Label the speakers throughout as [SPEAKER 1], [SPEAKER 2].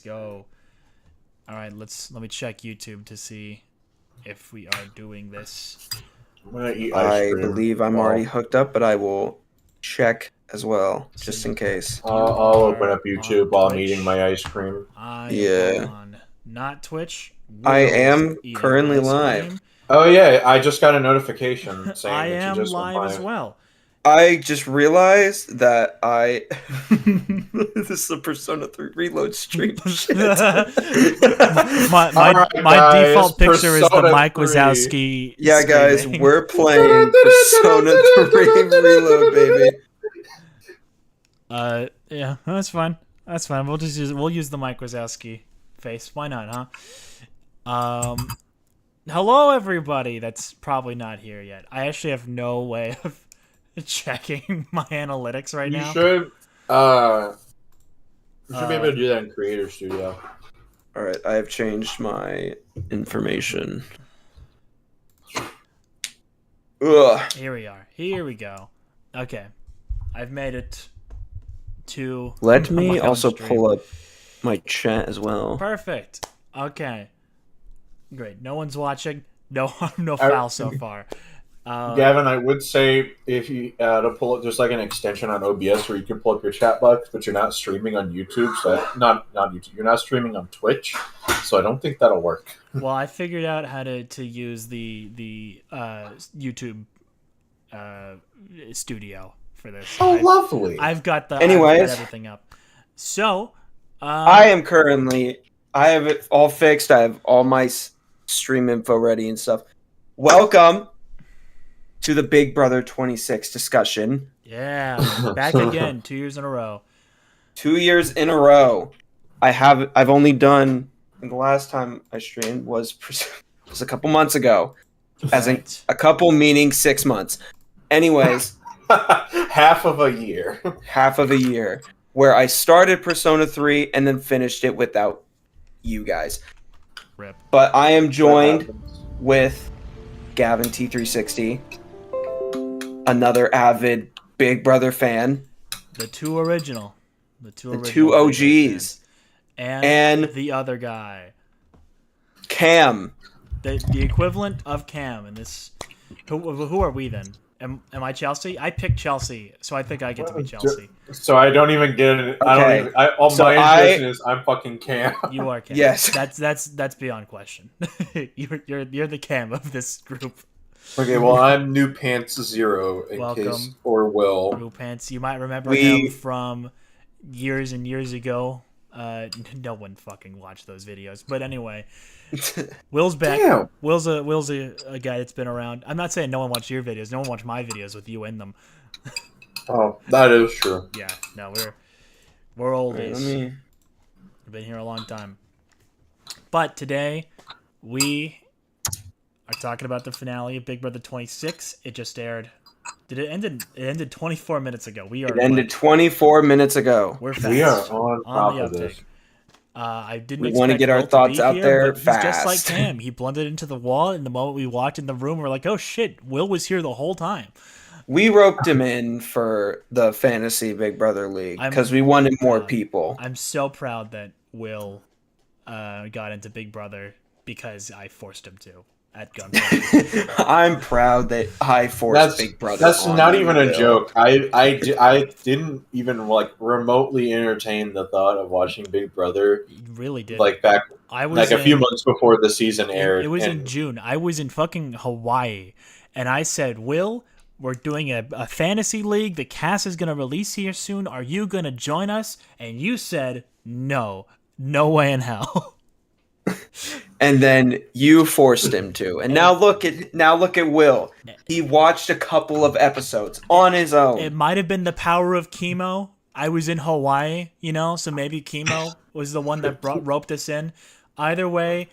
[SPEAKER 1] go. All right, let me check YouTube to see if we are doing this.
[SPEAKER 2] I'm gonna eat ice
[SPEAKER 3] I
[SPEAKER 2] cream.
[SPEAKER 3] believe I'm already hooked up, but I will check as well,
[SPEAKER 1] So
[SPEAKER 3] just in case.
[SPEAKER 2] I'll open
[SPEAKER 1] are
[SPEAKER 2] up YouTube
[SPEAKER 1] on
[SPEAKER 2] while I'm
[SPEAKER 1] Twitch.
[SPEAKER 2] eating my ice cream.
[SPEAKER 1] I
[SPEAKER 3] Yeah.
[SPEAKER 1] am on not Twitch.
[SPEAKER 3] I
[SPEAKER 1] Will's
[SPEAKER 3] am
[SPEAKER 1] eating
[SPEAKER 3] currently
[SPEAKER 1] ice
[SPEAKER 3] live.
[SPEAKER 1] cream.
[SPEAKER 2] Oh yeah, I just got a notification saying
[SPEAKER 1] I
[SPEAKER 2] that you
[SPEAKER 1] am
[SPEAKER 2] just went
[SPEAKER 1] live as well.
[SPEAKER 3] I just realized that this is a Persona 3 Reload stream. Shit.
[SPEAKER 1] my
[SPEAKER 2] Alright, guys,
[SPEAKER 1] default picture is the
[SPEAKER 2] Persona
[SPEAKER 1] Mike
[SPEAKER 2] 3.
[SPEAKER 1] Wazowski.
[SPEAKER 3] Yeah, guys,
[SPEAKER 1] screaming.
[SPEAKER 3] we're playing Persona 3 Reload, baby.
[SPEAKER 1] Yeah, that's fine. That's fine. We'll use the Mike Wazowski face. Why not, huh? Hello everybody. That's probably not here yet. I actually have no way of checking my analytics right
[SPEAKER 2] You
[SPEAKER 1] now.
[SPEAKER 2] should be able to do that in Creator Studio.
[SPEAKER 3] Alright, I have changed my information. Ugh.
[SPEAKER 1] Here we are. Here we go. Okay. I've made it to
[SPEAKER 3] Let
[SPEAKER 1] my
[SPEAKER 3] me
[SPEAKER 1] own
[SPEAKER 3] also
[SPEAKER 1] stream.
[SPEAKER 3] pull up my chat as well.
[SPEAKER 1] Perfect. Okay. Great. No one's watching. No foul so far.
[SPEAKER 2] Gavin, I would say if you to pull up just like an extension on OBS where you can pull up your chat box, but you're not streaming on YouTube, so not YouTube. You're not streaming on Twitch, so I don't think that'll work.
[SPEAKER 1] Well, I figured out how to use the YouTube studio for this.
[SPEAKER 2] Oh, lovely!
[SPEAKER 1] I've got
[SPEAKER 3] Anyways.
[SPEAKER 1] everything up. So,
[SPEAKER 3] I have it all fixed. I have all my stream info ready and stuff. Welcome to the Big Brother 26 discussion.
[SPEAKER 1] yeah, back again, 2 years in a row.
[SPEAKER 3] 2 years in a row. I've only done, and the last time I streamed was a couple months ago. As in
[SPEAKER 1] Right.
[SPEAKER 3] a couple meaning 6 months. Anyways,
[SPEAKER 2] Half of a year.
[SPEAKER 3] half of a year where I started Persona 3 and then finished it without you guys.
[SPEAKER 1] Rip.
[SPEAKER 3] But I am joined with Gavin T360, another avid Big Brother fan,
[SPEAKER 1] The two original. The two
[SPEAKER 3] OGs,
[SPEAKER 1] fans. And
[SPEAKER 3] and
[SPEAKER 1] the other guy.
[SPEAKER 3] Cam.
[SPEAKER 1] The equivalent of Cam in this. Who are we then? Am I Chelsea? I picked Chelsea, so I think I get to be Chelsea.
[SPEAKER 2] So I don't even get it.
[SPEAKER 3] Okay. So
[SPEAKER 2] My intuition is I'm fucking Cam.
[SPEAKER 1] You are Cam.
[SPEAKER 3] Yes.
[SPEAKER 1] That's beyond question. you're the Cam of this group.
[SPEAKER 2] Okay, well I'm New Pants Zero in
[SPEAKER 1] Welcome.
[SPEAKER 2] case or will.
[SPEAKER 1] Blue Pants. You might remember
[SPEAKER 3] We-
[SPEAKER 1] him from years and years ago. No one fucking watched those videos, but anyway, Will's back.
[SPEAKER 2] Damn.
[SPEAKER 1] Will's a guy that's been around. I'm not saying no one watched your videos. No one watched my videos with you in them.
[SPEAKER 2] Oh, that is true.
[SPEAKER 1] Yeah, no, we're oldies.
[SPEAKER 3] Let me-
[SPEAKER 1] We've been here a long time. But today, we are talking about the finale of Big Brother 26. It just aired. Did it end? It ended 24 minutes ago. We are.
[SPEAKER 3] It ended 24 minutes ago.
[SPEAKER 1] We're fast.
[SPEAKER 2] We are on top
[SPEAKER 1] the
[SPEAKER 2] of this.
[SPEAKER 1] uptake. I didn't.
[SPEAKER 3] We wanna
[SPEAKER 1] expect
[SPEAKER 3] get our
[SPEAKER 1] Will to
[SPEAKER 3] thoughts
[SPEAKER 1] be
[SPEAKER 3] out
[SPEAKER 1] here,
[SPEAKER 3] there
[SPEAKER 1] but he's just like
[SPEAKER 3] fast.
[SPEAKER 1] Cam. He blended into the wall, and the moment we walked in the room, we're like, "Oh shit, Will was here the whole time."
[SPEAKER 3] We roped him in for the Fantasy Big Brother League
[SPEAKER 1] I'm
[SPEAKER 3] because we wanted more
[SPEAKER 1] proud.
[SPEAKER 3] people.
[SPEAKER 1] I'm so proud that Will got into Big Brother because I forced him to at gunpoint.
[SPEAKER 3] I'm proud that I forced Big Brother.
[SPEAKER 2] That's
[SPEAKER 3] on
[SPEAKER 2] not
[SPEAKER 3] you,
[SPEAKER 2] even a
[SPEAKER 3] Will.
[SPEAKER 2] joke. I didn't even like remotely entertain the thought of watching Big Brother
[SPEAKER 1] He really did.
[SPEAKER 2] like back
[SPEAKER 1] I was
[SPEAKER 2] like a
[SPEAKER 1] in-
[SPEAKER 2] few months before the season aired.
[SPEAKER 1] It was in
[SPEAKER 2] and
[SPEAKER 1] June. I was in fucking Hawaii, and I said, "Will, we're doing a fantasy league. The cast is gonna release here soon. Are you gonna join us?" And you said, "No, no way in hell."
[SPEAKER 3] And then you forced him to. And now look at Will. He watched a couple of episodes on his own.
[SPEAKER 1] It might have been the power of chemo. I was in Hawaii, so maybe chemo was the one that roped us in. Either way,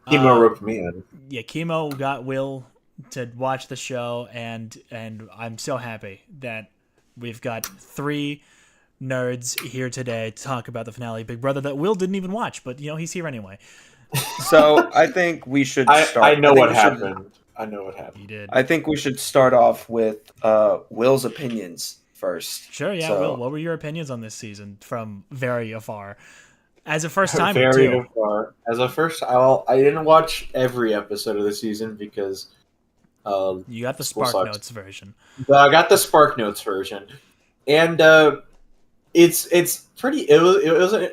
[SPEAKER 2] Chemo roped me in.
[SPEAKER 1] yeah, chemo got Will to watch the show, and I'm so happy that we've got 3 nerds here today to talk about the finale of Big Brother that Will didn't even watch, but he's here anyway.
[SPEAKER 3] So I think we should start.
[SPEAKER 2] I know
[SPEAKER 3] think
[SPEAKER 2] what
[SPEAKER 3] we should-
[SPEAKER 2] happened. I know what happened.
[SPEAKER 1] You did.
[SPEAKER 3] I think we should start off with Will's opinions first.
[SPEAKER 1] Sure, yeah,
[SPEAKER 3] So-
[SPEAKER 1] Will, what were your opinions on this season from very afar? as a first timer
[SPEAKER 2] Very
[SPEAKER 1] too.
[SPEAKER 2] far. As a first, I didn't watch every episode of the season because
[SPEAKER 1] You got the
[SPEAKER 2] school
[SPEAKER 1] Spark
[SPEAKER 2] sucks.
[SPEAKER 1] Notes version.
[SPEAKER 2] But I got the Spark Notes version, and it's pretty. It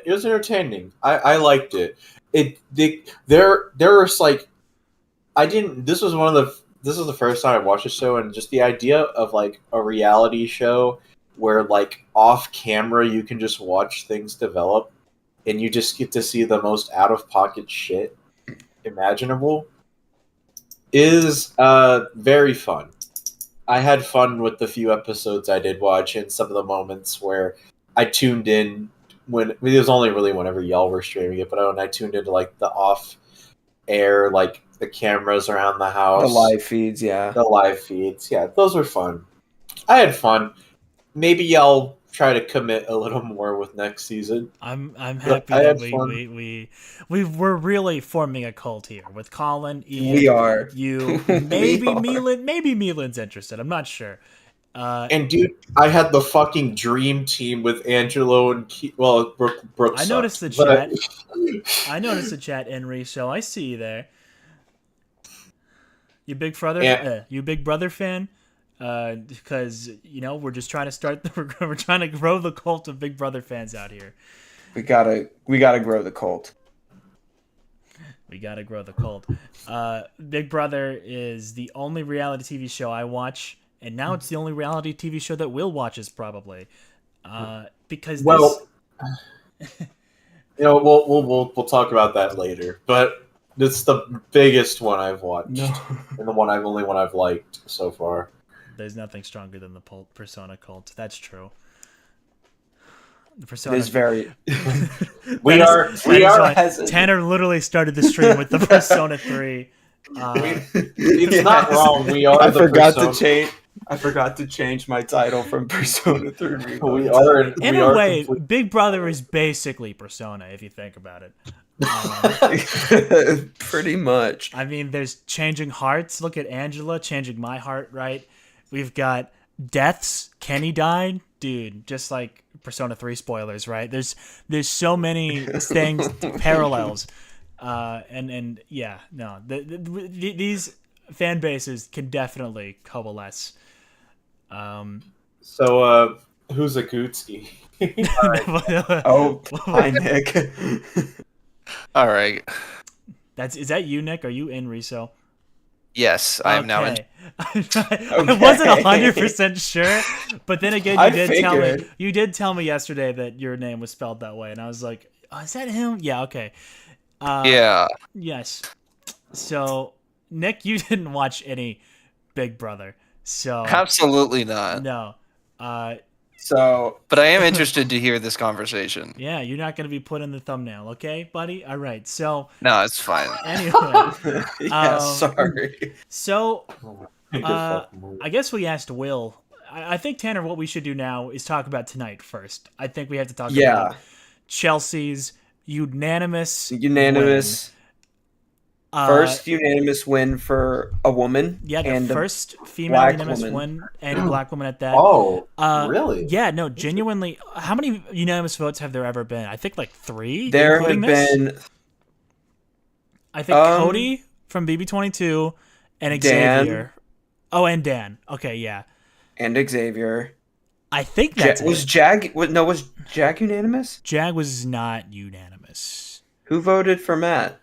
[SPEAKER 2] was entertaining. I liked it. There was like I didn't. This was the first time I watched the show, and just the idea of like a reality show where like off camera you can just watch things develop, and you just get to see the most out of pocket shit imaginable is very fun. I had fun with the few episodes I did watch, and some of the moments where I tuned in it was only really whenever y'all were streaming it, but when I tuned into like the off air, like the cameras around the house,
[SPEAKER 3] The live feeds, yeah.
[SPEAKER 2] the live feeds, yeah, those were fun. I had fun. Maybe y'all try to commit a little more with next season.
[SPEAKER 1] I'm
[SPEAKER 2] But
[SPEAKER 1] happy
[SPEAKER 2] I
[SPEAKER 1] that
[SPEAKER 2] had fun.
[SPEAKER 1] we're really forming a cult here with Colin, Ian,
[SPEAKER 3] We are.
[SPEAKER 1] you,
[SPEAKER 3] We
[SPEAKER 1] maybe
[SPEAKER 3] are.
[SPEAKER 1] Milan, maybe Milan's interested. I'm not sure.
[SPEAKER 2] And dude, I had the fucking dream team with Angelo and Brooke.
[SPEAKER 1] I noticed the
[SPEAKER 2] sucked,
[SPEAKER 1] chat. I noticed the chat, Henry. So I see you there. You big brother,
[SPEAKER 2] Yeah.
[SPEAKER 1] you big brother fan? Because we're just trying to we're trying to grow the cult of Big Brother fans out here.
[SPEAKER 3] We gotta grow the cult.
[SPEAKER 1] We gotta grow the cult. Big Brother is the only reality TV show I watch, and now it's the only reality TV show that Will watches probably. Because
[SPEAKER 2] Well, we'll talk about that later. But it's the biggest one I've watched, and the only one I've liked so far.
[SPEAKER 1] there's nothing stronger than the Persona cult. That's true. The
[SPEAKER 3] It
[SPEAKER 1] Persona.
[SPEAKER 3] is very.
[SPEAKER 2] We are
[SPEAKER 1] why
[SPEAKER 3] hesitant.
[SPEAKER 1] Tanner literally started the stream with the Persona 3.
[SPEAKER 2] It's not wrong. We are.
[SPEAKER 3] I
[SPEAKER 2] the
[SPEAKER 3] forgot
[SPEAKER 2] Persona-
[SPEAKER 3] to change. I forgot to change my title from Persona 3.
[SPEAKER 2] We are.
[SPEAKER 1] In
[SPEAKER 2] we
[SPEAKER 1] a
[SPEAKER 2] are
[SPEAKER 1] way,
[SPEAKER 2] complete-
[SPEAKER 1] Big Brother is basically Persona if you think about it.
[SPEAKER 3] Pretty much.
[SPEAKER 1] I mean, there's changing hearts. Look at Angela changing my heart, right? We've got deaths. Kenny died, dude. Just like Persona 3 spoilers, right? There's so many things, parallels, and yeah, no, these fan bases can definitely coalesce.
[SPEAKER 2] So, who's Akutski?
[SPEAKER 3] Oh, hi Nick.
[SPEAKER 4] All right.
[SPEAKER 1] Is that you, Nick? Are you in Riso?
[SPEAKER 4] Yes, I am now in.
[SPEAKER 1] I wasn't 100% sure, but then again,
[SPEAKER 3] I
[SPEAKER 1] you
[SPEAKER 3] figured.
[SPEAKER 1] did tell me yesterday that your name was spelled that way, and I was like, oh, is that him? Yeah, okay.
[SPEAKER 4] Yeah.
[SPEAKER 1] Yes. So, Nick, you didn't watch any Big Brother, so
[SPEAKER 4] Absolutely not.
[SPEAKER 1] no.
[SPEAKER 3] So
[SPEAKER 4] But I am interested to hear this conversation.
[SPEAKER 1] Yeah, you're not gonna be put in the thumbnail, okay, buddy? All right. So
[SPEAKER 4] No, it's fine.
[SPEAKER 1] anyway,
[SPEAKER 3] yeah,
[SPEAKER 1] Um,
[SPEAKER 3] sorry.
[SPEAKER 1] so
[SPEAKER 2] Good
[SPEAKER 1] Uh,
[SPEAKER 2] fucking movie.
[SPEAKER 1] I guess we asked Will. I think, Tanner, what we should do now is talk about tonight first. I think we have to talk
[SPEAKER 3] Yeah,
[SPEAKER 1] about Chelsea's unanimous
[SPEAKER 3] unanimous.
[SPEAKER 1] win.
[SPEAKER 3] First unanimous win for a woman.
[SPEAKER 1] Yeah, the
[SPEAKER 3] and a
[SPEAKER 1] first female
[SPEAKER 3] black
[SPEAKER 1] unanimous
[SPEAKER 3] woman.
[SPEAKER 1] win and a black woman at that.
[SPEAKER 2] Oh,
[SPEAKER 1] Uh,
[SPEAKER 2] really?
[SPEAKER 1] Yeah, no, genuinely. How many unanimous votes have there ever been? I think like 3.
[SPEAKER 3] There have
[SPEAKER 1] including this?
[SPEAKER 3] been
[SPEAKER 1] I think
[SPEAKER 3] um,
[SPEAKER 1] Cody from BB22 and
[SPEAKER 3] Dan.
[SPEAKER 1] Xavier. Oh, and Dan. Okay, yeah.
[SPEAKER 3] and Xavier.
[SPEAKER 1] I think that's
[SPEAKER 3] Was
[SPEAKER 1] it.
[SPEAKER 3] Jag? Was Jag unanimous?
[SPEAKER 1] Jag was not unanimous.
[SPEAKER 3] Who voted for Matt?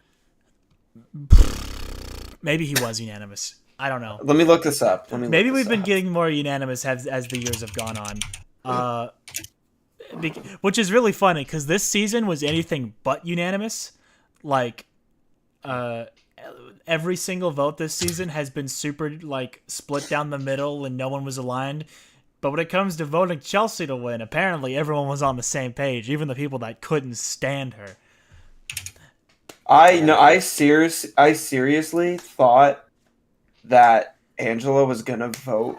[SPEAKER 1] Maybe he was unanimous. I don't know.
[SPEAKER 3] Let me look this up.
[SPEAKER 1] Maybe we've been getting more unanimous as the years have gone on. Which is really funny because this season was anything but unanimous. Like, every single vote this season has been super like split down the middle and no one was aligned. But when it comes to voting Chelsea to win, apparently everyone was on the same page, even the people that couldn't stand her.
[SPEAKER 3] I seriously thought that Angela was gonna vote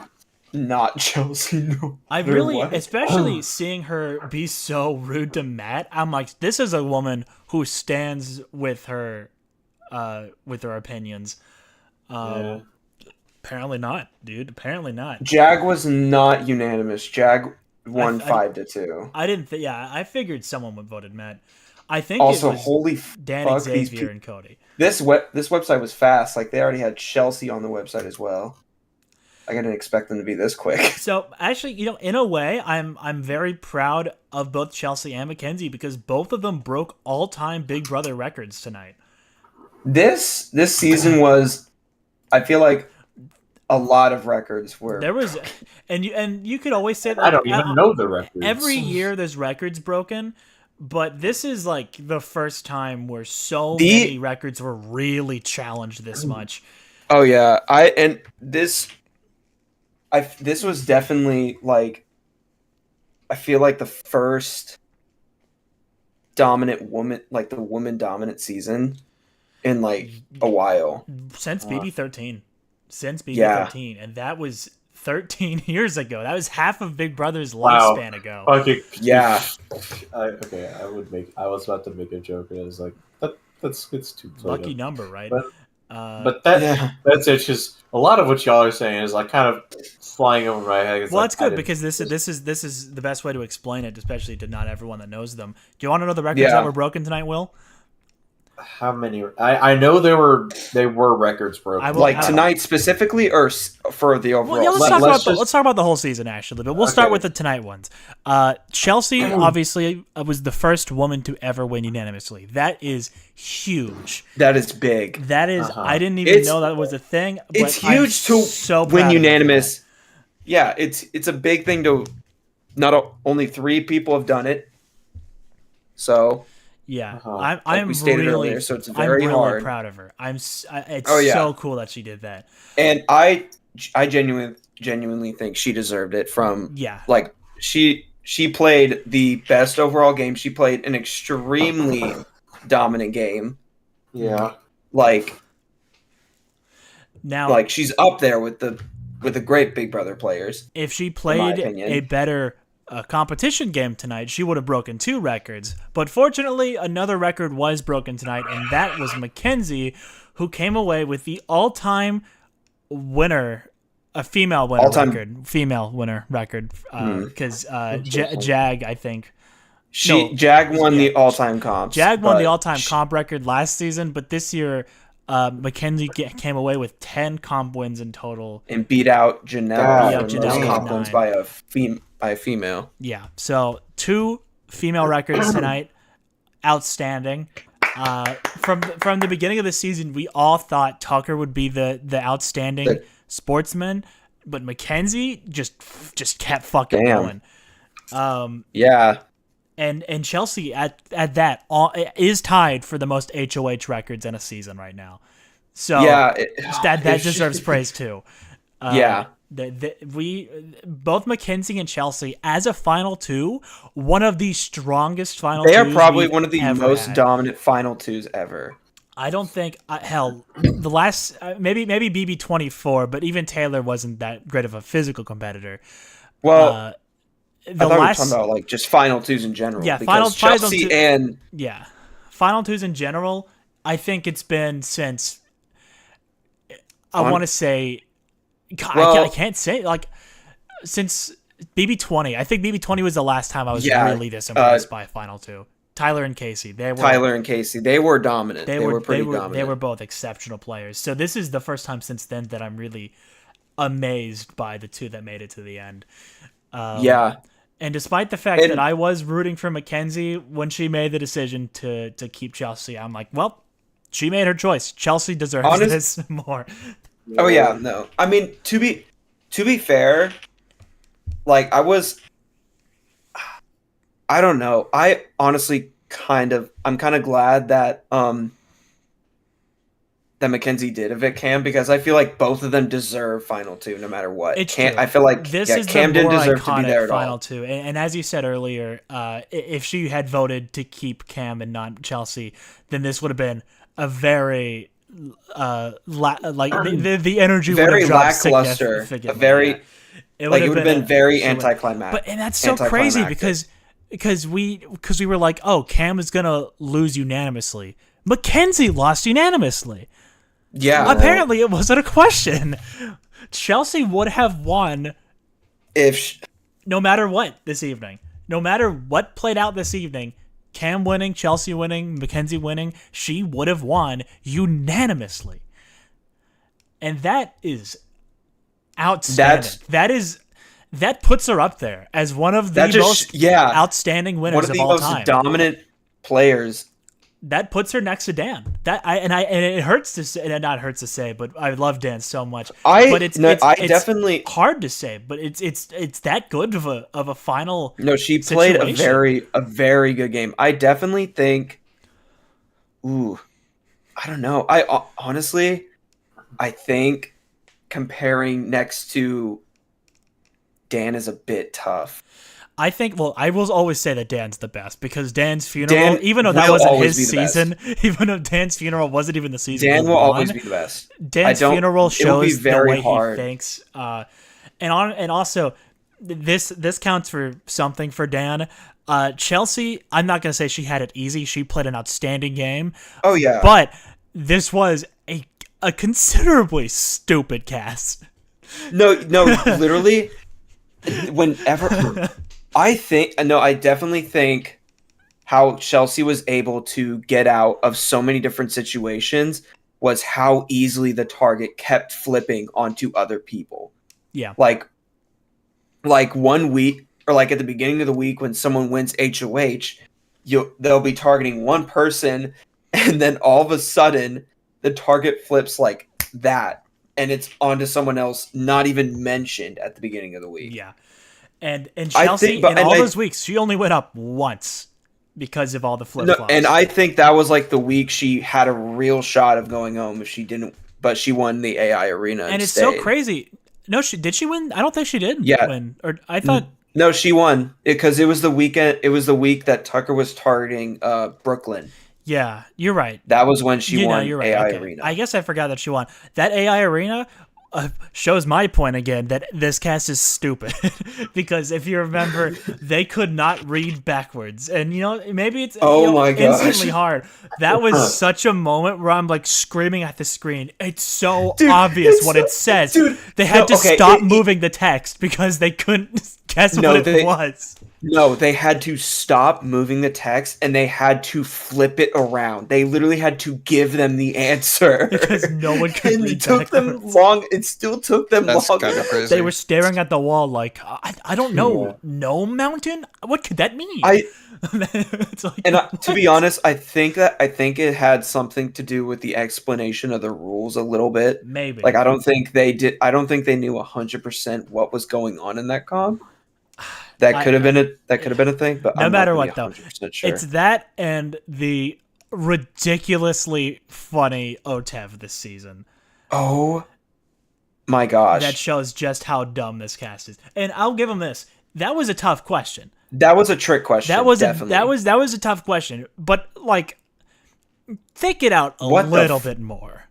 [SPEAKER 3] not Chelsea. No,
[SPEAKER 1] I
[SPEAKER 3] matter
[SPEAKER 1] really,
[SPEAKER 3] what.
[SPEAKER 1] especially seeing her be so rude to Matt, I'm like, this is a woman who stands with her opinions.
[SPEAKER 2] Yeah.
[SPEAKER 1] Apparently not, dude. Apparently not.
[SPEAKER 3] Jag was not unanimous. Jag won
[SPEAKER 1] I-
[SPEAKER 3] 5-2.
[SPEAKER 1] I didn't. Yeah, I figured someone would voted Matt. I think
[SPEAKER 3] Also,
[SPEAKER 1] it was
[SPEAKER 3] holy
[SPEAKER 1] Dan
[SPEAKER 3] fuck, these
[SPEAKER 1] Xavier and Cody.
[SPEAKER 3] this website was fast. Like they already had Chelsea on the website as well. I didn't expect them to be this quick.
[SPEAKER 1] So actually, in a way, I'm very proud of both Chelsea and Mackenzie because both of them broke all-time Big Brother records tonight.
[SPEAKER 3] This season was, I feel like, a lot of records were.
[SPEAKER 1] There was, and you could always say that.
[SPEAKER 2] I don't even know the records.
[SPEAKER 1] Every year there's records broken, but this is like the first time where so
[SPEAKER 3] The-
[SPEAKER 1] many records were really challenged this much.
[SPEAKER 3] Oh yeah, this was definitely like, I feel like the first dominant woman, like the woman dominant season in like a while.
[SPEAKER 1] Since BB13. Since
[SPEAKER 3] Yeah.
[SPEAKER 1] BB13. And that was 13 years ago. That was half of Big Brother's
[SPEAKER 2] Wow.
[SPEAKER 1] lifespan ago.
[SPEAKER 2] Okay.
[SPEAKER 3] Yeah.
[SPEAKER 2] I was about to make a joke, and I was like, that's too
[SPEAKER 1] Lucky number, right?
[SPEAKER 2] But-
[SPEAKER 1] Uh,
[SPEAKER 2] But
[SPEAKER 3] Yeah.
[SPEAKER 2] that's it. Just a lot of what y'all are saying is like kind of flying over my head. It's
[SPEAKER 1] well,
[SPEAKER 2] like,
[SPEAKER 1] that's
[SPEAKER 2] I
[SPEAKER 1] good
[SPEAKER 2] didn't-
[SPEAKER 1] because this is the best way to explain it, especially to not everyone that knows them. Do you want to know the records
[SPEAKER 3] Yeah.
[SPEAKER 1] that were broken tonight, Will?
[SPEAKER 2] how many. I know they were records broken.
[SPEAKER 1] I will-
[SPEAKER 3] Like tonight specifically, or for the overall.
[SPEAKER 1] Well, yeah, let's
[SPEAKER 2] Let-
[SPEAKER 1] talk
[SPEAKER 2] let's
[SPEAKER 1] about
[SPEAKER 2] just-
[SPEAKER 1] let's talk about the whole season actually, but we'll start
[SPEAKER 2] Okay.
[SPEAKER 1] with the tonight ones. Chelsea obviously was the first woman to ever win unanimously. That is huge.
[SPEAKER 3] That is big.
[SPEAKER 1] That is
[SPEAKER 2] Uh-huh.
[SPEAKER 1] I didn't even
[SPEAKER 3] It's-
[SPEAKER 1] know that was a thing. But
[SPEAKER 3] It's
[SPEAKER 1] I'm
[SPEAKER 3] huge to
[SPEAKER 1] so
[SPEAKER 3] win
[SPEAKER 1] proud of her for
[SPEAKER 3] unanimous. Yeah, it's a big thing to. Only 3 people have done it. So
[SPEAKER 1] that. Yeah,
[SPEAKER 2] Uh-huh.
[SPEAKER 1] I'm
[SPEAKER 3] we stated
[SPEAKER 1] really
[SPEAKER 3] earlier, so it's
[SPEAKER 1] I'm
[SPEAKER 3] very
[SPEAKER 1] really
[SPEAKER 3] hard.
[SPEAKER 1] proud of her. It's
[SPEAKER 3] Oh, yeah.
[SPEAKER 1] so cool that she did that.
[SPEAKER 3] and I genuinely think she deserved it from
[SPEAKER 1] Yeah.
[SPEAKER 3] like she played the best overall game. She played an extremely dominant game.
[SPEAKER 2] Yeah.
[SPEAKER 3] Like
[SPEAKER 1] Now,
[SPEAKER 3] she's up there with the great Big Brother players.
[SPEAKER 1] if she
[SPEAKER 3] my
[SPEAKER 1] played
[SPEAKER 3] opinion.
[SPEAKER 1] a better competition game tonight, she would have broken 2 records. But fortunately, another record was broken tonight, and that was Mackenzie, who came away with the all-time winner, a female winner
[SPEAKER 3] All-time-
[SPEAKER 1] female winner record, because
[SPEAKER 2] Interesting.
[SPEAKER 1] Jag, I think.
[SPEAKER 3] Jag won
[SPEAKER 1] yeah.
[SPEAKER 3] the all-time comps.
[SPEAKER 1] Jag won the
[SPEAKER 3] but
[SPEAKER 1] all-time comp record last season, but this year Mackenzie came away with 10 comp wins in total.
[SPEAKER 3] and beat out Janelle
[SPEAKER 2] Beat
[SPEAKER 3] for
[SPEAKER 2] out
[SPEAKER 3] most
[SPEAKER 2] Janelle
[SPEAKER 3] comp
[SPEAKER 1] with
[SPEAKER 3] wins
[SPEAKER 1] 9.
[SPEAKER 3] by a female.
[SPEAKER 1] Yeah, so 2 female records tonight, outstanding. From the beginning of the season, we all thought Tucker would be the outstanding sportsman, but Mackenzie just kept fucking
[SPEAKER 3] Damn.
[SPEAKER 1] going.
[SPEAKER 3] Yeah.
[SPEAKER 1] And Chelsea at that is tied for the most HOH records in a season right now. So
[SPEAKER 3] Yeah.
[SPEAKER 1] that deserves praise too.
[SPEAKER 3] Yeah.
[SPEAKER 1] We both Mackenzie and Chelsea as a final 2, one of the strongest final.
[SPEAKER 3] They are
[SPEAKER 1] 2s
[SPEAKER 3] probably
[SPEAKER 1] we've
[SPEAKER 3] one of the
[SPEAKER 1] ever
[SPEAKER 3] most
[SPEAKER 1] had.
[SPEAKER 3] dominant final 2s ever.
[SPEAKER 1] I don't think hell the last maybe BB24, but even Taylor wasn't that great of a physical competitor.
[SPEAKER 3] Well, I
[SPEAKER 1] The
[SPEAKER 3] thought we were
[SPEAKER 1] last
[SPEAKER 3] talking about like just final 2s in general.
[SPEAKER 1] Yeah,
[SPEAKER 3] because
[SPEAKER 1] final
[SPEAKER 3] Chelsea
[SPEAKER 1] 2
[SPEAKER 3] and
[SPEAKER 1] yeah, final 2s in general. I think it's been since I
[SPEAKER 3] On-
[SPEAKER 1] want to say God,
[SPEAKER 3] Well-
[SPEAKER 1] I can't say like since BB20. I think BB20 was the last time I was
[SPEAKER 3] Yeah,
[SPEAKER 1] really this impressed by a final 2. Tyler and Casey, they were
[SPEAKER 3] Tyler and Casey, they were dominant. They were pretty dominant.
[SPEAKER 1] They were both exceptional players. So this is the first time since then that I'm really amazed by the 2 that made it to the end.
[SPEAKER 3] Yeah.
[SPEAKER 1] And despite the fact
[SPEAKER 3] And-
[SPEAKER 1] that I was rooting for Mackenzie when she made the decision to keep Chelsea, I'm like, well, she made her choice. Chelsea deserves this more.
[SPEAKER 3] Oh yeah, no. I mean, to be fair, like I don't know. I honestly I'm kind of glad that that Mackenzie did evict Cam because I feel like both of them deserve final 2 no matter what.
[SPEAKER 1] It's
[SPEAKER 3] Cam,
[SPEAKER 1] true.
[SPEAKER 3] I feel like
[SPEAKER 1] This
[SPEAKER 3] yeah,
[SPEAKER 1] is
[SPEAKER 3] Cam
[SPEAKER 1] the
[SPEAKER 3] didn't
[SPEAKER 1] more
[SPEAKER 3] deserve to be
[SPEAKER 1] iconic
[SPEAKER 3] there at
[SPEAKER 1] final
[SPEAKER 3] all.
[SPEAKER 1] 2. And as you said earlier, if she had voted to keep Cam and not Chelsea, then this would have been a very the energy would
[SPEAKER 3] Very
[SPEAKER 1] have dropped
[SPEAKER 3] lackluster.
[SPEAKER 1] significantly.
[SPEAKER 3] A very
[SPEAKER 1] Yeah. It
[SPEAKER 3] like it would have been very
[SPEAKER 1] she would-
[SPEAKER 3] anticlimactic.
[SPEAKER 1] But and that's so crazy because we were like, oh, Cam is gonna lose unanimously. Mackenzie lost unanimously.
[SPEAKER 3] Yeah.
[SPEAKER 1] Apparently, it wasn't a question. Chelsea would have won
[SPEAKER 3] If
[SPEAKER 1] no matter what this evening. No matter what played out this evening, Cam winning, Chelsea winning, Mackenzie winning, she would have won unanimously. And that is outstanding. That puts her up there as one of the most outstanding winners
[SPEAKER 3] one of the
[SPEAKER 1] all
[SPEAKER 3] most
[SPEAKER 1] time.
[SPEAKER 3] dominant players.
[SPEAKER 1] That puts her next to Dan. And it hurts to say, and not hurts to say, but I love Dan so much. But it's
[SPEAKER 3] definitely
[SPEAKER 1] hard to say, but it's that good of a final.
[SPEAKER 3] No, she played
[SPEAKER 1] situation.
[SPEAKER 3] a very good game. I definitely think. Ooh, I don't know. I think comparing next to Dan is a bit tough.
[SPEAKER 1] I think, well, I will always say that Dan's the best because Dan's funeral, even though that wasn't his season, even though Dan's funeral wasn't even the season,
[SPEAKER 3] Dan will always be the best.
[SPEAKER 1] Dan's funeral shows the way he thinks, and also this counts for something for Dan. Chelsea, I'm not gonna say she had it easy. She played an outstanding game.
[SPEAKER 3] Oh yeah,
[SPEAKER 1] but this was a considerably stupid cast.
[SPEAKER 3] No, literally, whenever. I definitely think how Chelsea was able to get out of so many different situations was how easily the target kept flipping onto other people.
[SPEAKER 1] Yeah.
[SPEAKER 3] Like 1 week, or like at the beginning of the week when someone wins HOH, they'll be targeting one person, and then all of a sudden the target flips like that, and it's onto someone else not even mentioned at the beginning of the week.
[SPEAKER 1] Yeah. And Chelsea, in all those weeks, she only went up once because of all the flip-flops.
[SPEAKER 3] And I think that was like the week she had a real shot of going home if she didn't, but she won the AI Arena.
[SPEAKER 1] And it's so crazy. No, did she win? I don't think she did win. Or I thought...
[SPEAKER 3] No, she won because it was the weekend. It was the week that Tucker was targeting Brooklyn.
[SPEAKER 1] Yeah, you're right.
[SPEAKER 3] That was when she won
[SPEAKER 1] you're right.
[SPEAKER 3] AI
[SPEAKER 1] Okay.
[SPEAKER 3] Arena.
[SPEAKER 1] I guess I forgot that she won. That AI Arena shows my point again that this cast is stupid because if you remember, they could not read backwards, and maybe it's
[SPEAKER 3] my gosh.
[SPEAKER 1] instantly hard. That was such a moment where I'm like screaming at the screen. It's so obvious what it says. They had to stop moving the text because they couldn't guess what it was.
[SPEAKER 3] No, they had to stop moving the text and they had to flip it around. They literally had to give them the answer
[SPEAKER 1] because no one could read.
[SPEAKER 3] It took them long. It still took them long.
[SPEAKER 4] That's kind of crazy.
[SPEAKER 1] They were staring at the wall like, I don't know. Yeah. No mountain? What could that mean?
[SPEAKER 3] To be honest, I think it had something to do with the explanation of the rules a little bit.
[SPEAKER 1] Maybe.
[SPEAKER 3] Like I don't think they knew 100% what was going on in that comp. That could have been a thing, but
[SPEAKER 1] no matter what, though,
[SPEAKER 3] sure.
[SPEAKER 1] It's that and the ridiculously funny OTEV this season.
[SPEAKER 3] Oh my gosh,
[SPEAKER 1] that shows just how dumb this cast is. And I'll give them this: that was a tough question.
[SPEAKER 3] That was a trick question.
[SPEAKER 1] That was a tough question, but like, think it out a little bit more.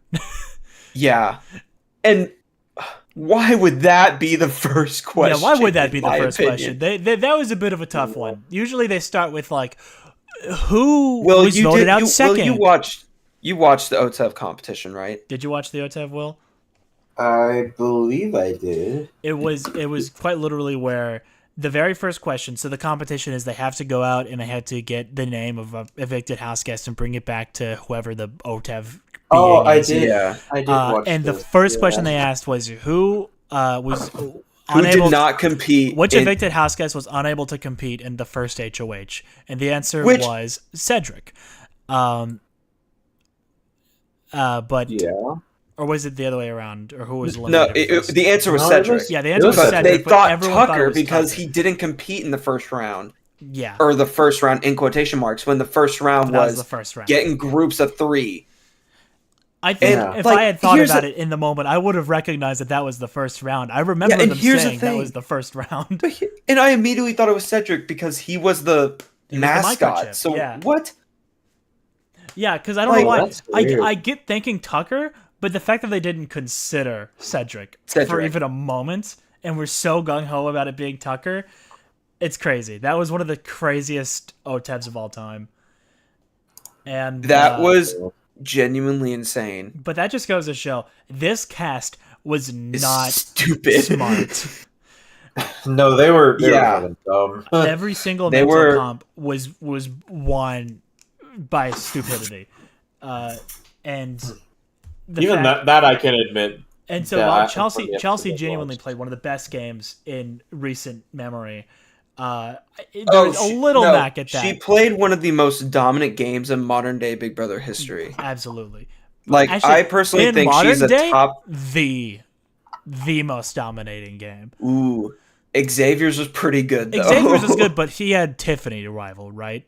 [SPEAKER 3] Yeah, and. Why would that be the first question?
[SPEAKER 1] Yeah, why would that be the first question? That was a bit of a tough one. Usually they start with like, who was voted out second?
[SPEAKER 3] Well, you watched the OTEV competition, right?
[SPEAKER 1] Did you watch the OTEV, Will?
[SPEAKER 2] I believe I did.
[SPEAKER 1] It was quite literally where the very first question. So the competition is they have to go out and they had to get the name of a evicted house guest and bring it back to whoever the OTEV.
[SPEAKER 2] I did. Yeah, I did watch.
[SPEAKER 1] And the first question they asked was who
[SPEAKER 3] did not compete.
[SPEAKER 1] Which evicted house guest was unable to compete in the first HOH? And the answer was Cedric. But or was it the other way around? Or who was eliminated?
[SPEAKER 3] No, the answer was Cedric.
[SPEAKER 1] The answer was Cedric.
[SPEAKER 3] They thought Tucker because he didn't compete in the first round.
[SPEAKER 1] Yeah,
[SPEAKER 3] or the first round in quotation marks when the first round was the first round. Getting groups of 3.
[SPEAKER 1] I think if I had thought about it in the moment, I would have recognized that was the first round. I remember them saying that was the first round.
[SPEAKER 3] And I immediately thought it was Cedric because he was the mascot. So what?
[SPEAKER 1] Yeah, because I don't know why. I get thinking Tucker, but the fact that they didn't consider Cedric for even a moment and were so gung-ho about it being Tucker, it's crazy. That was one of the craziest OTEVs of all time. And
[SPEAKER 3] that was... genuinely insane.
[SPEAKER 1] But that just goes to show this cast was not
[SPEAKER 3] stupid.
[SPEAKER 1] smart.
[SPEAKER 2] No, they were
[SPEAKER 3] Yeah.
[SPEAKER 2] fucking dumb.
[SPEAKER 1] Every single
[SPEAKER 3] They
[SPEAKER 1] mental
[SPEAKER 3] were-
[SPEAKER 1] comp was won by stupidity, and the
[SPEAKER 2] Even
[SPEAKER 1] fact-
[SPEAKER 2] that I can admit.
[SPEAKER 1] And so
[SPEAKER 2] Yeah,
[SPEAKER 1] while
[SPEAKER 2] I-
[SPEAKER 1] Chelsea
[SPEAKER 2] yeah,
[SPEAKER 1] Chelsea
[SPEAKER 2] yeah,
[SPEAKER 1] genuinely
[SPEAKER 2] watched.
[SPEAKER 1] played one of the best games in recent memory, there
[SPEAKER 3] Oh,
[SPEAKER 1] was a little knack at that.
[SPEAKER 3] She played one of the most dominant games in modern day Big Brother history.
[SPEAKER 1] Absolutely.
[SPEAKER 3] Like,
[SPEAKER 1] Actually,
[SPEAKER 3] I personally
[SPEAKER 1] in
[SPEAKER 3] think she's a
[SPEAKER 1] modern day,
[SPEAKER 3] top.
[SPEAKER 1] the most dominating game.
[SPEAKER 3] Ooh, Xavier's was pretty good though.
[SPEAKER 1] Xavier's was good, but he had Tiffany to rival, right?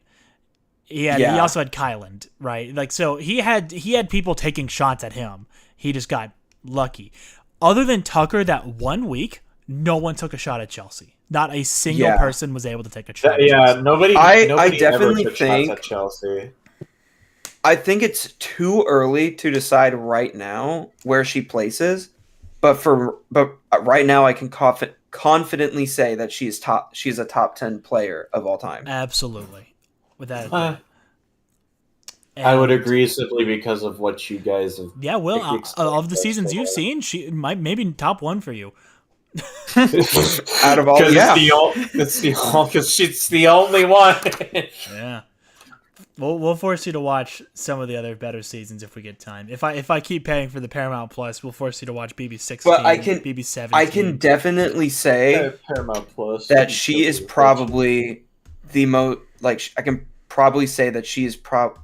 [SPEAKER 1] He
[SPEAKER 3] Yeah.
[SPEAKER 1] also had Kyland, right? Like, so he had people taking shots at him. He just got lucky. Other than Tucker, that 1 week, no one took a shot at Chelsea. Not a single
[SPEAKER 3] Yeah.
[SPEAKER 1] person was able to take a shot. At
[SPEAKER 2] Yeah,
[SPEAKER 1] Chelsea.
[SPEAKER 2] nobody.
[SPEAKER 3] I
[SPEAKER 2] nobody
[SPEAKER 3] definitely
[SPEAKER 2] ever took
[SPEAKER 3] think-
[SPEAKER 2] shots at Chelsea.
[SPEAKER 3] I think it's too early to decide right now where she places, but right now I can confidently say that she's a top 10 player of all time.
[SPEAKER 1] Absolutely, without a
[SPEAKER 2] Uh,
[SPEAKER 1] doubt.
[SPEAKER 2] I would
[SPEAKER 1] And-
[SPEAKER 2] agree simply because of what you guys have.
[SPEAKER 1] Yeah, well,
[SPEAKER 2] Big extent,
[SPEAKER 1] of the
[SPEAKER 2] that's
[SPEAKER 1] seasons
[SPEAKER 2] the
[SPEAKER 1] you've
[SPEAKER 2] way.
[SPEAKER 1] seen, she might maybe top one for you.
[SPEAKER 3] Out of all,
[SPEAKER 2] 'Cause
[SPEAKER 3] yeah.
[SPEAKER 2] it's the only one.
[SPEAKER 1] Yeah. We'll force you to watch some of the other better seasons if we get time. If I keep paying for the Paramount Plus, we'll force you to watch BB16,
[SPEAKER 3] But I can-
[SPEAKER 1] BB17.
[SPEAKER 3] I can definitely say
[SPEAKER 2] Paramount Plus.
[SPEAKER 3] that she is probably the most, like, I can probably say that she's probably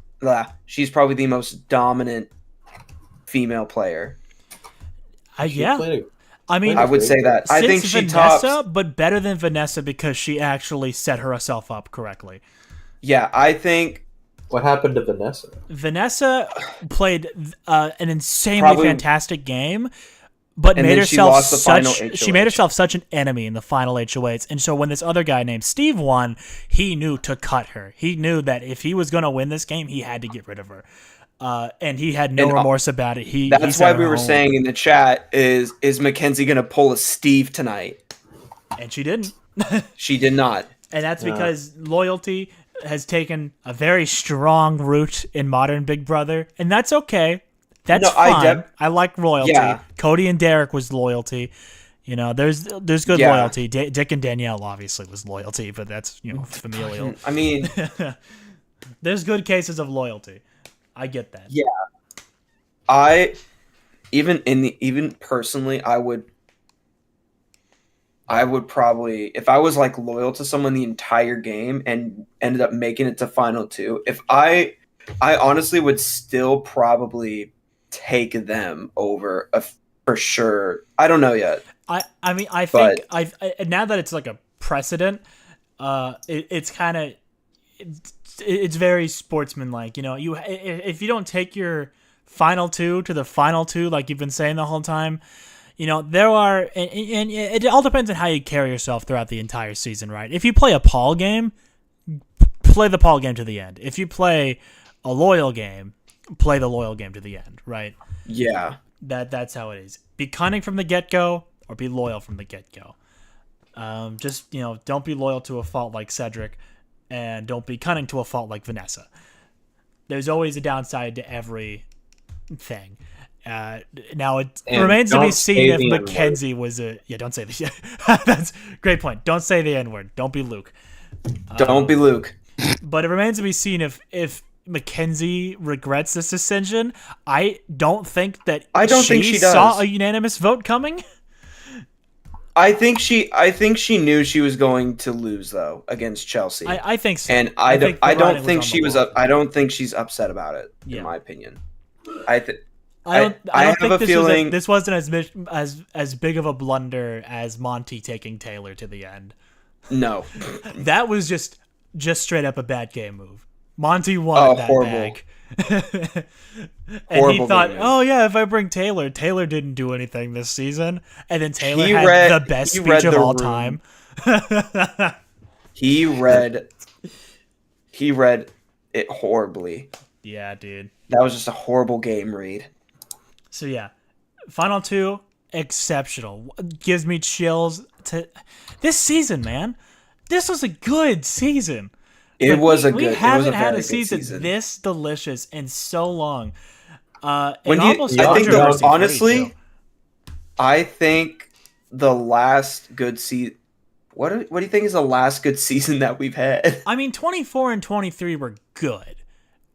[SPEAKER 3] the most dominant female player.
[SPEAKER 1] Yeah. I mean,
[SPEAKER 3] I would say that. I think
[SPEAKER 1] since
[SPEAKER 3] she
[SPEAKER 1] Vanessa,
[SPEAKER 3] tops.
[SPEAKER 1] but better than Vanessa because she actually set herself up correctly.
[SPEAKER 3] Yeah, I think
[SPEAKER 2] What happened to Vanessa?
[SPEAKER 1] Vanessa played an insanely
[SPEAKER 3] Probably-
[SPEAKER 1] fantastic game, but
[SPEAKER 3] And
[SPEAKER 1] made
[SPEAKER 3] then she
[SPEAKER 1] herself
[SPEAKER 3] lost the final
[SPEAKER 1] such she made
[SPEAKER 3] HOH.
[SPEAKER 1] herself such an enemy in the final HOHs. And so when this other guy named Steve won, he knew to cut her. He knew that if he was going to win this game, he had to get rid of her. And he had no
[SPEAKER 3] And,
[SPEAKER 1] remorse about it. He
[SPEAKER 3] that's
[SPEAKER 1] sent
[SPEAKER 3] why
[SPEAKER 1] her
[SPEAKER 3] we were
[SPEAKER 1] home,
[SPEAKER 3] saying in the chat is Mackenzie going to pull a Steve tonight?
[SPEAKER 1] and she didn't.
[SPEAKER 3] She did not.
[SPEAKER 1] And that's
[SPEAKER 2] Yeah.
[SPEAKER 1] because loyalty has taken a very strong root in modern Big Brother, and that's okay. That's
[SPEAKER 3] No,
[SPEAKER 1] fine. I like loyalty.
[SPEAKER 3] Yeah.
[SPEAKER 1] Cody and Derek was loyalty. You know, there's good
[SPEAKER 3] Yeah.
[SPEAKER 1] loyalty. Dick and Danielle obviously was loyalty, but that's familial.
[SPEAKER 3] I mean,
[SPEAKER 1] There's good cases of loyalty. I get that.
[SPEAKER 3] Yeah. even personally, I would probably, if I was like loyal to someone the entire game and ended up making it to final two, if I honestly would still probably take them over for sure. I don't know yet.
[SPEAKER 1] I mean, I
[SPEAKER 3] But-
[SPEAKER 1] think I now that it's like a precedent, it's kind of it's very sportsmanlike. You know, if you don't take your final two to the final two like you've been saying the whole time, you know, there are, and it all depends on how you carry yourself throughout the entire season, right? If you play a Paul game, play the Paul game to the end. If you play a loyal game, play the loyal game to the end, right?
[SPEAKER 3] Yeah.
[SPEAKER 1] That's how it is. Be cunning from the get-go or be loyal from the get-go. Just, you know, don't be loyal to a fault like Cedric and don't be cunning to a fault like Vanessa. There's always a downside to every thing. Now it
[SPEAKER 2] And
[SPEAKER 1] remains to be
[SPEAKER 2] don't
[SPEAKER 1] seen
[SPEAKER 2] say
[SPEAKER 1] if
[SPEAKER 2] the N-word.
[SPEAKER 1] Mackenzie was a don't say the that's a great point. Don't say the N-word. Don't be Luke.
[SPEAKER 3] Don't be Luke.
[SPEAKER 1] But it remains to be seen if Mackenzie regrets this decision. I don't think she saw
[SPEAKER 3] does.
[SPEAKER 1] a unanimous vote coming.
[SPEAKER 3] I think she knew she was going to lose though against Chelsea.
[SPEAKER 1] I think so.
[SPEAKER 3] And I
[SPEAKER 1] think the
[SPEAKER 3] don't
[SPEAKER 1] writing
[SPEAKER 3] think
[SPEAKER 1] on
[SPEAKER 3] she
[SPEAKER 1] the
[SPEAKER 3] was
[SPEAKER 1] wall.
[SPEAKER 3] up. I don't think she's upset about it.
[SPEAKER 1] Yeah.
[SPEAKER 3] In my opinion,
[SPEAKER 1] I don't
[SPEAKER 3] have
[SPEAKER 1] think
[SPEAKER 3] a
[SPEAKER 1] this
[SPEAKER 3] feeling-
[SPEAKER 1] this wasn't as big of a blunder as Monty taking Taylor to the end.
[SPEAKER 3] no.
[SPEAKER 1] That was just straight up a bad game move. Monty wanted that
[SPEAKER 3] horrible.
[SPEAKER 1] bag. And
[SPEAKER 3] Horrible
[SPEAKER 1] he thought,
[SPEAKER 3] game.
[SPEAKER 1] oh yeah, if I bring Taylor didn't do anything this season. And then Taylor
[SPEAKER 3] He
[SPEAKER 1] had
[SPEAKER 3] read-
[SPEAKER 1] the best
[SPEAKER 3] he
[SPEAKER 1] speech
[SPEAKER 3] read
[SPEAKER 1] of
[SPEAKER 3] the
[SPEAKER 1] all
[SPEAKER 3] room.
[SPEAKER 1] time.
[SPEAKER 3] He read it horribly.
[SPEAKER 1] Yeah, dude.
[SPEAKER 3] That was just a horrible game read.
[SPEAKER 1] So yeah, final two, exceptional. Gives me chills to this season, man. This was a good season.
[SPEAKER 3] It was a
[SPEAKER 1] We
[SPEAKER 3] good.
[SPEAKER 1] haven't
[SPEAKER 3] it was a
[SPEAKER 1] had
[SPEAKER 3] very
[SPEAKER 1] a season,
[SPEAKER 3] good season.
[SPEAKER 1] this delicious in so long.
[SPEAKER 3] When
[SPEAKER 1] And
[SPEAKER 3] you-
[SPEAKER 1] almost
[SPEAKER 2] I think
[SPEAKER 1] controversy-free,
[SPEAKER 3] honestly,
[SPEAKER 1] too.
[SPEAKER 3] I think the last good season. What do you think is the last good season that we've had?
[SPEAKER 1] I mean, 24 and 23 were good,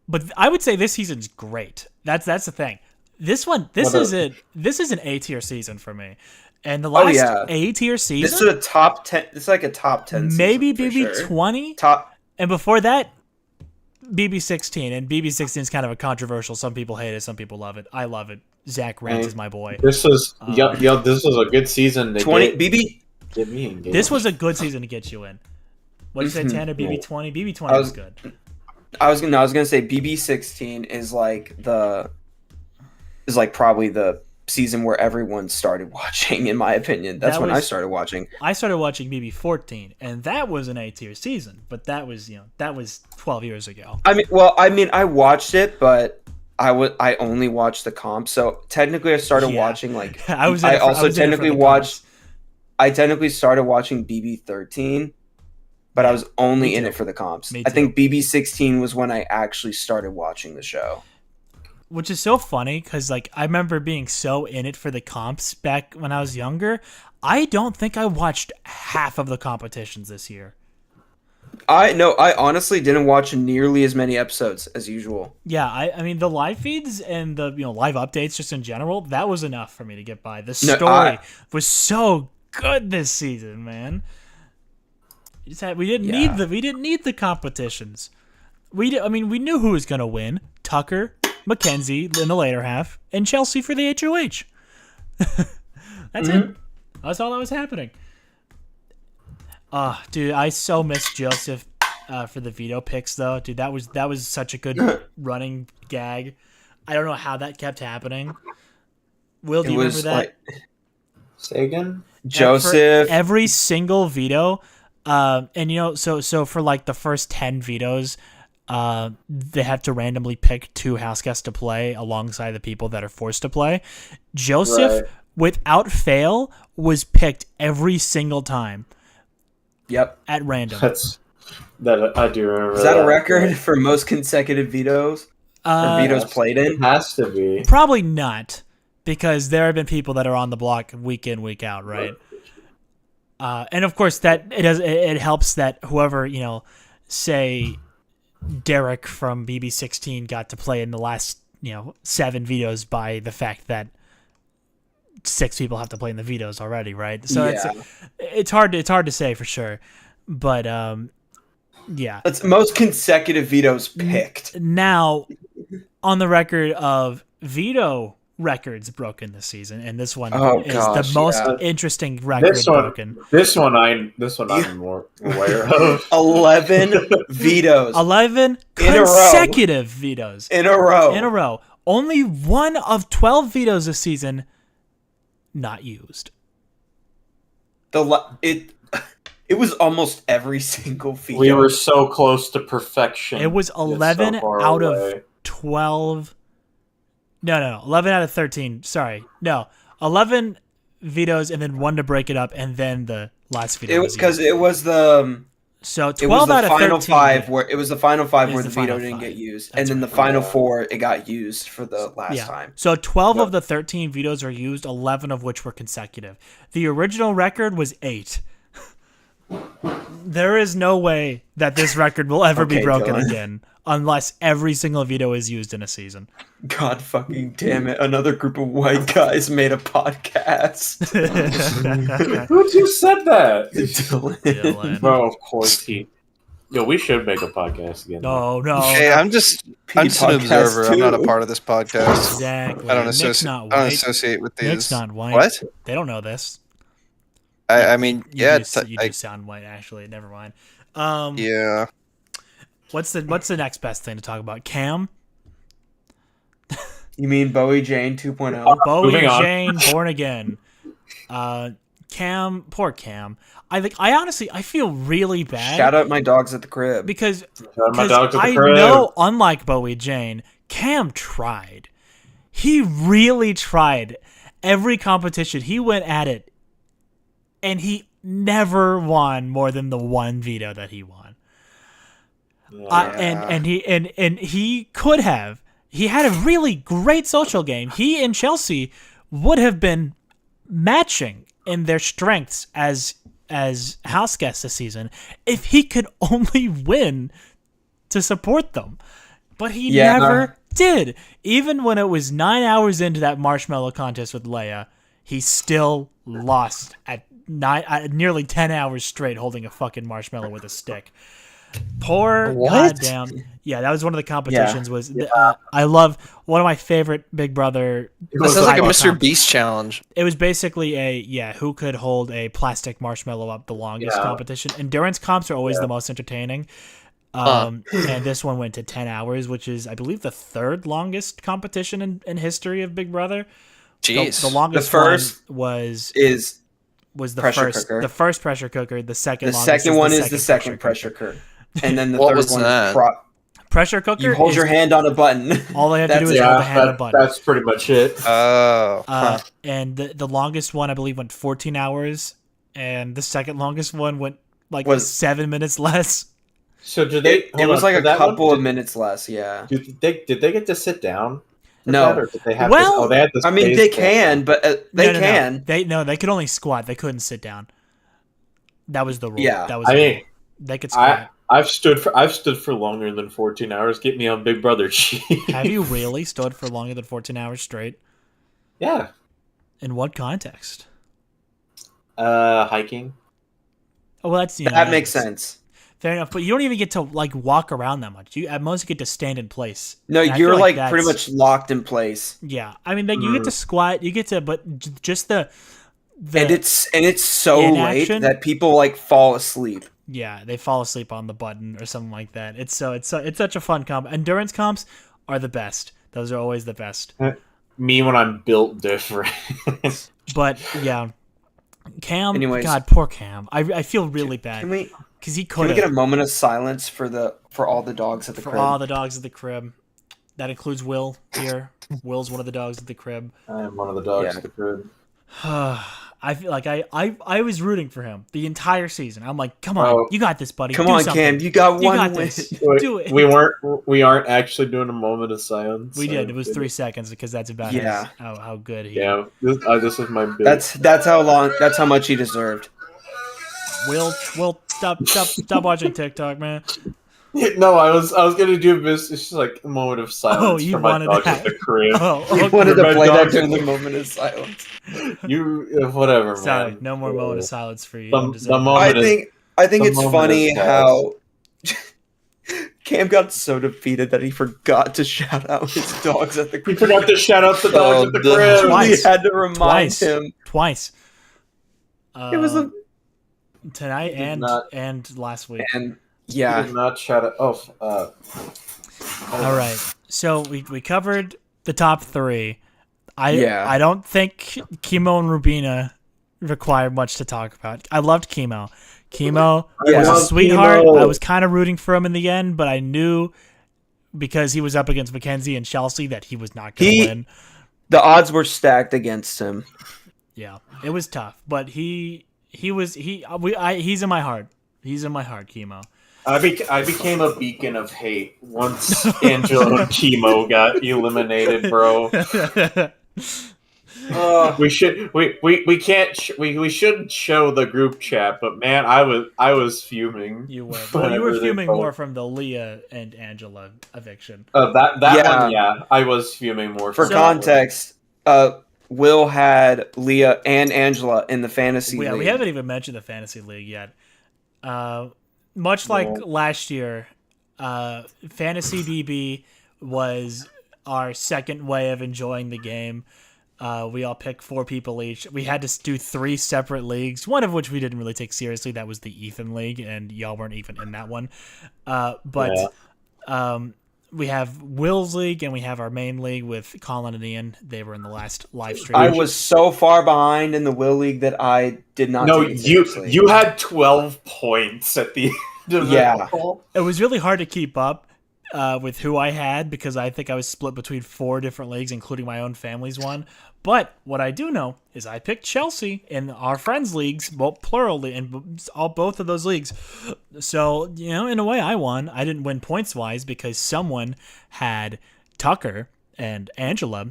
[SPEAKER 1] but I would say this season's great. That's the thing. This is an A tier season for me, and the last A tier season.
[SPEAKER 3] This is a top 10. This is like a top 10.
[SPEAKER 1] Maybe
[SPEAKER 3] season for sure.
[SPEAKER 1] BB20
[SPEAKER 3] top,
[SPEAKER 1] and before that, BB16. And BB16 is kind of a controversial. Some people hate it, some people love it. I love it. Zach Rance is my boy.
[SPEAKER 2] This was this was a good season. To
[SPEAKER 3] 20
[SPEAKER 2] get,
[SPEAKER 3] BB.
[SPEAKER 2] Get me engaged.
[SPEAKER 1] This was a good season to get you in. What did you say, Tanner? BB20. BB20 was good.
[SPEAKER 3] I was gonna say BB16 is like probably the season where everyone started watching. In my opinion, that's when I started watching.
[SPEAKER 1] I started watching BB14, and that was an A tier season. But that was 12 years ago.
[SPEAKER 3] I mean, I watched it, but I only watched the comp. So technically, I started watching like I technically started watching BB13, but I was only in it for the comps. I think BB16 was when I actually started watching the show.
[SPEAKER 1] Which is so funny because like I remember being so in it for the comps back when I was younger. I don't think I watched half of the competitions this year.
[SPEAKER 3] I honestly didn't watch nearly as many episodes as usual.
[SPEAKER 1] Yeah, I mean the live feeds and the live updates just in general, that was enough for me to get by. The story was so good this season, man. We didn't need the competitions. We knew who was gonna win. Tucker, Mackenzie in the later half, and Chelsea for the HOH. That's it. That's all that was happening. Dude, I so miss Joseph for the veto picks though. Dude, that was such a good running gag. I don't know how that kept happening. Will, do you remember that?
[SPEAKER 2] Say again?
[SPEAKER 3] Joseph.
[SPEAKER 1] Every single veto, and so for like the first 10 vetoes, they have to randomly pick 2 house guests to play alongside the people that are forced to play. Joseph, without fail, was picked every single time.
[SPEAKER 3] Yep.
[SPEAKER 1] At random.
[SPEAKER 2] That I do remember.
[SPEAKER 3] Is that a record for most consecutive vetoes? Or vetoes played in?
[SPEAKER 2] It has to be.
[SPEAKER 1] Probably not, because there have been people that are on the block week in, week out, right? And of course that it helps that whoever, say Derek from BB16 got to play in the last, 7 vetoes by the fact that 6 people have to play in the vetoes already, right? So it's hard to say for sure, but yeah.
[SPEAKER 3] That's most consecutive vetoes picked.
[SPEAKER 1] Now, on the record of veto records broken this season, and this one is the most interesting record broken.
[SPEAKER 2] This one I'm more aware of.
[SPEAKER 3] 11 vetoes.
[SPEAKER 1] 11 consecutive vetoes.
[SPEAKER 3] In a row.
[SPEAKER 1] Only one of 12 vetoes this season not used.
[SPEAKER 3] It was almost every single veto.
[SPEAKER 2] We were so close to perfection.
[SPEAKER 1] It was 11 out of 12. No, 11 out of 13. Sorry. No, 11 vetoes and then 1 to break it up, and then the last veto.
[SPEAKER 3] It was because it was the.
[SPEAKER 1] So 12 out of 13.
[SPEAKER 3] Final 5 where it was the final 5 where the veto didn't get used, and then the final 4 it got used for the last time.
[SPEAKER 1] So 12 of the 13 vetoes are used, 11 of which were consecutive. The original record was 8. There is no way that this record will ever be broken again unless every single veto is used in a season.
[SPEAKER 3] God fucking damn it. Another group of white guys made a podcast.
[SPEAKER 2] Who just said that?
[SPEAKER 1] Dylan.
[SPEAKER 2] Bro, of course he. Yo, we should make a podcast again.
[SPEAKER 1] No.
[SPEAKER 4] Hey, I'm just an observer. I'm not a part of this podcast.
[SPEAKER 1] Exactly.
[SPEAKER 4] I don't associate with these.
[SPEAKER 1] Nick's not white.
[SPEAKER 4] What?
[SPEAKER 1] They don't know this.
[SPEAKER 4] I mean,
[SPEAKER 1] you do sound white. Actually, never mind.
[SPEAKER 4] Yeah.
[SPEAKER 1] What's the next best thing to talk about? Cam.
[SPEAKER 3] You mean Bowie Jane 2.0?
[SPEAKER 1] Bowie Jane, Born Again. Cam, poor Cam. I honestly feel really bad.
[SPEAKER 3] Shout out my dogs at the crib.
[SPEAKER 1] Because
[SPEAKER 2] my dogs at the
[SPEAKER 1] I
[SPEAKER 2] crib.
[SPEAKER 1] know, unlike Bowie Jane, Cam tried. He really tried. Every competition, he went at it. And he never won more than the 1 veto that he won.
[SPEAKER 2] Yeah.
[SPEAKER 1] And he could have. He had a really great social game. He and Chelsea would have been matching in their strengths as as house guests this season if he could only win to support them. But he never did. Even when it was 9 hours into that marshmallow contest with Leia, he still lost at nearly 10 hours straight holding a fucking marshmallow with a stick. Poor goddamn. Yeah, that was one of the competitions. I love one of my favorite Big Brother.
[SPEAKER 4] That sounds like a Mr. Beast challenge.
[SPEAKER 1] It was basically who could hold a plastic marshmallow up the longest competition. Endurance comps are always the most entertaining. And this one went to 10 hours, which is, I believe, the third longest competition in history of Big Brother.
[SPEAKER 4] Jeez.
[SPEAKER 1] The longest one was the first pressure cooker. The second
[SPEAKER 3] one is the second pressure cooker. And then the third one is
[SPEAKER 1] pressure cooker.
[SPEAKER 3] You hold your hand on a button.
[SPEAKER 1] All they have to do is hold the hand on a button.
[SPEAKER 2] That's pretty much it.
[SPEAKER 4] Oh.
[SPEAKER 1] And the longest one, I believe, went 14 hours. And the second longest one went 7 minutes less.
[SPEAKER 2] So did they?
[SPEAKER 3] It was like a couple of minutes less. Yeah.
[SPEAKER 2] Did they get to sit down?
[SPEAKER 3] No.
[SPEAKER 2] Or did they have
[SPEAKER 1] they
[SPEAKER 2] had this
[SPEAKER 3] I mean, they can, but they can.
[SPEAKER 1] They could only squat. They couldn't sit down. That was the rule.
[SPEAKER 3] Yeah.
[SPEAKER 1] That was they could squat.
[SPEAKER 2] I've stood for longer than 14 hours. Get me on Big Brother cheat.
[SPEAKER 1] Have you really stood for longer than 14 hours straight?
[SPEAKER 2] Yeah.
[SPEAKER 1] In what context?
[SPEAKER 2] Hiking.
[SPEAKER 1] Oh, well,
[SPEAKER 3] that makes sense.
[SPEAKER 1] Fair enough, but you don't even get to walk around that much. You at most get to stand in place.
[SPEAKER 3] No, you're pretty much locked in place.
[SPEAKER 1] Yeah, I mean, you get to squat, you get to, but just the
[SPEAKER 3] and it's so late that people fall asleep.
[SPEAKER 1] Yeah, they fall asleep on the button or something like that. It's such a fun comp. Endurance comps are the best. Those are always the best.
[SPEAKER 2] Me when I'm built different.
[SPEAKER 1] But yeah, Cam.
[SPEAKER 3] Anyways,
[SPEAKER 1] God, poor Cam. I feel really bad because he could.
[SPEAKER 3] Can we get a moment of silence for all the dogs at the crib?
[SPEAKER 1] For all the dogs at the crib. That includes Will here. Will's one of the dogs at the crib.
[SPEAKER 2] I am one of the dogs at the crib.
[SPEAKER 1] I feel like I was rooting for him the entire season. I'm like, come on, you got this, buddy.
[SPEAKER 3] Come on, Cam, you got one win.
[SPEAKER 1] Do it.
[SPEAKER 2] We aren't actually doing a moment of silence.
[SPEAKER 1] We did. It was 3 seconds because that's about how good he.
[SPEAKER 2] Yeah, this is my bit.
[SPEAKER 3] That's how much he deserved.
[SPEAKER 1] Will stop watching TikTok, man.
[SPEAKER 2] No, I was gonna do this. It's just like a moment of silence for my dog at the crib.
[SPEAKER 3] You wanted to play that during the moment of silence.
[SPEAKER 2] Whatever, man.
[SPEAKER 1] Sorry, no more moment of silence for you.
[SPEAKER 3] I think it's funny how Cam got so defeated that he forgot to shout out his dogs at the crib.
[SPEAKER 2] He forgot to shout out the dogs at the crib.
[SPEAKER 1] Twice.
[SPEAKER 3] We had to remind him
[SPEAKER 1] twice.
[SPEAKER 3] It was
[SPEAKER 1] tonight and last week.
[SPEAKER 3] And yeah,
[SPEAKER 2] he did not shout out. All
[SPEAKER 1] right. So we covered the top three. I don't think Chemo and Rubina require much to talk about. I loved Chemo. Chemo was a sweetheart. Chemo. I was kind of rooting for him in the end, but I knew because he was up against Mackenzie and Chelsea that he was not going to win.
[SPEAKER 3] The odds were stacked against him.
[SPEAKER 1] Yeah, it was tough, but he's in my heart. He's in my heart, Chemo.
[SPEAKER 2] I became a beacon of hate once Angela and Chemo got eliminated, bro. We shouldn't show the group chat, but man, I was fuming.
[SPEAKER 1] You were. Well, you were fuming more from the Leah and Angela eviction.
[SPEAKER 2] One, I was fuming more.
[SPEAKER 3] For context, Will had Leah and Angela in the fantasy league.
[SPEAKER 1] We haven't even mentioned the fantasy league yet. Much like last year, Fantasy BB was our second way of enjoying the game. We all picked 4 people each. We had to do 3 separate leagues, one of which we didn't really take seriously. That was the Ethan League, and y'all weren't even in that one. We have Will's League, and we have our main league with Colin and Ian. They were in the last live stream.
[SPEAKER 3] I was so far behind in the Will League that I did not.
[SPEAKER 2] No, you had 12 points at the end of it.
[SPEAKER 1] It was really hard to keep up with who I had because I think I was split between 4 different leagues, including my own family's one. But what I do know is I picked Chelsea in our friends' leagues, plural, in both of those leagues. So, in a way, I won. I didn't win points-wise because someone had Tucker and Angela,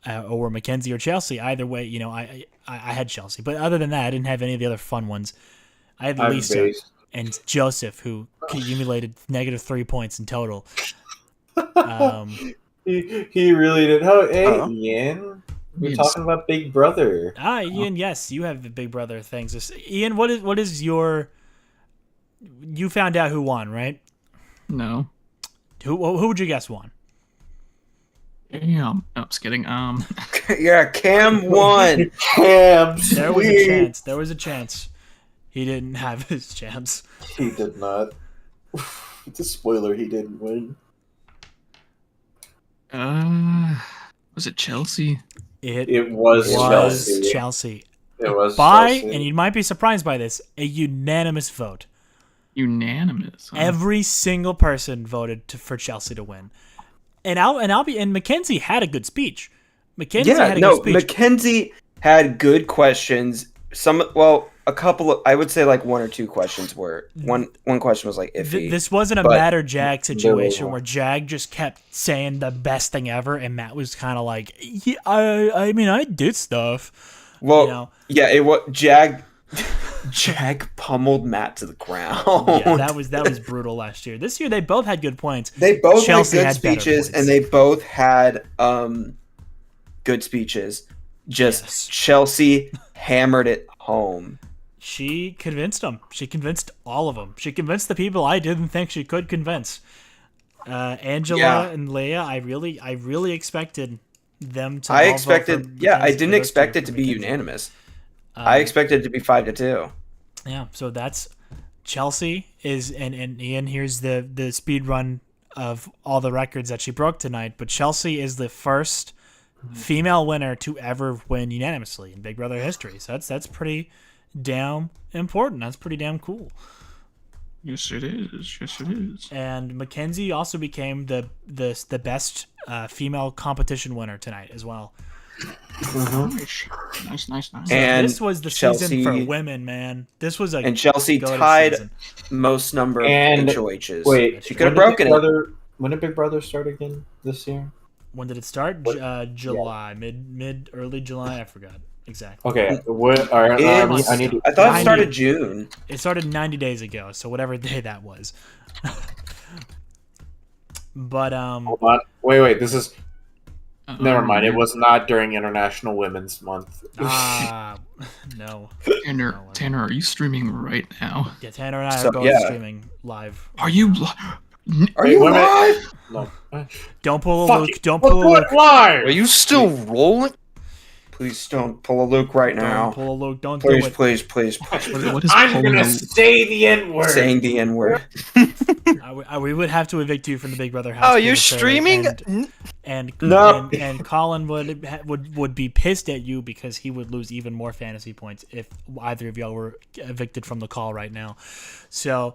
[SPEAKER 1] or Mackenzie or Chelsea. Either way, I had Chelsea. But other than that, I didn't have any of the other fun ones. I had
[SPEAKER 2] I'm
[SPEAKER 1] Lisa
[SPEAKER 2] based.
[SPEAKER 1] and Joseph, who accumulated -3 points in total.
[SPEAKER 2] He really did. Oh, hey,
[SPEAKER 4] Uh-huh.
[SPEAKER 2] Ian. We're
[SPEAKER 5] Ian's-
[SPEAKER 2] talking about Big Brother.
[SPEAKER 1] Ian, yes, you have the Big Brother things. Ian, what is your? You found out who won, right?
[SPEAKER 5] No.
[SPEAKER 1] Who would you guess won?
[SPEAKER 5] Damn. No, just kidding.
[SPEAKER 3] Yeah, Cam won.
[SPEAKER 2] Cam,
[SPEAKER 1] There was a
[SPEAKER 2] sweet.
[SPEAKER 1] chance. There was a chance. He didn't have his chance.
[SPEAKER 2] He did not. It's a spoiler. He didn't win.
[SPEAKER 5] Was it Chelsea?
[SPEAKER 2] It was Chelsea.
[SPEAKER 1] Chelsea.
[SPEAKER 2] It was
[SPEAKER 1] By,
[SPEAKER 2] Chelsea.
[SPEAKER 1] and you might be surprised by this, a unanimous vote.
[SPEAKER 5] Unanimous. Huh?
[SPEAKER 1] Every single person voted for Chelsea to win. And Mackenzie had a good speech. Mackenzie had a good speech.
[SPEAKER 3] Mackenzie had good questions. A couple of, I would say like one or two questions were one question was like iffy.
[SPEAKER 1] This wasn't a
[SPEAKER 3] but-
[SPEAKER 1] Matt or Jag situation
[SPEAKER 2] No.
[SPEAKER 1] where Jag just kept saying the best thing ever, and Matt was kind of like, yeah, I mean, I did stuff.
[SPEAKER 3] Well,
[SPEAKER 1] you know?
[SPEAKER 3] yeah, it was Jag pummeled Matt to the ground.
[SPEAKER 1] Yeah, that was brutal last year. This year they both had good points.
[SPEAKER 3] They both
[SPEAKER 1] Chelsea
[SPEAKER 3] had
[SPEAKER 1] had
[SPEAKER 3] good
[SPEAKER 1] better
[SPEAKER 3] speeches,
[SPEAKER 1] points.
[SPEAKER 3] and they both had good speeches. Just
[SPEAKER 1] Yes.
[SPEAKER 3] Chelsea hammered it home.
[SPEAKER 1] She convinced them. She convinced all of them. She convinced the people I didn't think she could convince. Angela
[SPEAKER 3] Yeah.
[SPEAKER 1] and Leia, I really expected them to.
[SPEAKER 3] I
[SPEAKER 1] all vote
[SPEAKER 3] expected,
[SPEAKER 1] for
[SPEAKER 3] yeah, I
[SPEAKER 1] Mackenzie,
[SPEAKER 3] didn't
[SPEAKER 1] for those
[SPEAKER 3] expect
[SPEAKER 1] two,
[SPEAKER 3] it to
[SPEAKER 1] for
[SPEAKER 3] be
[SPEAKER 1] Mackenzie.
[SPEAKER 3] unanimous. I expected it to be 5-2.
[SPEAKER 1] Yeah, so that's Chelsea is and Ian, here's the speed run of all the records that she broke tonight, but Chelsea is the first female winner to ever win unanimously in Big Brother history. So that's pretty damn important. That's pretty damn cool.
[SPEAKER 5] Yes, it is. Yes, it is.
[SPEAKER 1] And Mackenzie also became the best female competition winner tonight as well.
[SPEAKER 5] Nice.
[SPEAKER 3] And
[SPEAKER 1] this was the
[SPEAKER 3] Chelsea,
[SPEAKER 1] season for women, man. This was a
[SPEAKER 3] and Chelsea
[SPEAKER 1] go-to
[SPEAKER 3] tied
[SPEAKER 1] season.
[SPEAKER 3] most number
[SPEAKER 2] And-
[SPEAKER 3] of HOHs.
[SPEAKER 2] Wait,
[SPEAKER 3] she could have broken it.
[SPEAKER 2] When did Big Brother start again this year?
[SPEAKER 1] When did it start?
[SPEAKER 2] What-
[SPEAKER 1] July, early July. I forgot exactly.
[SPEAKER 2] Okay, what? All right,
[SPEAKER 3] It's-
[SPEAKER 2] I need to.
[SPEAKER 3] I thought it
[SPEAKER 1] 90.
[SPEAKER 3] started June.
[SPEAKER 1] It started 90 days ago, so whatever day that was. But
[SPEAKER 2] Hold on. Wait. This is. Never mind. It was not during International Women's Month.
[SPEAKER 1] no.
[SPEAKER 5] Tanner, are you streaming right now?
[SPEAKER 1] Yeah, Tanner and I
[SPEAKER 3] So,
[SPEAKER 1] are both
[SPEAKER 3] yeah.
[SPEAKER 1] streaming live.
[SPEAKER 5] Are you?
[SPEAKER 3] Are
[SPEAKER 2] Wait,
[SPEAKER 3] you
[SPEAKER 2] wait a minute.
[SPEAKER 3] live?
[SPEAKER 2] No.
[SPEAKER 1] Don't pull a
[SPEAKER 2] Fuck
[SPEAKER 1] Luke.
[SPEAKER 2] it.
[SPEAKER 1] Don't
[SPEAKER 2] We'll
[SPEAKER 1] pull a
[SPEAKER 2] do
[SPEAKER 1] Luke.
[SPEAKER 2] it live.
[SPEAKER 4] Are you still rolling?
[SPEAKER 3] Please don't pull a Luke right
[SPEAKER 1] Don't
[SPEAKER 3] now.
[SPEAKER 1] pull a Luke. Don't
[SPEAKER 3] Please,
[SPEAKER 1] do it.
[SPEAKER 3] please.
[SPEAKER 5] What is
[SPEAKER 2] I'm
[SPEAKER 5] pulling
[SPEAKER 2] gonna
[SPEAKER 5] a-
[SPEAKER 2] say the N word.
[SPEAKER 3] Saying the N word.
[SPEAKER 1] We would have to evict you from the Big Brother house.
[SPEAKER 4] Oh, you're
[SPEAKER 1] prematurely,
[SPEAKER 4] streaming?
[SPEAKER 1] And
[SPEAKER 3] No.
[SPEAKER 1] and Colin would be pissed at you because he would lose even more fantasy points if either of y'all were evicted from the call right now. So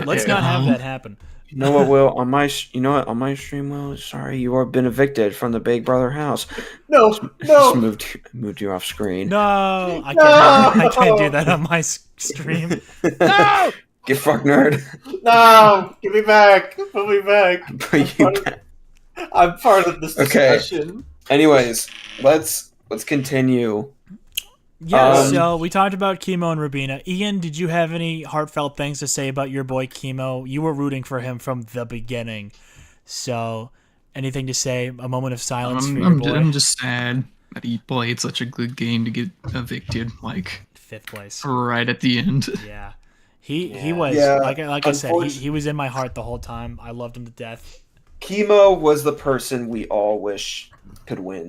[SPEAKER 1] let's not have that happen.
[SPEAKER 3] You know what, Will? On my stream, Will. Sorry, you have been evicted from the Big Brother house.
[SPEAKER 2] No.
[SPEAKER 3] Just moved you off screen.
[SPEAKER 1] No, I can't do that on my stream.
[SPEAKER 2] No.
[SPEAKER 3] Get fucked, nerd.
[SPEAKER 2] No. Give me back. Put me back.
[SPEAKER 3] But you can't.
[SPEAKER 2] I'm part of this
[SPEAKER 3] Okay.
[SPEAKER 2] discussion.
[SPEAKER 3] Anyways, let's continue.
[SPEAKER 1] Yeah, so we talked about Chemo and Rubina. Ian, did you have any heartfelt things to say about your boy Chemo? You were rooting for him from the beginning. So, anything to say? A moment of silence for your boy?
[SPEAKER 5] I'm just sad that he played such a good game to get evicted, like
[SPEAKER 1] 5th place.
[SPEAKER 5] right at the end.
[SPEAKER 1] Yeah. He was,
[SPEAKER 3] Yeah,
[SPEAKER 1] like I said,
[SPEAKER 3] unfortunately-
[SPEAKER 1] he was in my heart the whole time. I loved him to death.
[SPEAKER 3] Chemo was the person we all wish could win.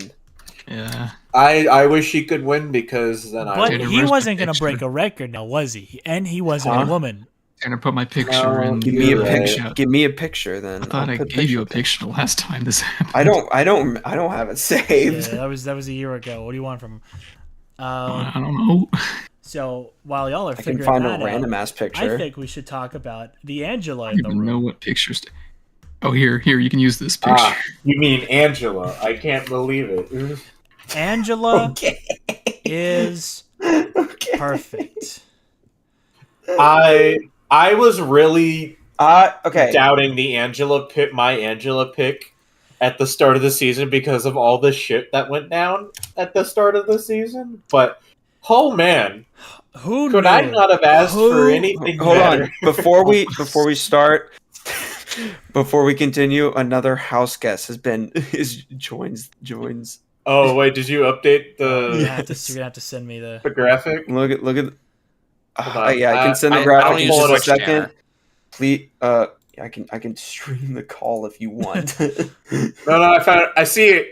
[SPEAKER 5] Yeah.
[SPEAKER 2] I wish he could win because then I.
[SPEAKER 1] But
[SPEAKER 5] Tanner,
[SPEAKER 1] he
[SPEAKER 5] where's
[SPEAKER 1] wasn't
[SPEAKER 5] my
[SPEAKER 1] going to break
[SPEAKER 5] picture?
[SPEAKER 1] a record now, was he? And he wasn't
[SPEAKER 3] Huh?
[SPEAKER 1] a woman.
[SPEAKER 5] Tanner, put my picture
[SPEAKER 2] No,
[SPEAKER 5] in.
[SPEAKER 3] Give me a
[SPEAKER 2] You're right.
[SPEAKER 3] picture. Give me a picture then.
[SPEAKER 5] I thought
[SPEAKER 3] I'll
[SPEAKER 5] I
[SPEAKER 3] put
[SPEAKER 5] gave you a
[SPEAKER 3] picture.
[SPEAKER 5] picture last time this happened.
[SPEAKER 3] I don't have it saved.
[SPEAKER 1] Yeah, that was a year ago. What do you want from him?
[SPEAKER 5] I don't know.
[SPEAKER 1] So while y'all are
[SPEAKER 3] I can
[SPEAKER 1] figuring
[SPEAKER 3] find
[SPEAKER 1] that
[SPEAKER 3] a random
[SPEAKER 1] out,
[SPEAKER 3] ass picture.
[SPEAKER 1] I think we should talk about the Angela
[SPEAKER 5] I
[SPEAKER 1] in
[SPEAKER 5] don't
[SPEAKER 1] the
[SPEAKER 5] even know
[SPEAKER 1] room.
[SPEAKER 5] what pictures. Oh, here, you can use this picture.
[SPEAKER 2] You mean Angela? I can't believe it.
[SPEAKER 1] Angela
[SPEAKER 3] Okay.
[SPEAKER 1] is perfect.
[SPEAKER 2] I was really
[SPEAKER 3] Okay.
[SPEAKER 2] doubting my Angela pick at the start of the season because of all the shit that went down at the start of the season. But Oh man,
[SPEAKER 1] Who
[SPEAKER 2] could
[SPEAKER 1] knew?
[SPEAKER 2] I not have asked for anything
[SPEAKER 3] Hold
[SPEAKER 2] better?
[SPEAKER 3] on, before we start, before we continue, another house guest joins.
[SPEAKER 2] Oh wait, did you update
[SPEAKER 1] You're
[SPEAKER 2] the
[SPEAKER 1] gonna have to.
[SPEAKER 3] Yes.
[SPEAKER 1] You're gonna have to send me the.
[SPEAKER 2] the graphic?
[SPEAKER 3] Look at.
[SPEAKER 2] Hold on.
[SPEAKER 3] Yeah, I can send the
[SPEAKER 4] I
[SPEAKER 3] graphic
[SPEAKER 4] don't
[SPEAKER 3] in
[SPEAKER 4] use
[SPEAKER 3] just a
[SPEAKER 4] Twitch
[SPEAKER 3] second.
[SPEAKER 4] scanner.
[SPEAKER 3] Please, I can stream the call if you want.
[SPEAKER 2] No, I found it. I see it.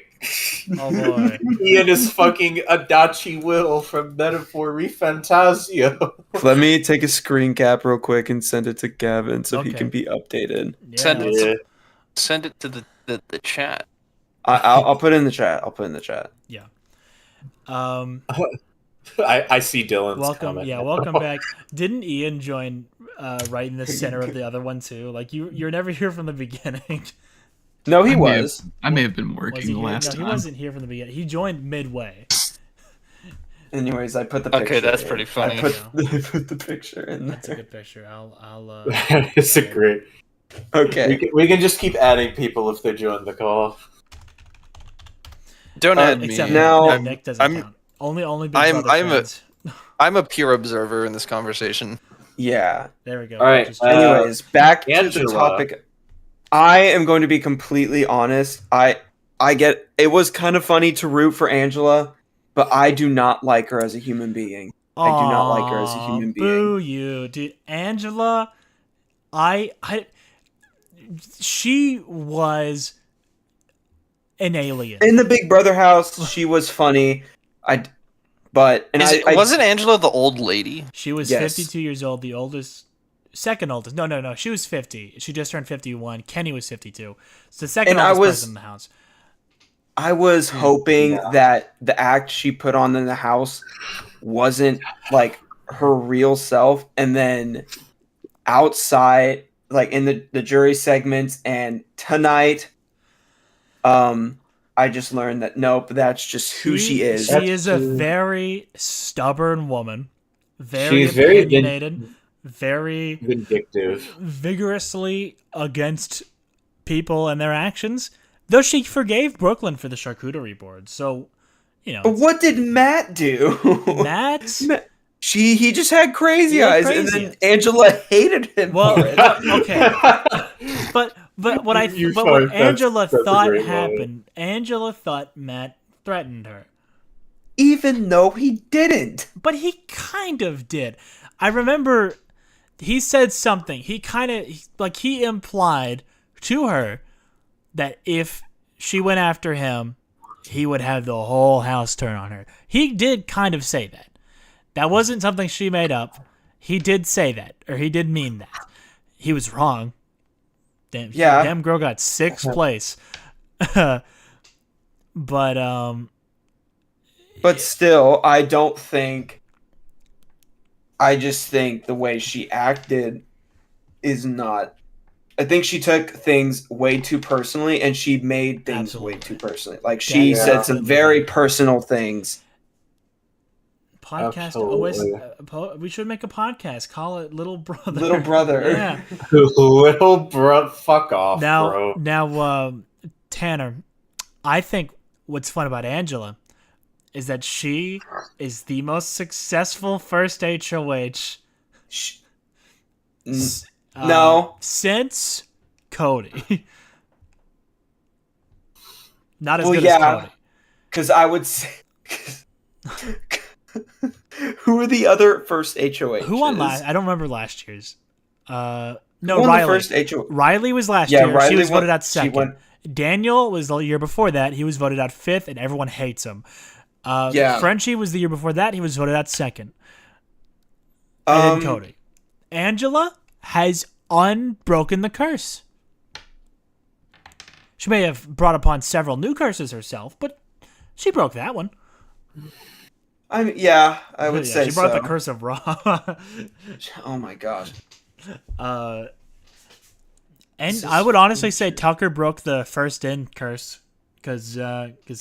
[SPEAKER 1] Oh boy.
[SPEAKER 2] Ian is fucking Adachi Will from Metaphor Refantasio.
[SPEAKER 3] Let me take a screen cap real quick and send it to Gavin so he
[SPEAKER 1] Okay.
[SPEAKER 3] can be updated.
[SPEAKER 1] Yeah.
[SPEAKER 4] Send it.
[SPEAKER 2] Yeah.
[SPEAKER 4] Send it to the chat.
[SPEAKER 3] I'll put it in the chat.
[SPEAKER 2] I see Dylan's
[SPEAKER 1] Welcome.
[SPEAKER 2] comment.
[SPEAKER 1] Yeah. Welcome back. Didn't Ian join right in the center of the other one too? Like you're never here from the beginning.
[SPEAKER 3] No, he
[SPEAKER 5] I may have-
[SPEAKER 3] was.
[SPEAKER 5] I may have been
[SPEAKER 1] Was
[SPEAKER 5] working
[SPEAKER 1] he
[SPEAKER 5] the
[SPEAKER 1] here?
[SPEAKER 5] last
[SPEAKER 1] No, he
[SPEAKER 5] time.
[SPEAKER 1] wasn't here from the beginning. He joined midway.
[SPEAKER 3] Anyways, I put the picture.
[SPEAKER 4] Okay, that's
[SPEAKER 3] in.
[SPEAKER 4] pretty funny.
[SPEAKER 3] I put the picture in
[SPEAKER 1] That's a
[SPEAKER 3] there.
[SPEAKER 1] good picture. I'll
[SPEAKER 2] It's a great.
[SPEAKER 3] Okay.
[SPEAKER 2] We can just keep adding people if they join the call.
[SPEAKER 4] Don't add me.
[SPEAKER 1] Except
[SPEAKER 3] Now-
[SPEAKER 1] no, Nick doesn't
[SPEAKER 4] I'm-
[SPEAKER 1] count. Only Big
[SPEAKER 4] I'm-
[SPEAKER 1] Brother
[SPEAKER 4] I'm a-
[SPEAKER 1] fans.
[SPEAKER 4] I'm a pure observer in this conversation.
[SPEAKER 3] Yeah.
[SPEAKER 1] There we go.
[SPEAKER 2] All right,
[SPEAKER 1] Just-
[SPEAKER 3] Anyways, back to the
[SPEAKER 2] Angela.
[SPEAKER 3] topic. I am going to be completely honest. I get it was kind of funny to root for Angela, but I do not like her as a human being. I do not like her as a
[SPEAKER 1] Aw,
[SPEAKER 3] human
[SPEAKER 1] Boo
[SPEAKER 3] being.
[SPEAKER 1] you, dude. Angela, she was an alien.
[SPEAKER 3] In the Big Brother house, she was funny.
[SPEAKER 4] Wasn't Angela the old lady?
[SPEAKER 1] She was
[SPEAKER 3] Yes.
[SPEAKER 1] 52 years old, the oldest, second oldest. No. She was 50. She just turned 51. Kenny was 52. It's the second
[SPEAKER 3] And I
[SPEAKER 1] oldest
[SPEAKER 3] was-
[SPEAKER 1] person in the house.
[SPEAKER 3] I was hoping
[SPEAKER 2] Yeah.
[SPEAKER 3] that the act she put on in the house wasn't like her real self, and then outside, like in the jury segments and tonight, I just learned that nope, that's just who she is.
[SPEAKER 1] She is a
[SPEAKER 2] That's true.
[SPEAKER 1] very stubborn woman. Very
[SPEAKER 2] She's very
[SPEAKER 1] opinionated. Very
[SPEAKER 2] vindictive.
[SPEAKER 1] vigorously against people and their actions. Though she forgave Brooklyn for the charcuterie board, so you know.
[SPEAKER 3] But what did Matt do?
[SPEAKER 1] Matt?
[SPEAKER 3] He just had crazy
[SPEAKER 1] He had
[SPEAKER 3] eyes,
[SPEAKER 1] crazy
[SPEAKER 3] and then
[SPEAKER 1] eyes.
[SPEAKER 3] Angela hated him
[SPEAKER 1] Well,
[SPEAKER 3] for it.
[SPEAKER 1] okay. But what
[SPEAKER 2] You
[SPEAKER 1] what
[SPEAKER 2] find
[SPEAKER 1] Angela
[SPEAKER 2] that's a
[SPEAKER 1] thought
[SPEAKER 2] great
[SPEAKER 1] happened.
[SPEAKER 2] moment.
[SPEAKER 1] Angela thought Matt threatened her,
[SPEAKER 3] Even though he didn't.
[SPEAKER 1] but he kind of did. I remember he said something. He kind of he implied to her that if she went after him, he would have the whole house turn on her. He did kind of say that. That wasn't something she made up. He did say that, or he did mean that. He was wrong. Damn,
[SPEAKER 3] Yeah.
[SPEAKER 1] damn girl got 6th place. But
[SPEAKER 3] But still, I don't think. I just think the way she acted is not. I think she took things way too personally, and she made things
[SPEAKER 1] Absolutely.
[SPEAKER 3] way too personally. Like she
[SPEAKER 1] Yeah.
[SPEAKER 3] said some very personal things.
[SPEAKER 1] podcast always
[SPEAKER 2] Absolutely.
[SPEAKER 1] we should make a podcast. Call it Little Brother.
[SPEAKER 3] Little Brother.
[SPEAKER 1] Yeah.
[SPEAKER 2] Little bro, fuck off, bro.
[SPEAKER 1] Now, Tanner, I think what's fun about Angela is that she is the most successful first HOH.
[SPEAKER 3] Sh-
[SPEAKER 1] s-
[SPEAKER 3] no.
[SPEAKER 1] since Cody. Not as
[SPEAKER 3] Well,
[SPEAKER 1] good
[SPEAKER 3] yeah.
[SPEAKER 1] as Cody.
[SPEAKER 3] Because I would say. Who are the other first HOHs?
[SPEAKER 1] Who won last? I don't remember last year's. No,
[SPEAKER 3] Who won
[SPEAKER 1] Riley.
[SPEAKER 3] the first HOH?
[SPEAKER 1] Riley was last
[SPEAKER 3] Yeah,
[SPEAKER 1] year.
[SPEAKER 3] Riley
[SPEAKER 1] she was
[SPEAKER 3] won-
[SPEAKER 1] voted out
[SPEAKER 3] she
[SPEAKER 1] second.
[SPEAKER 3] won-
[SPEAKER 1] Daniel was the year before that. He was voted out 5th, and everyone hates him.
[SPEAKER 3] Yeah.
[SPEAKER 1] Frenchie was the year before that. He was voted out 2nd. And then Cody. Angela has unbroken the curse. She may have brought upon several new curses herself, but she broke that one.
[SPEAKER 3] I would
[SPEAKER 1] Yeah,
[SPEAKER 3] say
[SPEAKER 1] she brought
[SPEAKER 3] so.
[SPEAKER 1] the curse of Raw.
[SPEAKER 3] Oh my gosh.
[SPEAKER 1] And I would honestly say Tucker broke the first in curse because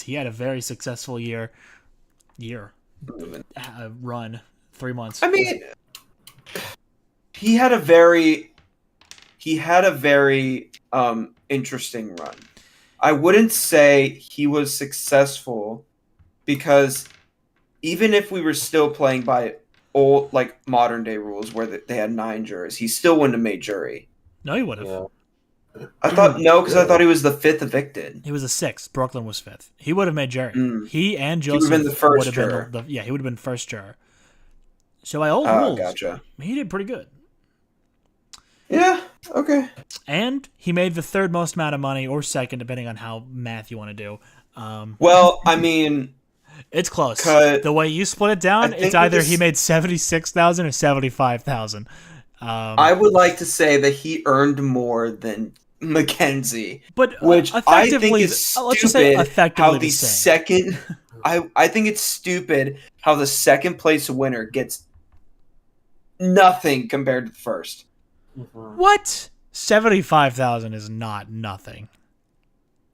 [SPEAKER 1] he had a very successful run, 3 months.
[SPEAKER 3] I mean, he had a very interesting run. I wouldn't say he was successful because even if we were still playing by old, like modern day rules where they had 9 jurors, he still wouldn't have made jury.
[SPEAKER 1] No, he would have.
[SPEAKER 2] Yeah.
[SPEAKER 3] I thought no, because I thought he was the 5th evicted.
[SPEAKER 1] He was a 6th. Brooklyn was 5th. He would have made jury. He and
[SPEAKER 3] would've
[SPEAKER 1] Joseph
[SPEAKER 3] been the first
[SPEAKER 1] would have
[SPEAKER 3] juror.
[SPEAKER 1] been he would have been first juror. So by old
[SPEAKER 3] Oh,
[SPEAKER 1] rules,
[SPEAKER 3] gotcha.
[SPEAKER 1] he did pretty good.
[SPEAKER 3] Yeah. Okay.
[SPEAKER 1] And he made the 3rd most amount of money, or 2nd, depending on how math you want to do.
[SPEAKER 3] Well, I mean,
[SPEAKER 1] It's close.
[SPEAKER 3] Cut.
[SPEAKER 1] The way you split it down,
[SPEAKER 3] I think
[SPEAKER 1] it's either
[SPEAKER 3] with this-
[SPEAKER 1] he made 76,000 or 75,000.
[SPEAKER 3] I would like to say that he earned more than Mackenzie,
[SPEAKER 1] But
[SPEAKER 3] which I think
[SPEAKER 1] effectively,
[SPEAKER 3] is
[SPEAKER 1] let's just say
[SPEAKER 3] stupid.
[SPEAKER 1] effectively
[SPEAKER 3] How
[SPEAKER 1] the
[SPEAKER 3] the
[SPEAKER 1] same.
[SPEAKER 3] second, I think it's stupid how the second place winner gets nothing compared to the first.
[SPEAKER 1] What? 75,000 is not nothing.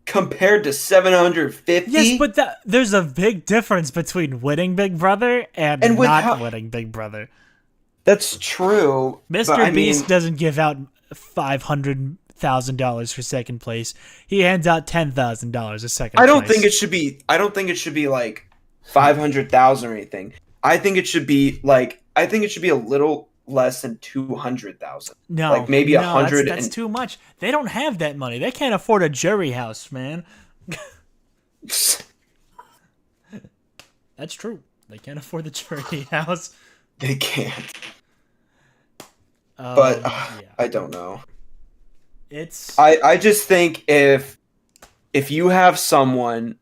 [SPEAKER 3] Compared to 750.
[SPEAKER 1] Yes, but there's a big difference between winning Big Brother and
[SPEAKER 3] with
[SPEAKER 1] not
[SPEAKER 3] how-
[SPEAKER 1] winning Big Brother.
[SPEAKER 3] That's true.
[SPEAKER 1] Mr.
[SPEAKER 3] but I
[SPEAKER 1] Beast
[SPEAKER 3] mean,
[SPEAKER 1] doesn't give out $500,000 for second place. He hands out $10,000 a second.
[SPEAKER 3] I don't
[SPEAKER 1] place.
[SPEAKER 3] think it should be. I don't think it should be like 500,000 or anything. I think it should be like. I think it should be a little less than 200,000.
[SPEAKER 1] No,
[SPEAKER 3] like maybe
[SPEAKER 1] no,
[SPEAKER 3] 100.
[SPEAKER 1] That's too much. They don't have that money. They can't afford a jury house, man. That's true. They can't afford the jury house.
[SPEAKER 3] They can't. But
[SPEAKER 1] Yeah.
[SPEAKER 3] I don't know.
[SPEAKER 1] It's
[SPEAKER 3] I just think if you have someone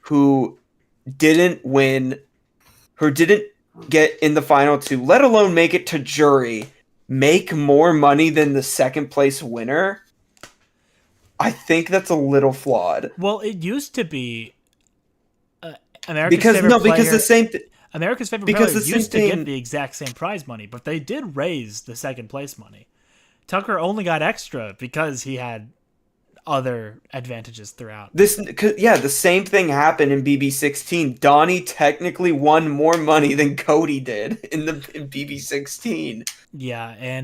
[SPEAKER 3] who didn't win, who didn't get in the final 2, let alone make it to jury, make more money than the second place winner, I think that's a little flawed.
[SPEAKER 1] well, it used to be America's
[SPEAKER 3] Because
[SPEAKER 1] favorite
[SPEAKER 3] no,
[SPEAKER 1] player,
[SPEAKER 3] because the same
[SPEAKER 1] America's favorite
[SPEAKER 3] because
[SPEAKER 1] player
[SPEAKER 3] the same
[SPEAKER 1] used to get
[SPEAKER 3] thing-
[SPEAKER 1] the exact same prize money, but they did raise the second place money. Tucker only got extra because he had other advantages throughout.
[SPEAKER 3] the same thing happened in BB16. Donnie technically won more money than Cody did in BB16.
[SPEAKER 1] Yeah,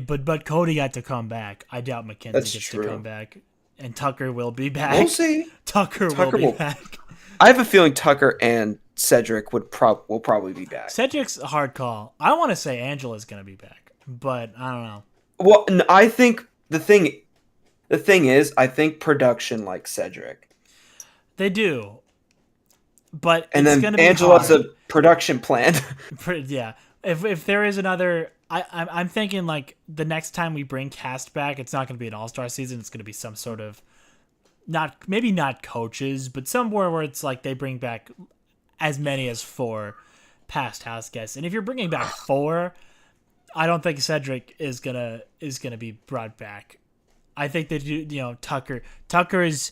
[SPEAKER 1] but Cody got to come back. I doubt Mackenzie
[SPEAKER 3] That's
[SPEAKER 1] gets
[SPEAKER 3] true.
[SPEAKER 1] to come back, and Tucker will be back.
[SPEAKER 3] We'll see.
[SPEAKER 1] Tucker will
[SPEAKER 3] Tucker
[SPEAKER 1] be
[SPEAKER 3] will-
[SPEAKER 1] back.
[SPEAKER 3] I have a feeling Tucker and Cedric will probably be back.
[SPEAKER 1] Cedric's a hard call. I want to say Angela's gonna be back, but I don't know.
[SPEAKER 3] Well, I think the thing is, I think production likes Cedric,
[SPEAKER 1] They do, but
[SPEAKER 3] and
[SPEAKER 1] it's
[SPEAKER 3] then
[SPEAKER 1] gonna be
[SPEAKER 3] Angela's
[SPEAKER 1] hard.
[SPEAKER 3] a production plan.
[SPEAKER 1] Yeah. If there is another, I'm thinking like the next time we bring cast back, it's not gonna be an all-star season. It's gonna be some sort of maybe not coaches, but somewhere where it's like they bring back as many as 4 past house guests. And if you're bringing back 4, I don't think Cedric is gonna be brought back. I think they do. Tucker is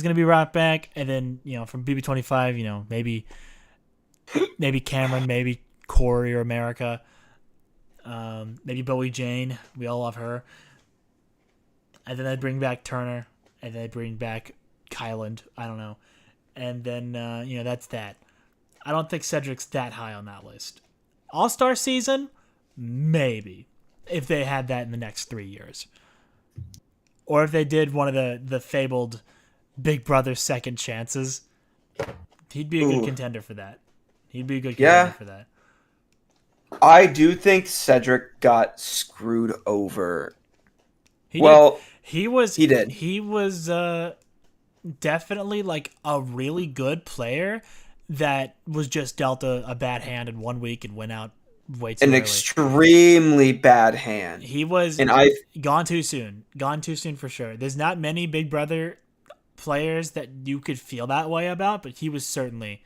[SPEAKER 1] gonna be brought back, and then from BB25, maybe Cameron, maybe Corey or America, maybe Bowie Jane. We all love her. And then they'd bring back Turner, and then they'd bring back Kyland. I don't know. And then, that's that. I don't think Cedric's that high on that list. All-Star season? Maybe. If they had that in the next 3 years. Or if they did one of the fabled Big Brother second chances. He'd be a good contender for that. He'd be a good contender for that.
[SPEAKER 3] I do think Cedric got screwed over.
[SPEAKER 1] He did.
[SPEAKER 3] He did.
[SPEAKER 1] He was definitely like a really good player that was just dealt a bad hand in 1 week and went out way too
[SPEAKER 3] An
[SPEAKER 1] early.
[SPEAKER 3] extremely bad hand.
[SPEAKER 1] He was gone too soon. Gone too soon for sure. There's not many Big Brother players that you could feel that way about, but he was certainly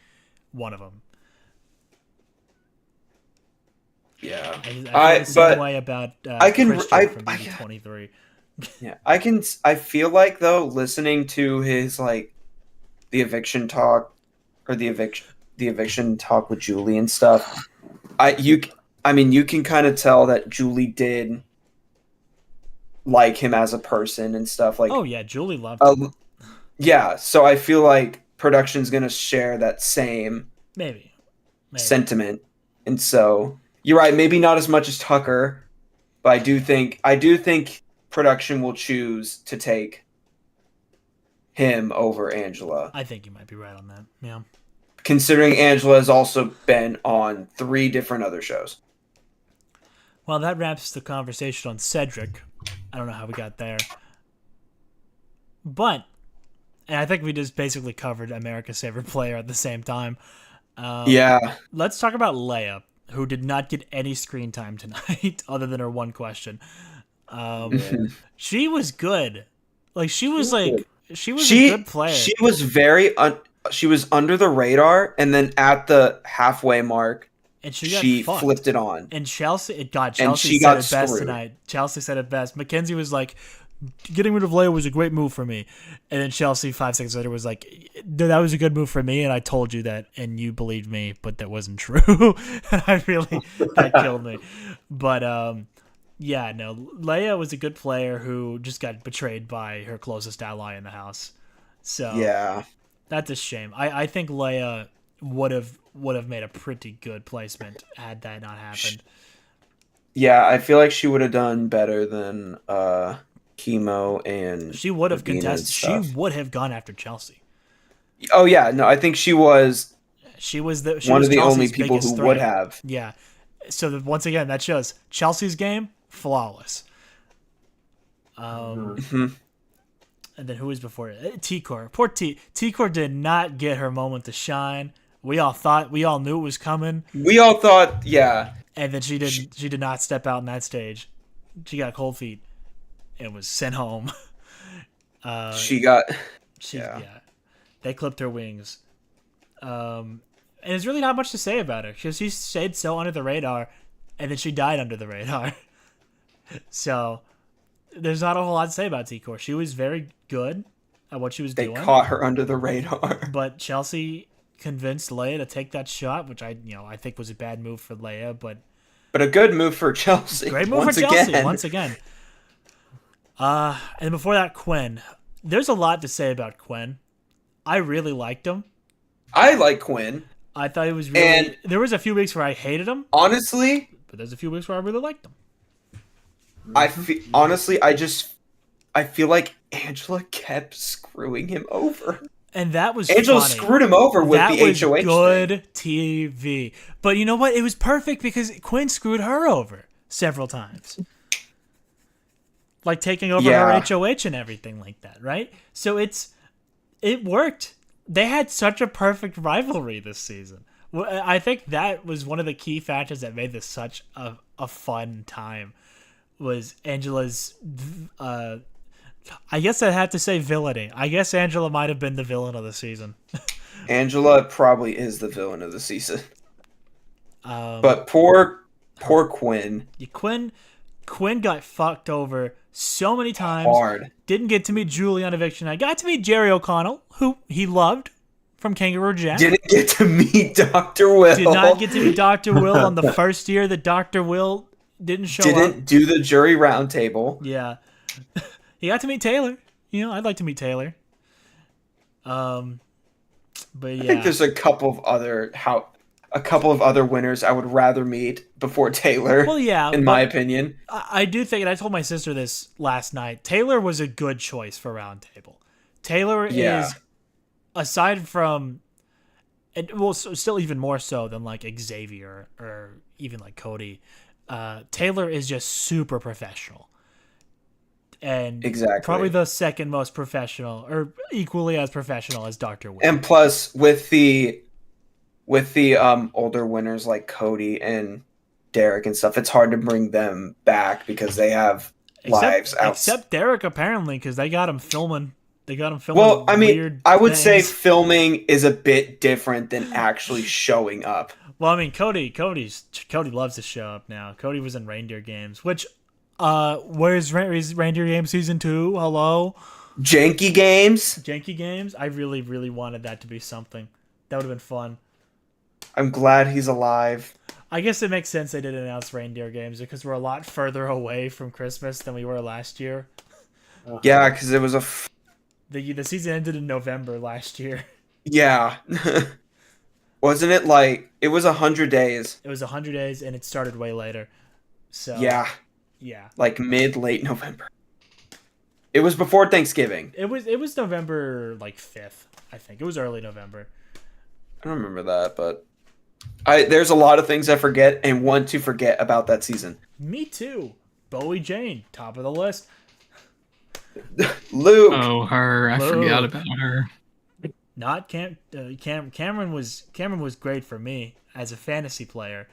[SPEAKER 1] one of them.
[SPEAKER 3] Yeah.
[SPEAKER 1] I feel the same way about Christian from BB23.
[SPEAKER 3] Yeah, I feel like though, listening to his the eviction talk or the eviction talk with Julie and stuff, you can kind of tell that Julie did like him as a person and stuff. Like,
[SPEAKER 1] oh yeah, Julie loved him.
[SPEAKER 3] Yeah, so I feel like production's gonna share that same
[SPEAKER 1] Maybe.
[SPEAKER 3] sentiment, and so you're right. Maybe not as much as Tucker, but I do think production will choose to take him over Angela.
[SPEAKER 1] I think you might be right on that. Yeah.
[SPEAKER 3] Considering Angela has also been on 3 different other shows.
[SPEAKER 1] Well, that wraps the conversation on Cedric. I don't know how we got there. But, and I think we just basically covered America's favorite player at the same time.
[SPEAKER 3] Yeah.
[SPEAKER 1] Let's talk about Leia, who did not get any screen time tonight other than her one question. She was good. Like, she was a good player.
[SPEAKER 3] She was she was under the radar, and then at the halfway mark,
[SPEAKER 1] and
[SPEAKER 3] she flipped it on.
[SPEAKER 1] And Chelsea said it best tonight. Chelsea said it best. Mackenzie was like, getting rid of Leia was a great move for me. And then Chelsea 5 seconds later was like, that was a good move for me, and I told you that, and you believed me, but that wasn't true. That killed me. But yeah, no, Leia was a good player who just got betrayed by her closest ally in the house. So
[SPEAKER 3] yeah,
[SPEAKER 1] that's a shame. I think Leia would have made a pretty good placement had that not happened.
[SPEAKER 3] Yeah, I feel like she would have done better than Chemo and
[SPEAKER 1] she would have contested. She would have gone after Chelsea.
[SPEAKER 3] Oh yeah, no, I think she was one of the only people who would have.
[SPEAKER 1] Yeah. So once again, that shows Chelsea's game flawless. And then who was before it? T-Core. Poor T-Core did not get her moment to shine. We all knew it was coming.
[SPEAKER 3] We all thought, yeah.
[SPEAKER 1] And then she did not step out on that stage. She got cold feet and was sent home.
[SPEAKER 3] Yeah.
[SPEAKER 1] They clipped her wings. And there's really not much to say about her. She stayed so under the radar, and then she died under the radar. So there's not a whole lot to say about T-Core. She was very good at what she was doing.
[SPEAKER 3] They caught her under the radar.
[SPEAKER 1] But Chelsea convinced Leia to take that shot, which I think was a bad move for Leia, but
[SPEAKER 3] a good move for Chelsea.
[SPEAKER 1] Great move for Chelsea once again. And before that, Quinn. There's a lot to say about Quinn. I really liked him.
[SPEAKER 3] I like Quinn.
[SPEAKER 1] I thought he was really. And there was a few weeks where I hated him.
[SPEAKER 3] Honestly,
[SPEAKER 1] but there's a few weeks where I really liked him.
[SPEAKER 3] I feel like Angela kept screwing him over.
[SPEAKER 1] And that was
[SPEAKER 3] Angela
[SPEAKER 1] funny.
[SPEAKER 3] Screwed him over with the HOH
[SPEAKER 1] good TV. But you know what? It was perfect because Quinn screwed her over several times. Like taking over her HOH and everything like that, right? So it worked. They had such a perfect rivalry this season. I think that was one of the key factors that made this such a fun time. Was Angela's I guess I have to say villainy. I guess Angela might have been the villain of the season.
[SPEAKER 3] Angela probably is the villain of the season. But poor Quinn.
[SPEAKER 1] Quinn got fucked over so many times.
[SPEAKER 3] Hard.
[SPEAKER 1] Didn't get to meet Julie on eviction night. Got to meet Jerry O'Connell, who he loved from Kangaroo Jack.
[SPEAKER 3] Didn't get to meet Dr. Will.
[SPEAKER 1] Did not get to meet Dr. Will on the first year that Dr. Will didn't show up.
[SPEAKER 3] Didn't do the jury roundtable.
[SPEAKER 1] Yeah. He got to meet Taylor. I'd like to meet Taylor. But yeah.
[SPEAKER 3] I think there's a couple of other winners I would rather meet before Taylor.
[SPEAKER 1] Well, yeah,
[SPEAKER 3] in my opinion.
[SPEAKER 1] I do think, and I told my sister this last night, Taylor was a good choice for roundtable. Taylor is, aside from, still even more so than like Xavier or even like Cody, Taylor is just super professional. And probably the second most professional, or equally as professional as Dr. Will.
[SPEAKER 3] And plus, with the older winners like Cody and Derek and stuff, it's hard to bring them back because they have lives out.
[SPEAKER 1] Except Derek, apparently, because they got him filming.
[SPEAKER 3] Well, I mean,
[SPEAKER 1] weird
[SPEAKER 3] I would
[SPEAKER 1] things.
[SPEAKER 3] say filming is a bit different than actually showing up.
[SPEAKER 1] Well, I mean, Cody loves to show up now. Cody was in Reindeer Games, which, where's Reindeer Games Season 2? Hello?
[SPEAKER 3] Janky Games?
[SPEAKER 1] I really, really wanted that to be something. That would have been fun.
[SPEAKER 3] I'm glad he's alive.
[SPEAKER 1] I guess it makes sense they didn't announce Reindeer Games because we're a lot further away from Christmas than we were last year.
[SPEAKER 3] Yeah, because it was
[SPEAKER 1] the season ended in November last year.
[SPEAKER 3] Yeah. Wasn't it like, it was 100 days?
[SPEAKER 1] It was 100 days and it started way later. So
[SPEAKER 3] yeah.
[SPEAKER 1] Yeah.
[SPEAKER 3] Like late November. It was before Thanksgiving.
[SPEAKER 1] It was November like 5th, I think. It was early November.
[SPEAKER 3] I don't remember that, but there's a lot of things I forget and want to forget about that season.
[SPEAKER 1] Me too. Bowie Jane, top of the list.
[SPEAKER 3] Luke.
[SPEAKER 5] Oh, her. I
[SPEAKER 1] Luke.
[SPEAKER 5] forgot about her.
[SPEAKER 1] Not Cameron was great for me as a fantasy player.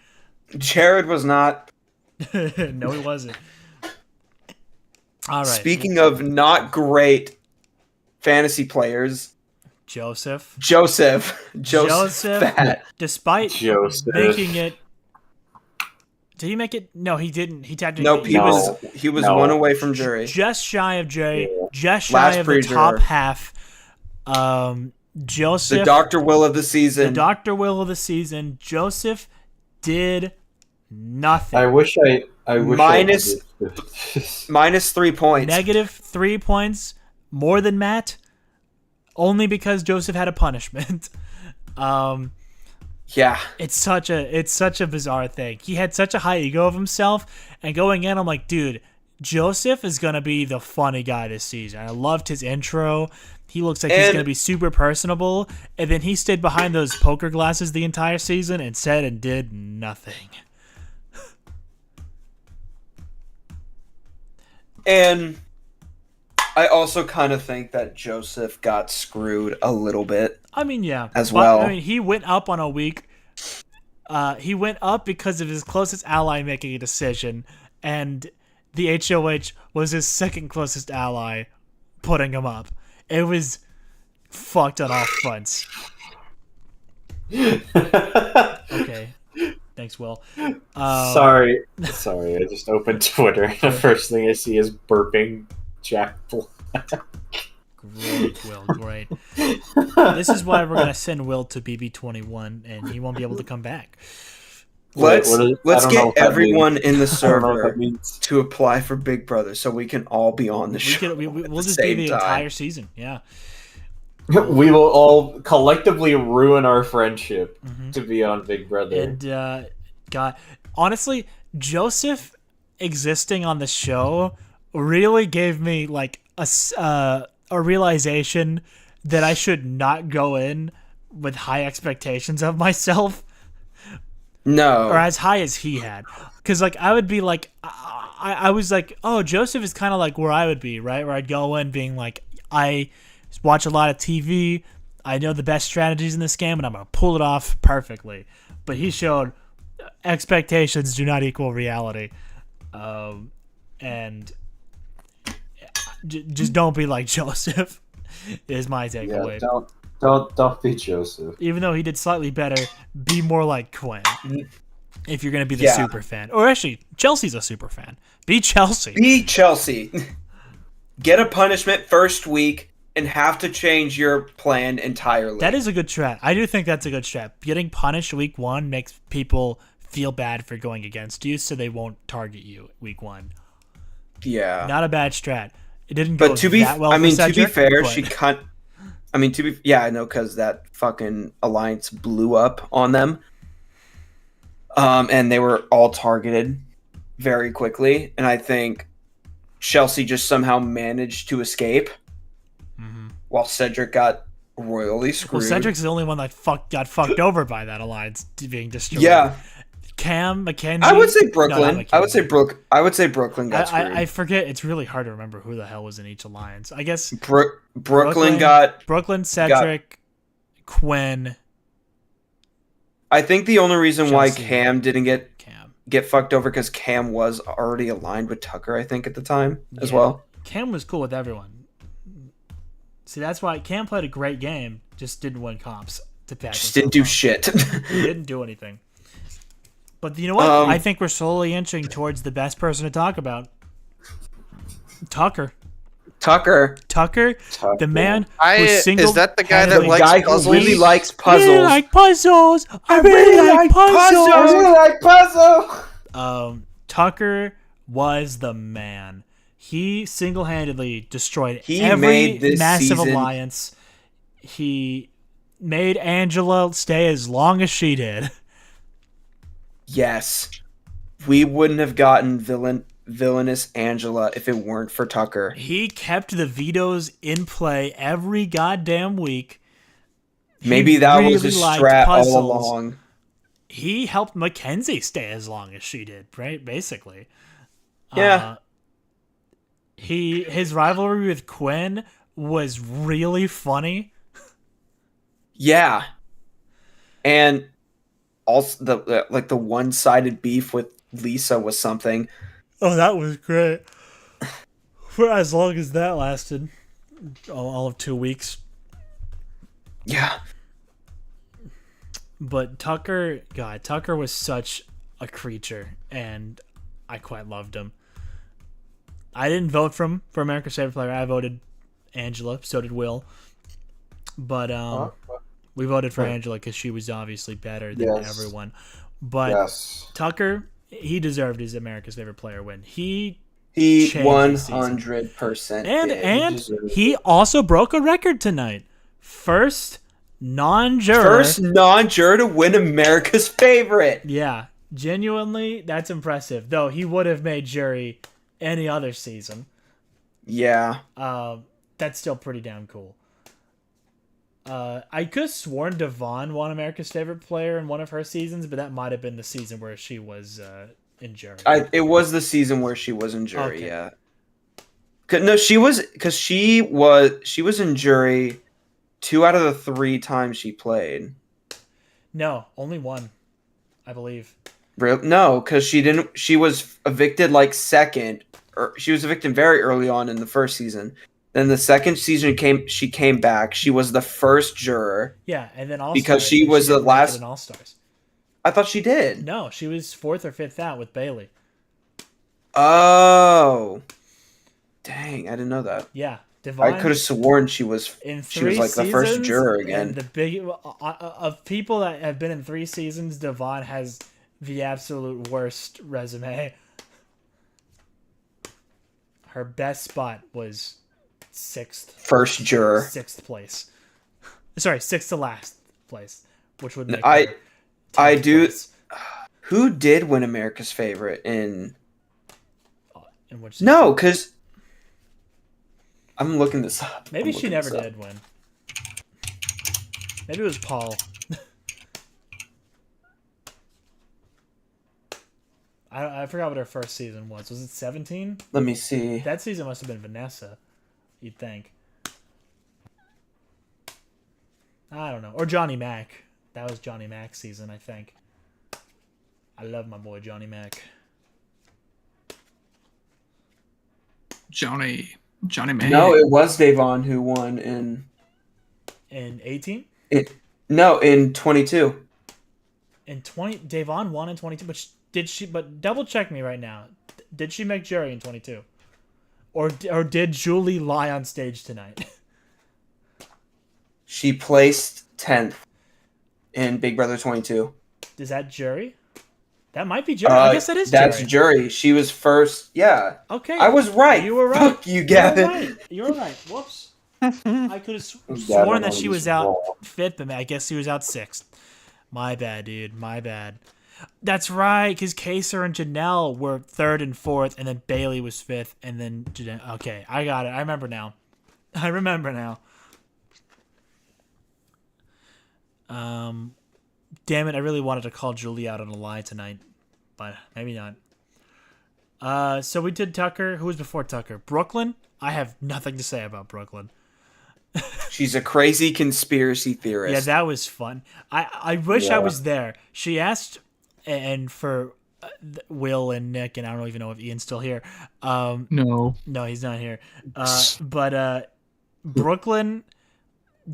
[SPEAKER 3] Jared was not.
[SPEAKER 1] No, he wasn't. All right.
[SPEAKER 3] Speaking of not great fantasy players,
[SPEAKER 1] Joseph,
[SPEAKER 3] Fat.
[SPEAKER 1] despite
[SPEAKER 2] Joseph.
[SPEAKER 1] making it. Did he make it? No, he didn't. He technically
[SPEAKER 3] Nope, he was
[SPEAKER 2] No.
[SPEAKER 3] one away from jury.
[SPEAKER 1] just shy of Jay, just shy
[SPEAKER 3] Last
[SPEAKER 1] of the
[SPEAKER 3] pre-juror.
[SPEAKER 1] top half. Joseph,
[SPEAKER 3] The Dr. Will of the
[SPEAKER 1] the
[SPEAKER 3] season.
[SPEAKER 1] Dr. Will of the season. Joseph did nothing.
[SPEAKER 2] I wish I
[SPEAKER 3] Minus- Minus 3 points.
[SPEAKER 1] Negative 3 points, more than Matt, only because Joseph had a punishment.
[SPEAKER 3] Yeah.
[SPEAKER 1] It's such a bizarre thing. He had such a high ego of himself, and going in, I'm like, dude, Joseph is gonna be the funny guy this season. I loved his intro. He looks like he's
[SPEAKER 3] And-
[SPEAKER 1] gonna be super personable, and then he stayed behind those poker glasses the entire season and said and did nothing.
[SPEAKER 3] And I also kind of think that Joseph got screwed a little bit.
[SPEAKER 1] I mean, yeah,
[SPEAKER 3] As
[SPEAKER 1] but,
[SPEAKER 3] well.
[SPEAKER 1] I mean, he went up on a week. He went up because of his closest ally making a decision, and the HOH was his second closest ally putting him up. It was fucked on all fronts. Okay. Thanks, Will.
[SPEAKER 2] Sorry. I just opened Twitter and the first thing I see is burping Jack Black.
[SPEAKER 1] Great, Will. Great. This is why we're gonna send Will to BB21, and he won't be able to come back.
[SPEAKER 3] Let's
[SPEAKER 2] I don't know what
[SPEAKER 3] get
[SPEAKER 2] that
[SPEAKER 3] everyone in the
[SPEAKER 2] I don't know what
[SPEAKER 3] server
[SPEAKER 2] that means.
[SPEAKER 3] to apply for Big Brother so we can all be on the show.
[SPEAKER 1] We'll
[SPEAKER 3] at
[SPEAKER 1] just
[SPEAKER 3] the
[SPEAKER 1] be
[SPEAKER 3] same
[SPEAKER 1] the
[SPEAKER 3] time.
[SPEAKER 1] entire season. Yeah.
[SPEAKER 2] We will all collectively ruin our friendship to be on Big Brother.
[SPEAKER 1] And God, honestly, Joseph existing on the show really gave me like a realization that I should not go in with high expectations of myself,
[SPEAKER 3] No.
[SPEAKER 1] or as high as he had, because like I would be like, I was like, oh, Joseph is kind of like where I would be, right? Where I'd go in being like, I watch a lot of TV. I know the best strategies in this game, and I'm gonna pull it off perfectly. But he showed expectations do not equal reality, and just don't be like Joseph. Is my takeaway.
[SPEAKER 2] Don't be Joseph.
[SPEAKER 1] Even though he did slightly better, be more like Quinn. If you're gonna be the
[SPEAKER 3] Yeah.
[SPEAKER 1] super fan, or actually, Chelsea's a super fan. Be Chelsea.
[SPEAKER 3] Be Chelsea. Get a punishment first week and have to change your plan entirely.
[SPEAKER 1] That is a good strat. I do think that's a good strat. Getting punished week one makes people feel bad for going against you, so they won't target you week one.
[SPEAKER 3] Yeah.
[SPEAKER 1] Not a bad strat. It didn't go
[SPEAKER 3] But to be,
[SPEAKER 1] that well.
[SPEAKER 3] I
[SPEAKER 1] for
[SPEAKER 3] mean, to be
[SPEAKER 1] Cedric,
[SPEAKER 3] fair,
[SPEAKER 1] but-
[SPEAKER 3] she cut. I mean, yeah, I know, because that fucking alliance blew up on them, and they were all targeted very quickly, and I think Chelsea just somehow managed to escape, while Cedric got royally screwed.
[SPEAKER 1] Well, Cedric's the only one that got fucked over by that alliance being destroyed.
[SPEAKER 3] Yeah,
[SPEAKER 1] Cam, Mackenzie.
[SPEAKER 3] I would say
[SPEAKER 1] No, not
[SPEAKER 3] Brooklyn. I would say
[SPEAKER 1] Mackenzie.
[SPEAKER 3] I would say Brooklyn got screwed.
[SPEAKER 1] I forget. It's really hard to remember who the hell was in each alliance. I guess
[SPEAKER 3] Brooklyn got.
[SPEAKER 1] Brooklyn, Cedric, Quinn,
[SPEAKER 3] I think the only reason why
[SPEAKER 1] Chelsea.
[SPEAKER 3] Cam didn't
[SPEAKER 1] Cam.
[SPEAKER 3] get fucked over because Cam was already aligned with Tucker, I think, at the time as
[SPEAKER 1] Yeah.
[SPEAKER 3] well.
[SPEAKER 1] Cam was cool with everyone. See, that's why Cam played a great game, just didn't win comps to pass.
[SPEAKER 3] Just didn't do shit.
[SPEAKER 1] He didn't do anything. But you know what? I think we're slowly inching towards the best person to talk about. Tucker,
[SPEAKER 3] Tucker,
[SPEAKER 1] the man
[SPEAKER 4] I
[SPEAKER 1] who single.
[SPEAKER 4] is that the guy that
[SPEAKER 3] the
[SPEAKER 4] likes
[SPEAKER 3] guy who
[SPEAKER 4] puzzles?
[SPEAKER 3] really likes
[SPEAKER 1] I
[SPEAKER 3] puzzles.
[SPEAKER 1] really like puzzles. I really like puzzles.
[SPEAKER 2] like puzzle.
[SPEAKER 1] Tucker was the man. He single-handedly destroyed
[SPEAKER 3] He
[SPEAKER 1] every
[SPEAKER 3] made this
[SPEAKER 1] massive
[SPEAKER 3] season-
[SPEAKER 1] alliance. He made Angela stay as long as she did.
[SPEAKER 3] Yes, we wouldn't have gotten villainous Angela if it weren't for Tucker.
[SPEAKER 1] He kept the vetoes in play every goddamn week.
[SPEAKER 3] Maybe that was his
[SPEAKER 1] liked
[SPEAKER 3] strat
[SPEAKER 1] puzzles.
[SPEAKER 3] all along.
[SPEAKER 1] He helped Mackenzie stay as long as she did, right? Basically.
[SPEAKER 3] Yeah.
[SPEAKER 1] His rivalry with Quinn was really funny.
[SPEAKER 3] Yeah. And also the one-sided beef with Lisa was something.
[SPEAKER 1] Oh, that was great. For as long as that lasted. All of 2 weeks.
[SPEAKER 3] Yeah.
[SPEAKER 1] But Tucker was such a creature, and I quite loved him. I didn't vote for him for America's Favorite Player. I voted Angela. So did Will. But we voted for Angela because she was obviously better than everyone. But Tucker, he deserved his America's Favorite Player win. He
[SPEAKER 3] 100%.
[SPEAKER 1] And he also broke a record tonight. First non-juror
[SPEAKER 3] to win America's Favorite.
[SPEAKER 1] Yeah, genuinely, that's impressive. Though he would have made jury any other season.
[SPEAKER 3] Yeah.
[SPEAKER 1] That's still pretty damn cool. I could have sworn Devon won America's Favorite Player in one of her seasons, but that might have been the season where she was in jury.
[SPEAKER 3] It was the season where she was in jury.
[SPEAKER 1] Okay.
[SPEAKER 3] Yeah. No, she was in jury 2 out of the 3 times she played.
[SPEAKER 1] No, only one, I believe.
[SPEAKER 3] No, because she was evicted like second, or she was evicted very early on in the first season. Then the second season she came back. She was the first juror.
[SPEAKER 1] Yeah, and then All-Stars.
[SPEAKER 3] Because she was the last
[SPEAKER 1] in All-Stars.
[SPEAKER 3] I thought she did.
[SPEAKER 1] No, she was 4th or 5th out with Bailey.
[SPEAKER 3] Oh. Dang, I didn't know that.
[SPEAKER 1] Yeah. Devon,
[SPEAKER 3] I could have sworn she was like the first juror again.
[SPEAKER 1] The big of people that have been in 3 seasons, Devon has the absolute worst resume. Her best spot was 6th.
[SPEAKER 3] First juror.
[SPEAKER 1] 6th place. Sorry, 6th to last place, which would make
[SPEAKER 3] I do.
[SPEAKER 1] Place.
[SPEAKER 3] Who did win America's Favorite in
[SPEAKER 1] which?
[SPEAKER 3] No, because I'm looking this up.
[SPEAKER 1] Maybe she never did win. Maybe it was Paul. I forgot what her first season was. Was it 17?
[SPEAKER 3] Let me see.
[SPEAKER 1] That season must have been Vanessa, you'd think. I don't know. Or Johnny Mac. That was Johnny Mac's season, I think. I love my boy Johnny Mac.
[SPEAKER 5] Johnny Mac.
[SPEAKER 3] No, it was Devon who won in
[SPEAKER 1] 18?
[SPEAKER 3] No, in 22.
[SPEAKER 1] In 20, Devon won in 22, but double check me right now. Did she make jury in 22? Or did Julie lie on stage tonight?
[SPEAKER 3] She placed 10th in Big Brother 22.
[SPEAKER 1] Is that jury? That might be jury. I guess that is jury.
[SPEAKER 3] That's jury. She was first. Yeah.
[SPEAKER 1] Okay.
[SPEAKER 3] I was right.
[SPEAKER 1] You were right.
[SPEAKER 3] Fuck you, Gavin.
[SPEAKER 1] You were right. Whoops. I could have sworn that she was out 5th, but I guess she was out 6th. My bad, dude. My bad. That's right, because Kaser and Janelle were 3rd and 4th, and then Bailey was 5th, and then Janelle. Okay, I got it. I remember now. Damn it, I really wanted to call Julie out on a lie tonight, but maybe not. So we did Tucker. Who was before Tucker? Brooklyn? I have nothing to say about Brooklyn.
[SPEAKER 3] She's a crazy conspiracy theorist.
[SPEAKER 1] Yeah, that was fun. I wish I was there. She asked, and for Will and Nick, and I don't even know if Ian's still here.
[SPEAKER 5] No,
[SPEAKER 1] he's not here. But Brooklyn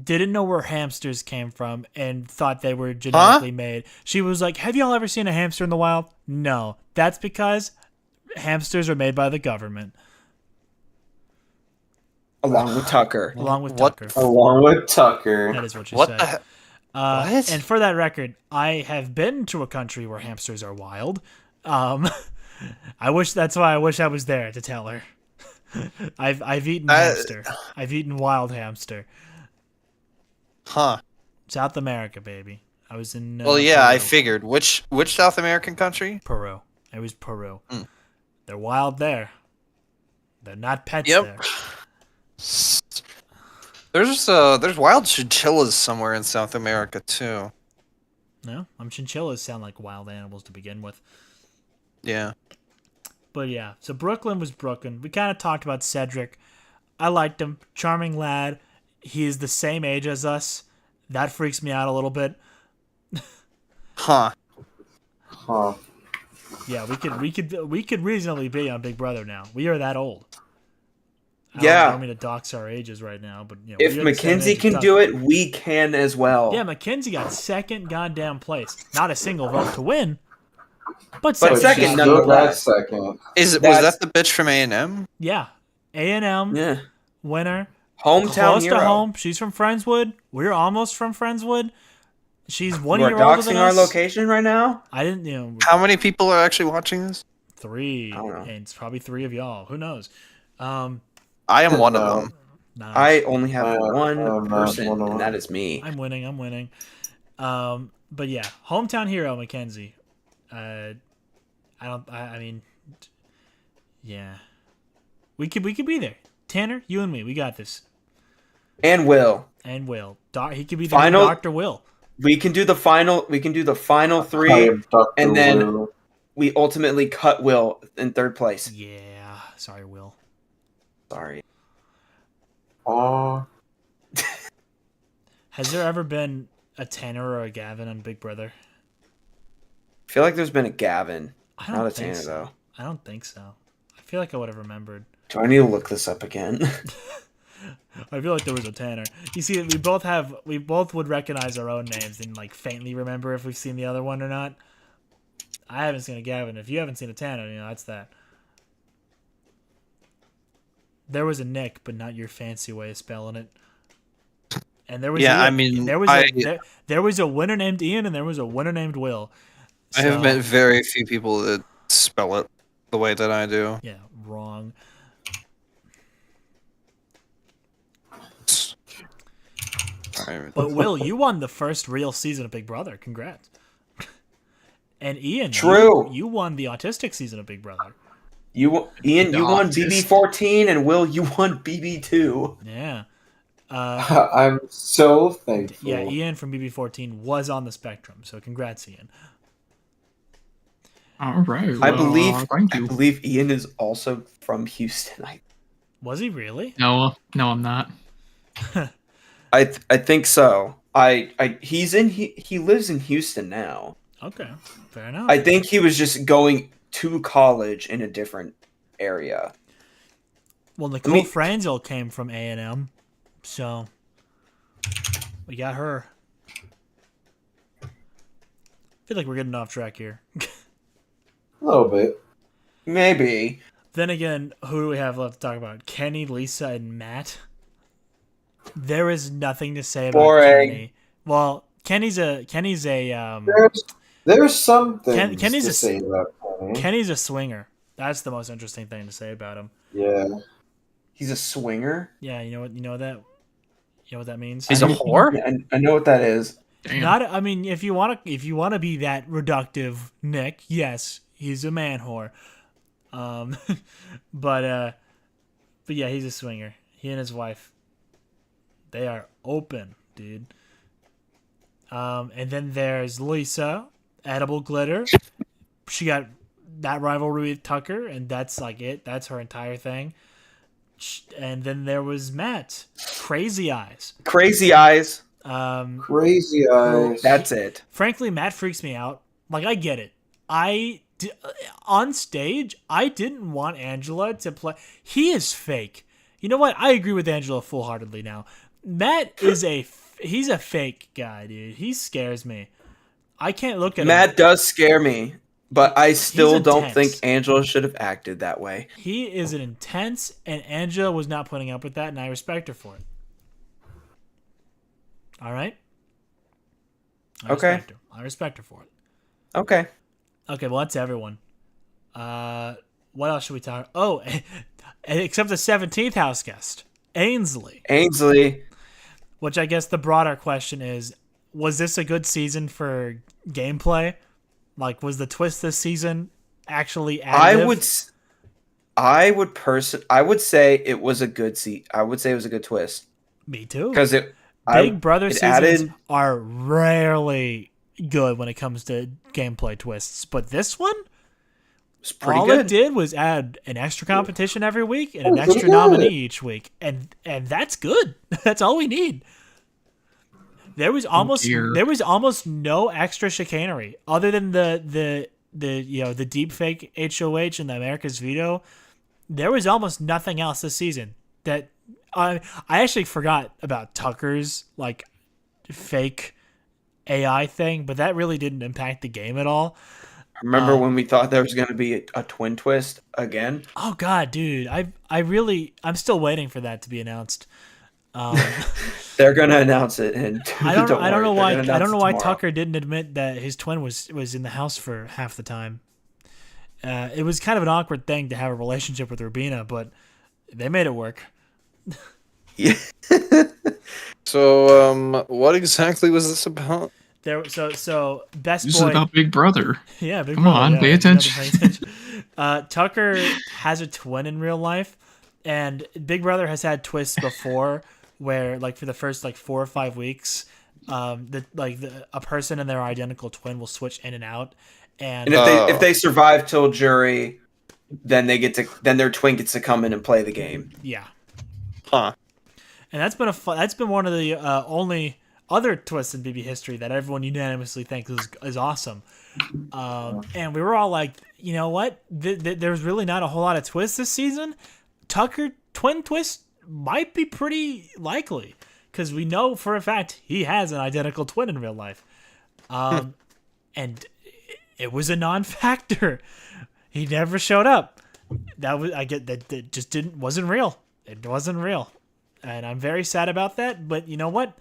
[SPEAKER 1] didn't know where hamsters came from and thought they were genetically made. She was like, have y'all ever seen a hamster in the wild? No. That's because hamsters are made by the government.
[SPEAKER 3] Along with Tucker.
[SPEAKER 1] Along with Tucker.
[SPEAKER 2] That
[SPEAKER 1] is what she
[SPEAKER 4] What
[SPEAKER 1] said.
[SPEAKER 4] the what?
[SPEAKER 1] And for that record, I have been to a country where hamsters are wild. That's why I wish I was there to tell her. I've eaten hamster. I've eaten wild hamster.
[SPEAKER 4] Huh.
[SPEAKER 1] South America, baby. I was in.
[SPEAKER 4] Well, yeah,
[SPEAKER 1] Peru.
[SPEAKER 4] I figured. Which South American country?
[SPEAKER 1] Peru. It was Peru. They're wild there. They're not pets
[SPEAKER 4] Yep.
[SPEAKER 1] there.
[SPEAKER 4] There's wild chinchillas somewhere in South America too.
[SPEAKER 1] No, chinchillas sound like wild animals to begin with.
[SPEAKER 4] Yeah.
[SPEAKER 1] But yeah, so Brooklyn was Brooklyn. We kind of talked about Cedric. I liked him. Charming lad. He is the same age as us. That freaks me out a little bit.
[SPEAKER 4] Huh.
[SPEAKER 2] Huh.
[SPEAKER 1] Yeah, we could reasonably be on Big Brother now. We are that old. I
[SPEAKER 3] Yeah.
[SPEAKER 1] don't mean to dox our ages right now, but you know,
[SPEAKER 3] If
[SPEAKER 1] we are the same
[SPEAKER 3] Mackenzie
[SPEAKER 1] age as
[SPEAKER 3] can
[SPEAKER 1] Tucker.
[SPEAKER 3] do it, we can as well.
[SPEAKER 1] Yeah, Mackenzie got second goddamn place. Not a single vote to win, but
[SPEAKER 3] But
[SPEAKER 1] second.
[SPEAKER 3] second,
[SPEAKER 2] She's
[SPEAKER 3] nonetheless.
[SPEAKER 2] still got second.
[SPEAKER 4] Was that the bitch from A&M?
[SPEAKER 1] Yeah, A&M
[SPEAKER 3] Yeah.
[SPEAKER 1] winner,
[SPEAKER 3] Hometown
[SPEAKER 1] close
[SPEAKER 3] hero.
[SPEAKER 1] to home. She's from Friendswood. We're almost from Friendswood. She's 1
[SPEAKER 3] You are
[SPEAKER 1] year older than
[SPEAKER 3] doxing our
[SPEAKER 1] us.
[SPEAKER 3] location right now?
[SPEAKER 1] I didn't, you know,
[SPEAKER 4] How many people are actually watching this?
[SPEAKER 1] 3,
[SPEAKER 3] I don't know.
[SPEAKER 1] and it's probably 3 of y'all. Who knows?
[SPEAKER 4] I am one of them.
[SPEAKER 1] Nah,
[SPEAKER 3] I only have
[SPEAKER 2] I'm
[SPEAKER 3] one
[SPEAKER 2] not
[SPEAKER 3] person,
[SPEAKER 2] one of
[SPEAKER 3] and
[SPEAKER 2] them.
[SPEAKER 3] that is me.
[SPEAKER 1] I'm winning. But yeah, hometown hero Mackenzie. I mean, yeah, we could be there. Tanner, you and me, we got this.
[SPEAKER 3] And Will.
[SPEAKER 1] And Will, he could be the
[SPEAKER 3] Final-
[SPEAKER 1] new Dr. Will.
[SPEAKER 3] We can do the final. We can do the final
[SPEAKER 2] I
[SPEAKER 3] 3,
[SPEAKER 2] am Dr.
[SPEAKER 3] and then-
[SPEAKER 2] Will.
[SPEAKER 3] we ultimately cut Will in 3rd place.
[SPEAKER 1] Yeah, sorry, Will.
[SPEAKER 3] Sorry.
[SPEAKER 2] Aw.
[SPEAKER 1] Has there ever been a Tanner or a Gavin on Big Brother?
[SPEAKER 3] I feel like there's been a Gavin,
[SPEAKER 1] I don't
[SPEAKER 3] not a
[SPEAKER 1] think
[SPEAKER 3] Tanner
[SPEAKER 1] so.
[SPEAKER 3] though.
[SPEAKER 1] I don't think so. I feel like I would have remembered.
[SPEAKER 3] Do I need to look this up again?
[SPEAKER 1] I feel like there was a Tanner. You see, we both would recognize our own names and like faintly remember if we've seen the other one or not. I haven't seen a Gavin. If you haven't seen a Tanner, you know that's that. There was a Nick, but not your fancy way of spelling it. And there was
[SPEAKER 4] Yeah,
[SPEAKER 1] Ian.
[SPEAKER 4] I mean,
[SPEAKER 1] And there was a winner named Ian, and there was a winner named Will.
[SPEAKER 4] I have
[SPEAKER 1] So-
[SPEAKER 4] met very few people that spell it the way that I do.
[SPEAKER 1] Yeah, wrong.
[SPEAKER 4] Alright.
[SPEAKER 1] But Will, you won the first real season of Big Brother. Congrats. And Ian,
[SPEAKER 3] True.
[SPEAKER 1] you won the autistic season of Big Brother.
[SPEAKER 3] Ian, you won
[SPEAKER 4] Autistic.
[SPEAKER 3] BB14, and Will, you won BB2.
[SPEAKER 1] Yeah.
[SPEAKER 2] I'm so thankful.
[SPEAKER 1] Yeah, Ian from BB14 was on the spectrum, so congrats, Ian.
[SPEAKER 5] All right.
[SPEAKER 3] I
[SPEAKER 5] well,
[SPEAKER 3] believe.
[SPEAKER 5] Thank
[SPEAKER 3] I
[SPEAKER 5] you.
[SPEAKER 3] believe Ian is also from Houston.
[SPEAKER 1] Was he really?
[SPEAKER 5] No, I'm not.
[SPEAKER 3] I think so. He lives in Houston now.
[SPEAKER 1] Okay, fair enough.
[SPEAKER 3] I think he was just going to college in a different area.
[SPEAKER 1] Well, Nicole
[SPEAKER 3] me-
[SPEAKER 1] Franzel came from A&M, so we got her. I feel like we're getting off track here.
[SPEAKER 2] A little bit.
[SPEAKER 3] Maybe.
[SPEAKER 1] Then again, who do we have left to talk about? Kenny, Lisa, and Matt. There is nothing to say about
[SPEAKER 3] Boring.
[SPEAKER 1] Kenny. Well, Kenny's a
[SPEAKER 2] There's some things
[SPEAKER 1] Kenny's
[SPEAKER 2] to
[SPEAKER 1] a-
[SPEAKER 2] say about Kenny.
[SPEAKER 1] Kenny's a swinger. That's the most interesting thing to say about him.
[SPEAKER 2] Yeah.
[SPEAKER 3] He's a swinger.
[SPEAKER 1] Yeah, you know what that means.
[SPEAKER 4] He's a whore?
[SPEAKER 3] I know what that is.
[SPEAKER 5] Damn.
[SPEAKER 1] Not, I mean, if you want to be that reductive, Nick, yes, he's a man whore. But yeah, he's a swinger. He and his wife, they are open, dude. And then there's Lisa, Edible Glitter. She got that rivalry with Tucker, and that's like it. That's her entire thing. And then there was Matt, Crazy Eyes.
[SPEAKER 3] Crazy Eyes.
[SPEAKER 2] Crazy eyes.
[SPEAKER 3] That's it.
[SPEAKER 1] Frankly, Matt freaks me out. Like, I get it. On stage, I didn't want Angela to play. He is fake. You know what? I agree with Angela full-heartedly now. Matt is he's a fake guy, dude. He scares me. I can't look at him.
[SPEAKER 3] Matt does scare me, but I still don't
[SPEAKER 1] intense.
[SPEAKER 3] think Angela should have acted that way.
[SPEAKER 1] He is an intense, and Angela was not putting up with that, and I respect her for it. All right?
[SPEAKER 3] Okay.
[SPEAKER 1] I respect her for it.
[SPEAKER 3] Okay.
[SPEAKER 1] Okay, well, that's everyone. What else should we talk? Oh, except the 17th house guest, Ainsley.
[SPEAKER 3] Ainsley.
[SPEAKER 1] Which I guess the broader question is, was this a good season for gameplay? Like, was the twist this season actually additive?
[SPEAKER 3] I would say it was a good I would say it was a good twist
[SPEAKER 1] Me too.
[SPEAKER 3] because
[SPEAKER 1] Big Brother
[SPEAKER 3] it
[SPEAKER 1] seasons
[SPEAKER 3] added-
[SPEAKER 1] are rarely good when it comes to gameplay twists, but this one,
[SPEAKER 3] was pretty
[SPEAKER 1] all
[SPEAKER 3] good.
[SPEAKER 1] it did was add an extra competition every week and an
[SPEAKER 2] pretty
[SPEAKER 1] extra
[SPEAKER 2] good.
[SPEAKER 1] nominee each week, and that's good. That's all we need. There was
[SPEAKER 5] dear.
[SPEAKER 1] almost no extra chicanery other than the deep fake HOH and the America's Veto. There was almost nothing else this season that I actually forgot about Tucker's like fake AI thing, but that really didn't impact the game at all.
[SPEAKER 3] Remember when we thought there was going to be a twin twist again?
[SPEAKER 1] Oh god, dude, I'm still waiting for that to be announced.
[SPEAKER 3] They're going to announce it, and
[SPEAKER 1] I don't know why
[SPEAKER 3] tomorrow.
[SPEAKER 1] Tucker didn't admit that his twin was in the house for half the time. It was kind of an awkward thing to have a relationship with Rubina, but they made it work.
[SPEAKER 3] Yeah.
[SPEAKER 4] So, what exactly was this about?
[SPEAKER 1] So best
[SPEAKER 5] This is
[SPEAKER 1] boy.
[SPEAKER 5] about Big Brother.
[SPEAKER 1] Yeah, Big
[SPEAKER 5] Come
[SPEAKER 1] Brother,
[SPEAKER 5] on,
[SPEAKER 1] yeah,
[SPEAKER 5] pay
[SPEAKER 1] you gotta
[SPEAKER 5] attention.
[SPEAKER 1] pay attention. Tucker has a twin in real life, and Big Brother has had twists before, where like for the first like 4 or 5 weeks, a person and their identical twin will switch in and out, and
[SPEAKER 3] And if they survive till jury, then their twin gets to come in and play the game.
[SPEAKER 1] yeah,
[SPEAKER 4] Huh.
[SPEAKER 1] and that's been one of the only other twists in BB history that everyone unanimously thinks is awesome. And we were all like, you know what? There's really not a whole lot of twists this season. Tucker twin twist might be pretty likely because we know for a fact he has an identical twin in real life. And it was a non-factor. He never showed up. That just wasn't real. It wasn't real. And I'm very sad about that, but you know what?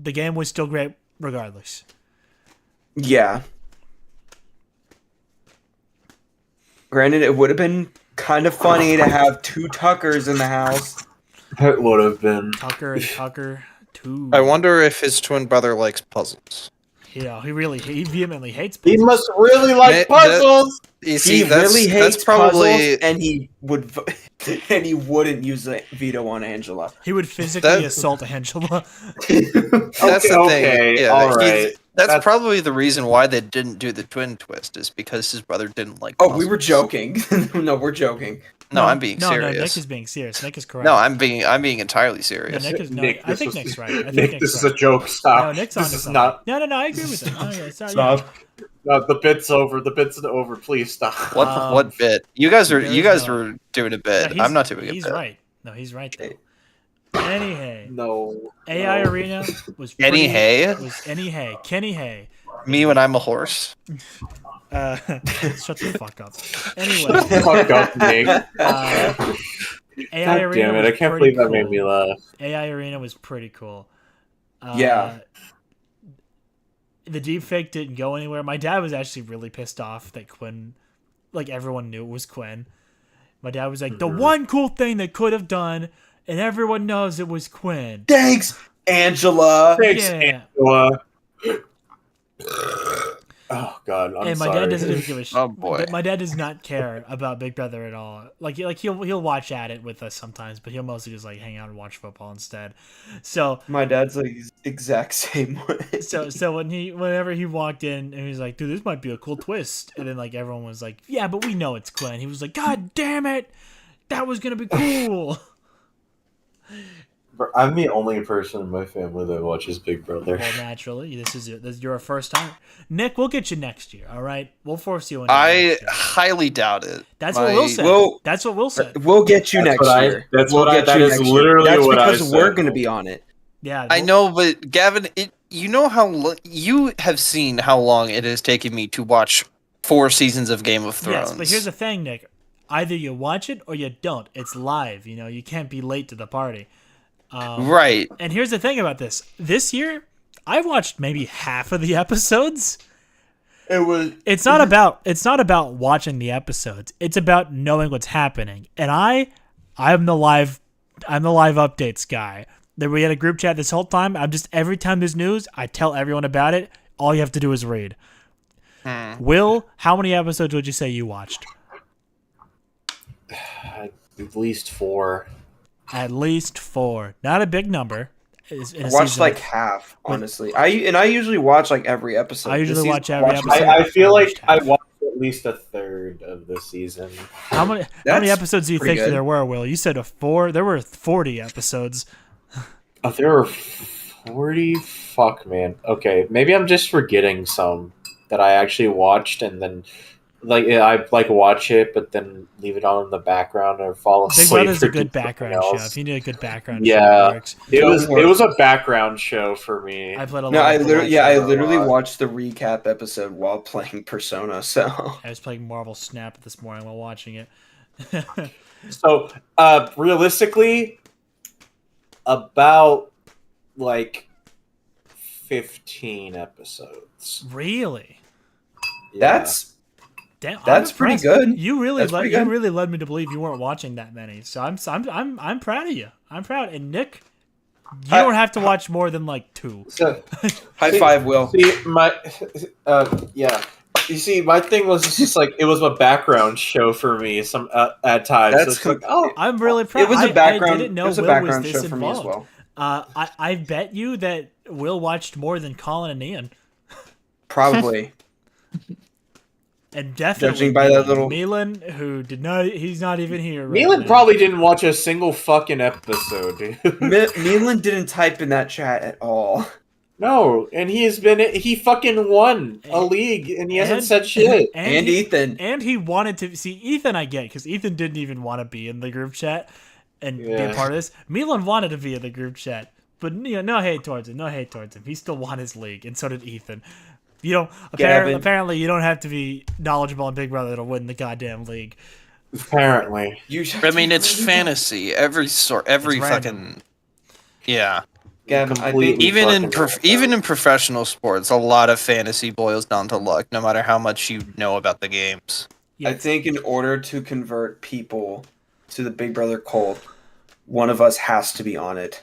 [SPEAKER 1] The game was still great regardless.
[SPEAKER 3] Yeah. Granted, it would have been kind of funny to have two Tuckers in the house.
[SPEAKER 2] It would have been.
[SPEAKER 1] Tucker and Tucker, too.
[SPEAKER 4] I wonder if his twin brother likes puzzles.
[SPEAKER 1] He vehemently hates
[SPEAKER 2] He
[SPEAKER 1] puzzles.
[SPEAKER 2] must really like
[SPEAKER 4] Ma- that-
[SPEAKER 2] puzzles.
[SPEAKER 4] You see,
[SPEAKER 3] He
[SPEAKER 4] that's,
[SPEAKER 3] really hates
[SPEAKER 4] that's probably
[SPEAKER 3] puzzles, and he wouldn't use a veto on Angela.
[SPEAKER 1] He would physically
[SPEAKER 4] That-
[SPEAKER 1] assault Angela.
[SPEAKER 4] that's the
[SPEAKER 2] Okay,
[SPEAKER 4] thing. Yeah,
[SPEAKER 2] all
[SPEAKER 4] he's-
[SPEAKER 2] right.
[SPEAKER 4] That's probably the reason why they didn't do the twin twist is because his brother didn't like.
[SPEAKER 3] Oh,
[SPEAKER 4] puzzles.
[SPEAKER 3] we were joking. No, we're joking.
[SPEAKER 4] No, I'm being
[SPEAKER 1] No,
[SPEAKER 4] serious.
[SPEAKER 1] Nick is being serious. Nick is correct.
[SPEAKER 4] No, I'm being entirely
[SPEAKER 1] No,
[SPEAKER 4] serious.
[SPEAKER 1] Nick is no.
[SPEAKER 2] Nick,
[SPEAKER 1] I
[SPEAKER 2] this
[SPEAKER 1] think
[SPEAKER 2] is-
[SPEAKER 1] Nick's right. I think
[SPEAKER 2] Nick,
[SPEAKER 1] Nick's
[SPEAKER 2] this is
[SPEAKER 1] right.
[SPEAKER 2] a joke. Stop.
[SPEAKER 1] No, Nick's on
[SPEAKER 2] This
[SPEAKER 1] to
[SPEAKER 2] is
[SPEAKER 1] something.
[SPEAKER 2] not.
[SPEAKER 1] No, I agree with him. Oh, yeah, it's not-
[SPEAKER 2] Stop. No, the bit's over. The bit's over. Please stop.
[SPEAKER 4] What bit? You guys
[SPEAKER 1] there's
[SPEAKER 4] were doing a
[SPEAKER 1] No,
[SPEAKER 4] bit.
[SPEAKER 1] he's-
[SPEAKER 4] I'm not doing a
[SPEAKER 1] He's
[SPEAKER 4] bit.
[SPEAKER 1] right. No, he's right though. Anyhow,
[SPEAKER 2] No.
[SPEAKER 1] AI
[SPEAKER 2] no.
[SPEAKER 1] Arena was
[SPEAKER 4] Any
[SPEAKER 1] pretty-
[SPEAKER 4] hay?
[SPEAKER 1] Was any hay? Kenny Hay.
[SPEAKER 4] Me when I'm a horse.
[SPEAKER 1] Shut the fuck up. Anyway,
[SPEAKER 2] Fuck up, Nick.
[SPEAKER 1] AI
[SPEAKER 2] God
[SPEAKER 1] Arena
[SPEAKER 2] damn it!
[SPEAKER 1] was
[SPEAKER 2] I can't
[SPEAKER 1] pretty
[SPEAKER 2] believe that
[SPEAKER 1] cool.
[SPEAKER 2] made me laugh.
[SPEAKER 1] AI Arena was pretty cool.
[SPEAKER 3] Yeah.
[SPEAKER 1] The deepfake didn't go anywhere. My dad was actually really pissed off that Quinn, like everyone knew it was Quinn. My dad was like, the one cool thing they could have done, and everyone knows it was Quinn.
[SPEAKER 3] Thanks, Angela.
[SPEAKER 2] Thanks,
[SPEAKER 1] Yeah.
[SPEAKER 2] Angela. Oh God, I'm
[SPEAKER 1] And my
[SPEAKER 2] sorry.
[SPEAKER 1] dad doesn't even give a shit.
[SPEAKER 4] Oh, boy.
[SPEAKER 1] My dad does not care about Big Brother at all. Like he'll watch at it with us sometimes, but he'll mostly just like hang out and watch football instead. So
[SPEAKER 3] My dad's like exact same way.
[SPEAKER 1] so whenever he walked in and he was like, dude, this might be a cool twist, and then like everyone was like, yeah, but we know it's Quinn. He was like, God damn it, that was gonna be cool.
[SPEAKER 2] I'm the only person in my family that watches Big Brother.
[SPEAKER 1] Well, naturally, this is your first time. Nick, we'll get you next year. All right, we'll force you in.
[SPEAKER 4] I
[SPEAKER 1] next year.
[SPEAKER 4] highly doubt it.
[SPEAKER 1] That's what Will said.
[SPEAKER 3] Well-
[SPEAKER 1] That's what Will said.
[SPEAKER 3] We'll get you
[SPEAKER 2] That's
[SPEAKER 3] next
[SPEAKER 2] what I-
[SPEAKER 3] year.
[SPEAKER 2] that's
[SPEAKER 3] We'll
[SPEAKER 2] what I-
[SPEAKER 3] get
[SPEAKER 2] that
[SPEAKER 3] you
[SPEAKER 2] is
[SPEAKER 3] next year.
[SPEAKER 2] literally
[SPEAKER 3] That's
[SPEAKER 2] what I
[SPEAKER 3] because
[SPEAKER 2] said.
[SPEAKER 3] we're going to be on it.
[SPEAKER 1] Yeah,
[SPEAKER 4] I know, but Gavin, you know how you have seen how long it has taken me to watch 4 seasons of Game of Thrones.
[SPEAKER 1] Yes, but here's the thing, Nick. Either you watch it or you don't. It's live. You know, you can't be late to the party.
[SPEAKER 4] Right.
[SPEAKER 1] And here's the thing about this. This year, I watched maybe half of the episodes.
[SPEAKER 3] It was
[SPEAKER 1] It's not about watching the episodes. It's about knowing what's happening. And I'm the live updates guy. That we had a group chat this whole time. Every time there's news, I tell everyone about it. All you have to do is read. Will, how many episodes would you say you watched?
[SPEAKER 2] At least 4.
[SPEAKER 1] At least 4. Not a big number. In
[SPEAKER 3] I
[SPEAKER 1] a
[SPEAKER 3] watched
[SPEAKER 1] season
[SPEAKER 3] like
[SPEAKER 1] with-
[SPEAKER 3] half, honestly. I usually watch like every episode.
[SPEAKER 1] I usually
[SPEAKER 3] This season
[SPEAKER 1] watch
[SPEAKER 3] I
[SPEAKER 1] every
[SPEAKER 3] watched,
[SPEAKER 1] episode.
[SPEAKER 2] I feel
[SPEAKER 1] I
[SPEAKER 2] like
[SPEAKER 1] watched
[SPEAKER 2] I
[SPEAKER 1] half.
[SPEAKER 2] watched at least a third of the season.
[SPEAKER 1] How many
[SPEAKER 3] That's
[SPEAKER 1] episodes do you
[SPEAKER 3] pretty
[SPEAKER 1] think
[SPEAKER 3] good.
[SPEAKER 1] there were, Will? You said 4. There were 40 episodes.
[SPEAKER 2] Oh, there were 40. Fuck, man. Okay, maybe I'm just forgetting some that I actually watched, and then I watch it, but then leave it on in the background or fall
[SPEAKER 1] Big
[SPEAKER 2] asleep.
[SPEAKER 1] Brother's a
[SPEAKER 2] or do
[SPEAKER 1] good
[SPEAKER 2] something
[SPEAKER 1] background show.
[SPEAKER 2] else.
[SPEAKER 1] If you need a good background show,
[SPEAKER 2] Yeah.
[SPEAKER 1] it works.
[SPEAKER 2] It was
[SPEAKER 3] Don't worry.
[SPEAKER 2] it was a background show for me.
[SPEAKER 1] I played a lot.
[SPEAKER 3] No, I
[SPEAKER 1] of
[SPEAKER 3] literally,
[SPEAKER 1] Overwatch.
[SPEAKER 3] I
[SPEAKER 2] a
[SPEAKER 3] literally
[SPEAKER 2] lot.
[SPEAKER 3] watched the recap episode while playing Persona. So
[SPEAKER 1] I was playing Marvel Snap this morning while watching it.
[SPEAKER 2] So, realistically, about like 15 episodes.
[SPEAKER 1] Really?
[SPEAKER 2] Yeah.
[SPEAKER 3] that's
[SPEAKER 1] Damn, I'm
[SPEAKER 3] That's pretty
[SPEAKER 1] impressed.
[SPEAKER 3] good.
[SPEAKER 1] You really
[SPEAKER 3] That's pretty good.
[SPEAKER 1] led me to believe you weren't watching that many. So I'm proud of you. I'm proud. And Nick, you
[SPEAKER 3] I-
[SPEAKER 1] don't have to watch more than like 2.
[SPEAKER 2] So,
[SPEAKER 3] high five, Will.
[SPEAKER 2] see my yeah. You see, my thing was it's just like it was a background show for me. Some at times.
[SPEAKER 3] That's
[SPEAKER 2] so it's like, oh,
[SPEAKER 1] I'm really proud.
[SPEAKER 3] It was a background.
[SPEAKER 1] I didn't know
[SPEAKER 3] It was a
[SPEAKER 1] Will
[SPEAKER 3] background
[SPEAKER 1] was
[SPEAKER 3] show
[SPEAKER 1] this
[SPEAKER 3] for me as
[SPEAKER 1] involved.
[SPEAKER 3] well.
[SPEAKER 1] I bet you that Will watched more than Colin and Ian.
[SPEAKER 3] Probably.
[SPEAKER 1] And definitely
[SPEAKER 3] Judging by that little-
[SPEAKER 1] Milan, who did not, he's not even here. Right
[SPEAKER 2] Milan
[SPEAKER 1] now.
[SPEAKER 2] probably didn't watch a single fucking episode, dude.
[SPEAKER 3] Milan didn't type in that chat at all.
[SPEAKER 2] No, and he fucking won a league, and he hasn't
[SPEAKER 1] And-
[SPEAKER 2] said shit.
[SPEAKER 3] And
[SPEAKER 1] he,
[SPEAKER 3] Ethan.
[SPEAKER 1] and he wanted to see Ethan. I get because Ethan didn't even want to be in the group chat and be a
[SPEAKER 2] Yeah.
[SPEAKER 1] part of this. Milan wanted to be in the group chat, but no hate towards him. No hate towards him. He still won his league, and so did Ethan. You know,
[SPEAKER 3] Gavin.
[SPEAKER 1] apparently you don't have to be knowledgeable in Big Brother to win the goddamn league.
[SPEAKER 2] Apparently,
[SPEAKER 3] You
[SPEAKER 4] I mean, it's fantasy. Every
[SPEAKER 1] It's random.
[SPEAKER 4] fucking yeah.
[SPEAKER 3] Gavin, I
[SPEAKER 2] Completely.
[SPEAKER 3] think
[SPEAKER 4] Even in professional sports, a lot of fantasy boils down to luck. No matter how much you know about the games.
[SPEAKER 1] Yeah,
[SPEAKER 3] I think in order to convert people to the Big Brother cult, one of us has to be on it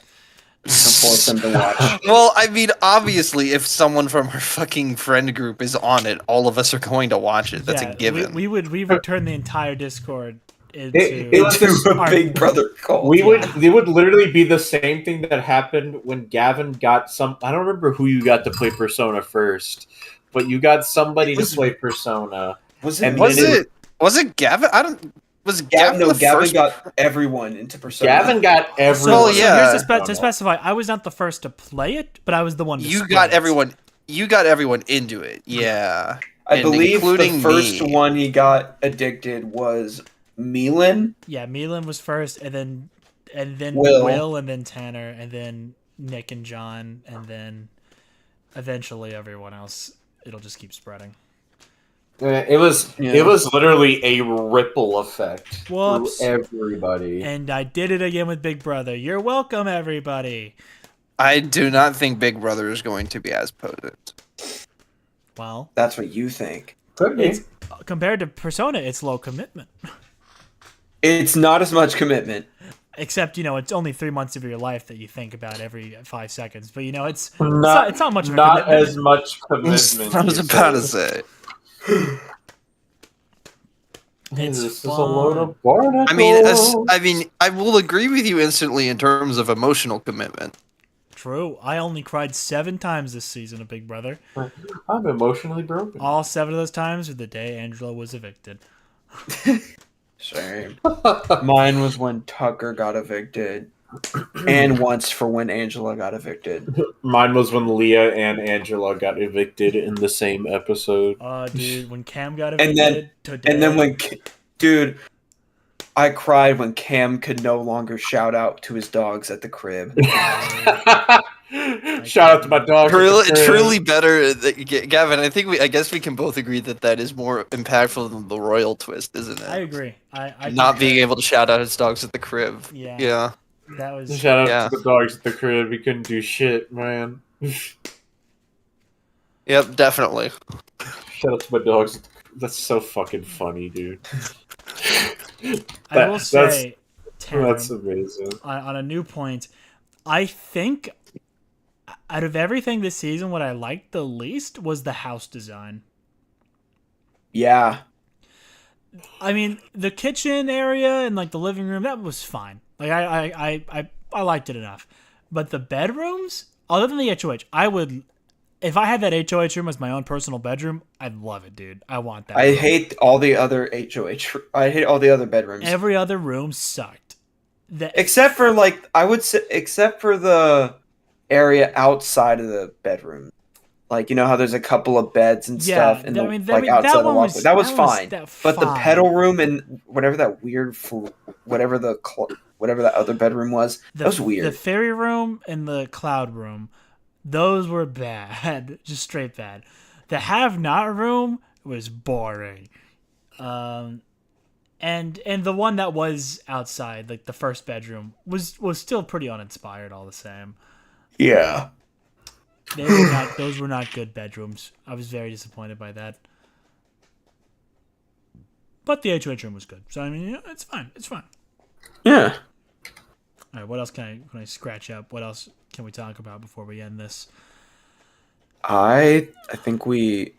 [SPEAKER 3] to force them to watch.
[SPEAKER 4] Well, I mean, obviously, if someone from our fucking friend group is on it, all of us are going to watch it. That's
[SPEAKER 1] yeah,
[SPEAKER 4] a given.
[SPEAKER 1] We would turn the entire Discord into.
[SPEAKER 2] It was
[SPEAKER 3] Into a
[SPEAKER 1] our-
[SPEAKER 3] Big Brother cult.
[SPEAKER 2] it would literally be the same thing that happened when Gavin got some. I don't remember who you got to play Persona first, but you got somebody to play Persona.
[SPEAKER 3] Was
[SPEAKER 2] and
[SPEAKER 3] it?
[SPEAKER 4] was
[SPEAKER 2] then
[SPEAKER 4] it? Was it Gavin? I don't. Was Gavin?
[SPEAKER 3] Gavin? No,
[SPEAKER 4] the
[SPEAKER 3] Gavin
[SPEAKER 4] first?
[SPEAKER 3] got everyone into Persona.
[SPEAKER 2] Gavin got everyone.
[SPEAKER 4] Oh, yeah.
[SPEAKER 1] Here's to specify, I was not the first to play it, but I was the one. To
[SPEAKER 4] You
[SPEAKER 1] spread
[SPEAKER 4] got
[SPEAKER 1] it.
[SPEAKER 4] everyone. You got everyone into it. Yeah.
[SPEAKER 3] I
[SPEAKER 4] and
[SPEAKER 3] believe the
[SPEAKER 4] including
[SPEAKER 3] first
[SPEAKER 4] me.
[SPEAKER 3] one he got addicted was Milan.
[SPEAKER 1] Yeah, Milan was first, and then
[SPEAKER 3] Will.
[SPEAKER 1] Will, and then Tanner, and then Nick and John, and then eventually everyone else. It'll just keep spreading.
[SPEAKER 2] It was
[SPEAKER 3] Yeah.
[SPEAKER 2] literally a ripple effect
[SPEAKER 1] Whoops.
[SPEAKER 2] through everybody.
[SPEAKER 1] And I did it again with Big Brother. You're welcome, everybody.
[SPEAKER 4] I do not think Big Brother is going to be as potent.
[SPEAKER 1] Well,
[SPEAKER 3] That's what you think.
[SPEAKER 2] Could be.
[SPEAKER 1] it's compared to Persona, it's low commitment.
[SPEAKER 3] It's not as much commitment.
[SPEAKER 1] Except, it's only 3 months of your life that you think about every 5 seconds. But it's
[SPEAKER 2] Not,
[SPEAKER 1] it's not much of a
[SPEAKER 2] not
[SPEAKER 1] commitment.
[SPEAKER 2] as much commitment.
[SPEAKER 4] I was
[SPEAKER 2] you
[SPEAKER 4] about to
[SPEAKER 2] said.
[SPEAKER 4] say.
[SPEAKER 1] It's
[SPEAKER 2] This is a load
[SPEAKER 1] fun.
[SPEAKER 2] of barnacles.
[SPEAKER 4] I mean, I will agree with you instantly in terms of emotional commitment.
[SPEAKER 1] True. I only cried 7 times this season of Big Brother.
[SPEAKER 2] I'm emotionally broken.
[SPEAKER 1] All 7 of those times were the day Angela was evicted.
[SPEAKER 3] Same. Mine was when Tucker got evicted, and once for when Angela got evicted.
[SPEAKER 2] Mine was when Leah and Angela got evicted in the same episode.
[SPEAKER 1] Dude, when Cam got
[SPEAKER 3] And then-
[SPEAKER 1] evicted today.
[SPEAKER 3] And then dude, I cried when Cam could no longer shout out to his dogs at the crib.
[SPEAKER 2] Shout out to my dog.
[SPEAKER 4] Truly better, Gavin. I guess we can both agree that is more impactful than the royal twist, isn't it?
[SPEAKER 1] I agree. I
[SPEAKER 4] Not
[SPEAKER 1] think
[SPEAKER 4] being able to shout out his dogs at the crib.
[SPEAKER 1] Yeah.
[SPEAKER 4] Yeah.
[SPEAKER 1] that was
[SPEAKER 2] Shout out
[SPEAKER 4] Yeah.
[SPEAKER 2] to the dogs at the crib. We couldn't do shit, man.
[SPEAKER 4] Yep, definitely.
[SPEAKER 2] Shout out to my dogs. At the crib. That's so fucking funny, dude.
[SPEAKER 1] I will
[SPEAKER 2] that's-
[SPEAKER 1] say Tanner,
[SPEAKER 2] That's amazing.
[SPEAKER 1] on a new point, I think out of everything this season, what I liked the least was the house design.
[SPEAKER 3] Yeah.
[SPEAKER 1] I mean, the kitchen area and like the living room, that was fine. Like I liked it enough. But the bedrooms, other than the HOH, I would, if I had that HOH room as my own personal bedroom, I'd love it, dude. I want that.
[SPEAKER 3] I
[SPEAKER 1] room.
[SPEAKER 3] hate all the other HOH. I hate all the other bedrooms.
[SPEAKER 1] Every other room sucked.
[SPEAKER 3] Except for like I would say, except for the area outside of the bedroom. Like, you know how there's a couple of beds and stuff, and outside the walkway. That was fine. But the pedal room and whatever that weird, whatever that other bedroom was, that was weird.
[SPEAKER 1] The fairy room and the cloud room, those were bad, just straight bad. The have not room was boring, and the one that was outside, like the first bedroom, was still pretty uninspired all the same.
[SPEAKER 3] Yeah.
[SPEAKER 1] Those were not good bedrooms. I was very disappointed by that. But the HOH room was good. So, I mean, it's fine. It's fine.
[SPEAKER 3] Yeah.
[SPEAKER 1] All right, what else can I scratch up? What else can we talk about before we end this?
[SPEAKER 3] I think we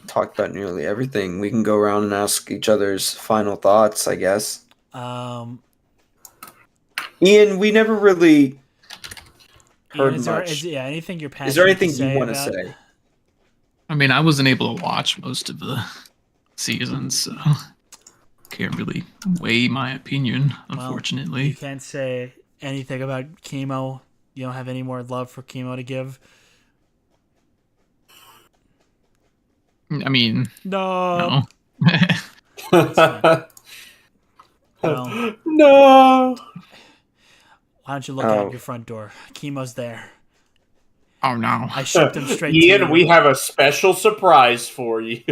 [SPEAKER 3] talked about nearly everything. We can go around and ask each other's final thoughts, I guess.
[SPEAKER 1] Ian,
[SPEAKER 3] we never really heard
[SPEAKER 1] is
[SPEAKER 3] much.
[SPEAKER 1] anything you're passionate
[SPEAKER 3] Is there anything
[SPEAKER 1] to
[SPEAKER 3] you want to
[SPEAKER 1] about?
[SPEAKER 3] say?
[SPEAKER 5] I mean, I wasn't able to watch most of the seasons, so can't really weigh my opinion, unfortunately.
[SPEAKER 1] You can't say anything about Chemo. You don't have any more love for Chemo to give.
[SPEAKER 5] I mean,
[SPEAKER 1] No.
[SPEAKER 5] no.
[SPEAKER 1] Well,
[SPEAKER 2] No.
[SPEAKER 1] why don't you look out your front door? Chemo's there.
[SPEAKER 5] Oh no.
[SPEAKER 1] I shipped him straight to
[SPEAKER 2] Ian,
[SPEAKER 1] you.
[SPEAKER 2] we have a special surprise for you.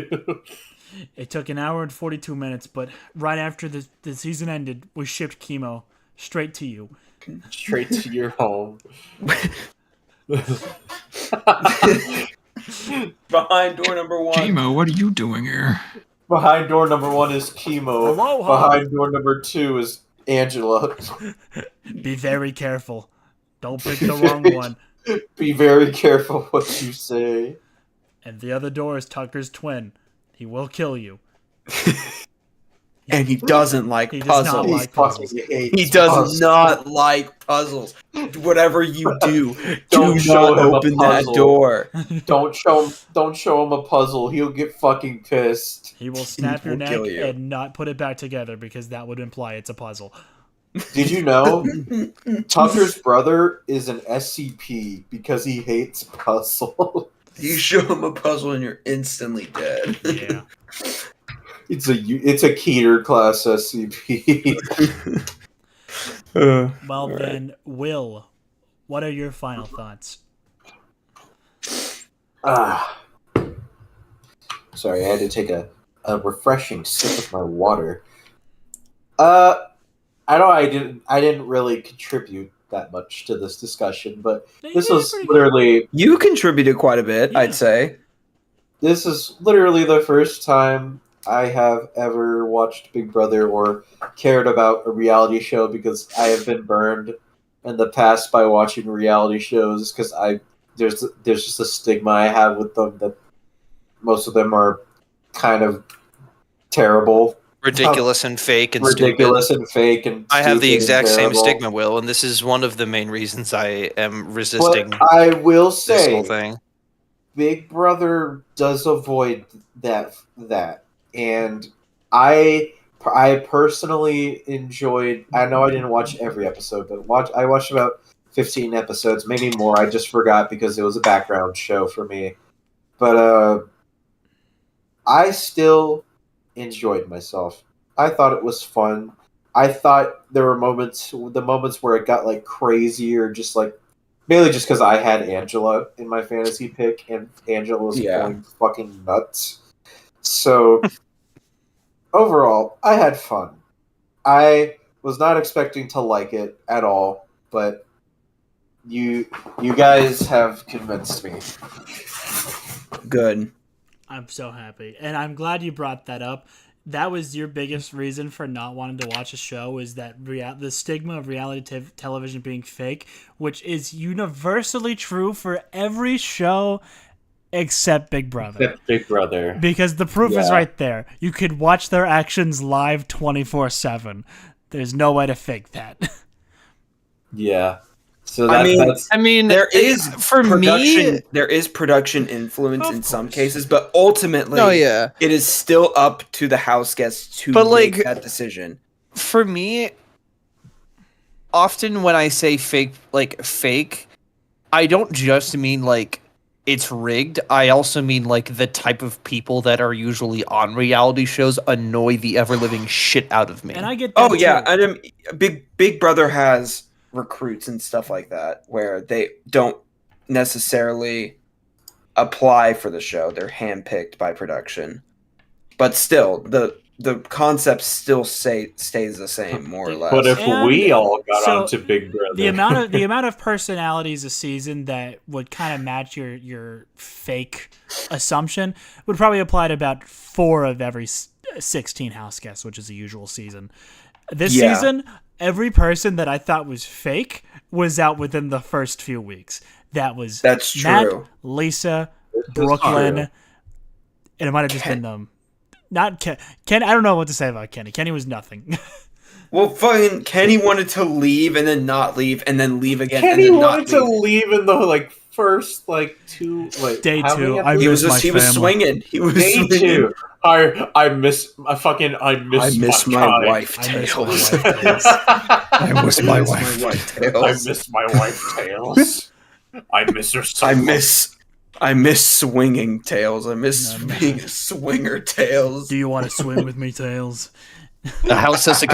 [SPEAKER 1] It took an hour and 42 minutes, but right after the season ended, we shipped Chemo straight to you.
[SPEAKER 2] Straight to your home.
[SPEAKER 3] Behind door number 1.
[SPEAKER 5] Chemo, what are you doing here?
[SPEAKER 2] Behind door number 1 is Chemo.
[SPEAKER 1] Aloha.
[SPEAKER 2] Behind door number 2 is Angela.
[SPEAKER 1] Be very careful. Don't pick the wrong one.
[SPEAKER 2] Be very careful what you say.
[SPEAKER 1] And the other door is Tucker's twin. He will kill you.
[SPEAKER 3] And he doesn't like
[SPEAKER 1] He does not
[SPEAKER 3] puzzles.
[SPEAKER 1] like puzzles.
[SPEAKER 3] He does not like puzzles. Whatever you do,
[SPEAKER 2] Don't
[SPEAKER 3] do
[SPEAKER 2] show
[SPEAKER 3] not
[SPEAKER 2] him a
[SPEAKER 3] open that
[SPEAKER 2] puzzle.
[SPEAKER 3] door.
[SPEAKER 2] Don't show him a puzzle. He'll get fucking pissed.
[SPEAKER 1] He will snap your
[SPEAKER 3] will
[SPEAKER 1] neck
[SPEAKER 3] kill you.
[SPEAKER 1] and not put it back together because that would imply it's a puzzle.
[SPEAKER 2] Did you know Tucker's brother is an SCP because he hates puzzles?
[SPEAKER 3] You show him a puzzle and you're instantly dead.
[SPEAKER 1] Yeah.
[SPEAKER 2] It's a Keter class SCP.
[SPEAKER 1] Well then, Will, what are your final thoughts?
[SPEAKER 2] Sorry, I had to take a refreshing sip of my water. I didn't really contribute that much to this discussion, but
[SPEAKER 1] No, you
[SPEAKER 2] this
[SPEAKER 1] did
[SPEAKER 2] was
[SPEAKER 1] pretty good.
[SPEAKER 2] literally
[SPEAKER 3] You contributed quite a bit,
[SPEAKER 1] Yeah.
[SPEAKER 3] I'd say.
[SPEAKER 2] this is literally the first time I have ever watched Big Brother or cared about a reality show, because I have been burned in the past by watching reality shows, because there's just a stigma I have with them that most of them are kind of terrible,
[SPEAKER 4] Ridiculous and fake and
[SPEAKER 2] ridiculous
[SPEAKER 4] stupid.
[SPEAKER 2] and fake, and
[SPEAKER 4] I have the
[SPEAKER 2] stupid and
[SPEAKER 4] exact same
[SPEAKER 2] terrible.
[SPEAKER 4] stigma, Will, and this is one of the main reasons I am resisting
[SPEAKER 2] But I will
[SPEAKER 4] this
[SPEAKER 2] say,
[SPEAKER 4] whole thing.
[SPEAKER 2] Big Brother does avoid that, and I personally enjoyed. I know I didn't watch every episode, but I watched about 15 episodes, maybe more. I just forgot because it was a background show for me. But I still enjoyed myself. I thought it was fun. I thought there were the moments where it got like crazy, or just like mainly just because I had Angela in my fantasy pick, and Angela was going fucking nuts. So overall, I had fun. I was not expecting to like it at all, but you guys have convinced me.
[SPEAKER 3] Good.
[SPEAKER 1] I'm so happy. And I'm glad you brought that up. That was your biggest reason for not wanting to watch a show, is that the stigma of reality television being fake, which is universally true for every show except Big Brother.
[SPEAKER 2] That Big Brother.
[SPEAKER 1] Because the proof is
[SPEAKER 2] Yeah.
[SPEAKER 1] right there. You could watch their actions live 24/7. There's no way to fake that.
[SPEAKER 2] Yeah. So
[SPEAKER 3] I mean,
[SPEAKER 2] that's
[SPEAKER 4] I mean,
[SPEAKER 3] There is
[SPEAKER 4] for
[SPEAKER 3] production,
[SPEAKER 4] me.
[SPEAKER 3] there is production influence
[SPEAKER 1] Of
[SPEAKER 3] in some
[SPEAKER 1] course.
[SPEAKER 3] cases, but ultimately,
[SPEAKER 4] Oh yeah.
[SPEAKER 3] it is still up to the house guests to
[SPEAKER 4] But,
[SPEAKER 3] make
[SPEAKER 4] like-
[SPEAKER 3] that decision.
[SPEAKER 4] For me, often when I say fake, I don't just mean like it's rigged. I also mean like the type of people that are usually on reality shows annoy the ever living shit out of me.
[SPEAKER 1] And I get that
[SPEAKER 3] Oh yeah,
[SPEAKER 1] too.
[SPEAKER 3] and Big Brother has recruits and stuff like that where they don't necessarily apply for the show; they're handpicked by production. But still, the concept still stays the same, more or less.
[SPEAKER 2] but if
[SPEAKER 1] And
[SPEAKER 2] we all got
[SPEAKER 1] so
[SPEAKER 2] onto Big Brother,
[SPEAKER 1] the amount of personalities a season that would kind of match your fake assumption would probably apply to about 4 of every 16 house guests, which is the usual season. This
[SPEAKER 3] Yeah.
[SPEAKER 1] season, every person that I thought was fake was out within the first few weeks. That was
[SPEAKER 3] That's
[SPEAKER 1] Matt,
[SPEAKER 3] true.
[SPEAKER 1] Lisa,
[SPEAKER 2] is
[SPEAKER 1] Brooklyn,
[SPEAKER 2] true.
[SPEAKER 1] and it might have just been not Ken. Ken, I don't know what to say about Kenny. Kenny was nothing.
[SPEAKER 3] Well, fucking Kenny wanted to leave and then not leave and then leave again.
[SPEAKER 2] Kenny
[SPEAKER 3] and then
[SPEAKER 2] wanted
[SPEAKER 3] not
[SPEAKER 2] to
[SPEAKER 3] leave.
[SPEAKER 2] leave in the first two
[SPEAKER 1] Day
[SPEAKER 2] how
[SPEAKER 1] two,
[SPEAKER 2] many
[SPEAKER 1] I
[SPEAKER 3] He
[SPEAKER 1] miss
[SPEAKER 3] was
[SPEAKER 1] my
[SPEAKER 3] he was
[SPEAKER 1] family.
[SPEAKER 3] swinging. He was
[SPEAKER 2] Day
[SPEAKER 3] swinging.
[SPEAKER 2] 2. I miss
[SPEAKER 3] my
[SPEAKER 2] kind.
[SPEAKER 3] wife
[SPEAKER 1] I miss my
[SPEAKER 3] tails.
[SPEAKER 1] wife tails.
[SPEAKER 5] I miss my wife.
[SPEAKER 2] I
[SPEAKER 3] tails.
[SPEAKER 2] miss my wife Tails. I miss her so
[SPEAKER 3] I miss swinging tails. I miss
[SPEAKER 1] No, no.
[SPEAKER 3] being a swinger tails.
[SPEAKER 1] Do you want to swim with me, Tails?
[SPEAKER 4] The house has the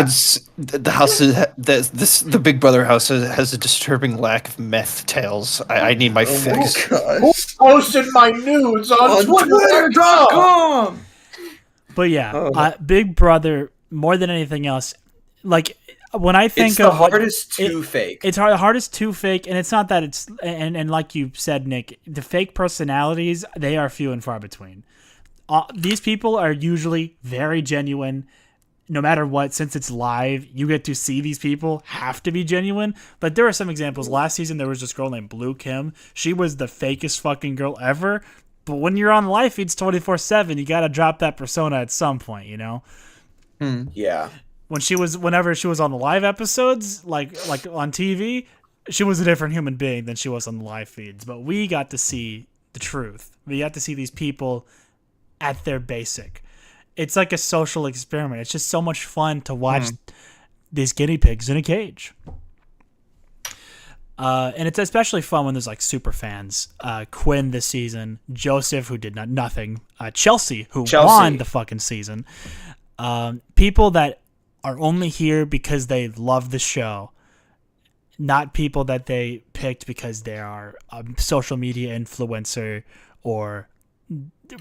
[SPEAKER 4] Big Brother house has a disturbing lack of meth tails. I need my fix.
[SPEAKER 3] gosh.
[SPEAKER 2] posted my nudes on Twitter.com.
[SPEAKER 3] Twitter.com.
[SPEAKER 1] But yeah,
[SPEAKER 3] Oh.
[SPEAKER 1] Big Brother, more than anything else, like when I think
[SPEAKER 3] It's the
[SPEAKER 1] of what-
[SPEAKER 3] hardest to fake.
[SPEAKER 1] it's hard, hardest to fake, and it's not that it's and like you said, Nick, the fake personalities, they are few and far between. These people are usually very genuine. No matter what, since it's live, you get to see these people have to be genuine. But there are some examples. Last season, there was this girl named Blue Kim. She was the fakest fucking girl ever. But when you're on live feeds 24/7, you gotta drop that persona at some point, you know.
[SPEAKER 3] Yeah.
[SPEAKER 1] Whenever she was on the live episodes, like on TV, she was a different human being than she was on the live feeds. But we got to see the truth. We got to see these people at their basic. It's like a social experiment. It's just so much fun to watch these guinea pigs in a cage. And it's especially fun when there's like super fans. Quinn this season, Joseph, who did nothing, Chelsea, who won the fucking season. People that are only here because they love the show, not people that they picked because they are a social media influencer or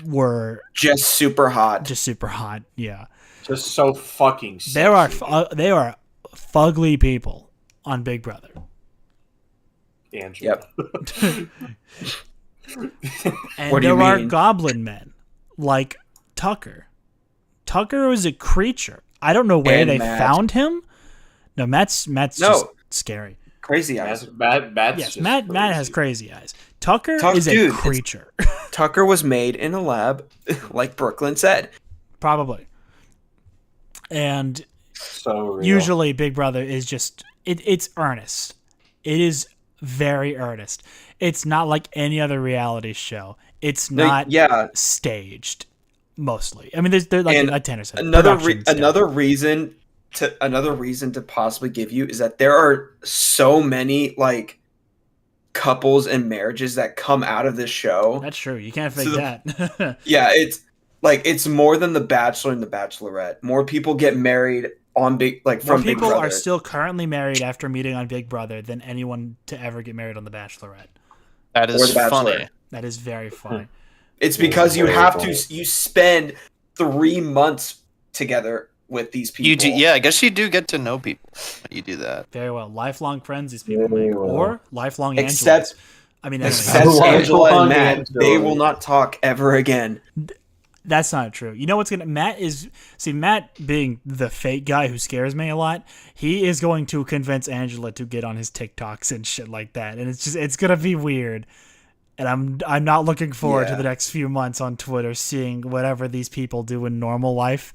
[SPEAKER 1] were
[SPEAKER 3] Just super hot.
[SPEAKER 1] just super hot. Yeah,
[SPEAKER 2] Just so fucking sexy.
[SPEAKER 1] there are fugly people on Big Brother.
[SPEAKER 2] Angela.
[SPEAKER 3] Yep.
[SPEAKER 1] And
[SPEAKER 3] What do you
[SPEAKER 1] there are
[SPEAKER 3] mean?
[SPEAKER 1] goblin men like Tucker. Tucker is a creature. I don't know where
[SPEAKER 3] And
[SPEAKER 1] they
[SPEAKER 3] Matt.
[SPEAKER 1] found him. No, Matt's
[SPEAKER 3] No.
[SPEAKER 1] just scary.
[SPEAKER 3] Crazy eyes.
[SPEAKER 2] Matt's
[SPEAKER 1] Yes,
[SPEAKER 2] just
[SPEAKER 1] Matt has
[SPEAKER 2] crazy.
[SPEAKER 1] crazy eyes. Tucker
[SPEAKER 3] Tuck-
[SPEAKER 1] is a
[SPEAKER 3] dude, it's-
[SPEAKER 1] creature.
[SPEAKER 3] Tucker was made in a lab, like Brooklyn said.
[SPEAKER 1] Probably. And
[SPEAKER 2] So real.
[SPEAKER 1] usually Big Brother is just it's earnest. It is very earnest. It's not like any other reality show. It's not
[SPEAKER 3] Yeah.
[SPEAKER 1] staged mostly. I mean there's like
[SPEAKER 3] And
[SPEAKER 1] a tenor set.
[SPEAKER 3] Another
[SPEAKER 1] production
[SPEAKER 3] another reason to possibly give you is that there are so many like couples and marriages that come out of this show.
[SPEAKER 1] That's true. You can't fake
[SPEAKER 3] So
[SPEAKER 1] that.
[SPEAKER 3] Yeah, it's more than The Bachelor and The Bachelorette. More people get married on
[SPEAKER 1] More
[SPEAKER 3] from Big
[SPEAKER 1] people
[SPEAKER 3] Brother.
[SPEAKER 1] are still currently married after meeting on Big Brother than anyone to ever get married on The Bachelorette.
[SPEAKER 4] That
[SPEAKER 3] Or
[SPEAKER 4] is
[SPEAKER 3] The Bachelor.
[SPEAKER 4] funny.
[SPEAKER 1] That is very funny.
[SPEAKER 3] It's because you
[SPEAKER 2] Very
[SPEAKER 3] have
[SPEAKER 2] funny.
[SPEAKER 3] you spend 3 months together with these people.
[SPEAKER 4] You do, yeah. I guess you do get to know people. You do that.
[SPEAKER 1] Very well. Lifelong friends these people
[SPEAKER 2] Very
[SPEAKER 1] make.
[SPEAKER 2] well.
[SPEAKER 1] Or lifelong
[SPEAKER 3] Except-
[SPEAKER 1] Angelos. I mean, anyway,
[SPEAKER 3] Except
[SPEAKER 2] Lifelong
[SPEAKER 3] Angela and Matt,
[SPEAKER 2] Angela.
[SPEAKER 3] they will not talk ever again.
[SPEAKER 1] that's not true. You know what's gonna Matt being the fake guy who scares me a lot, he is going to convince Angela to get on his TikToks and shit like that. And it's gonna be weird. and I'm not looking forward to
[SPEAKER 3] Yeah.
[SPEAKER 1] the next few months on Twitter seeing whatever these people do in normal life.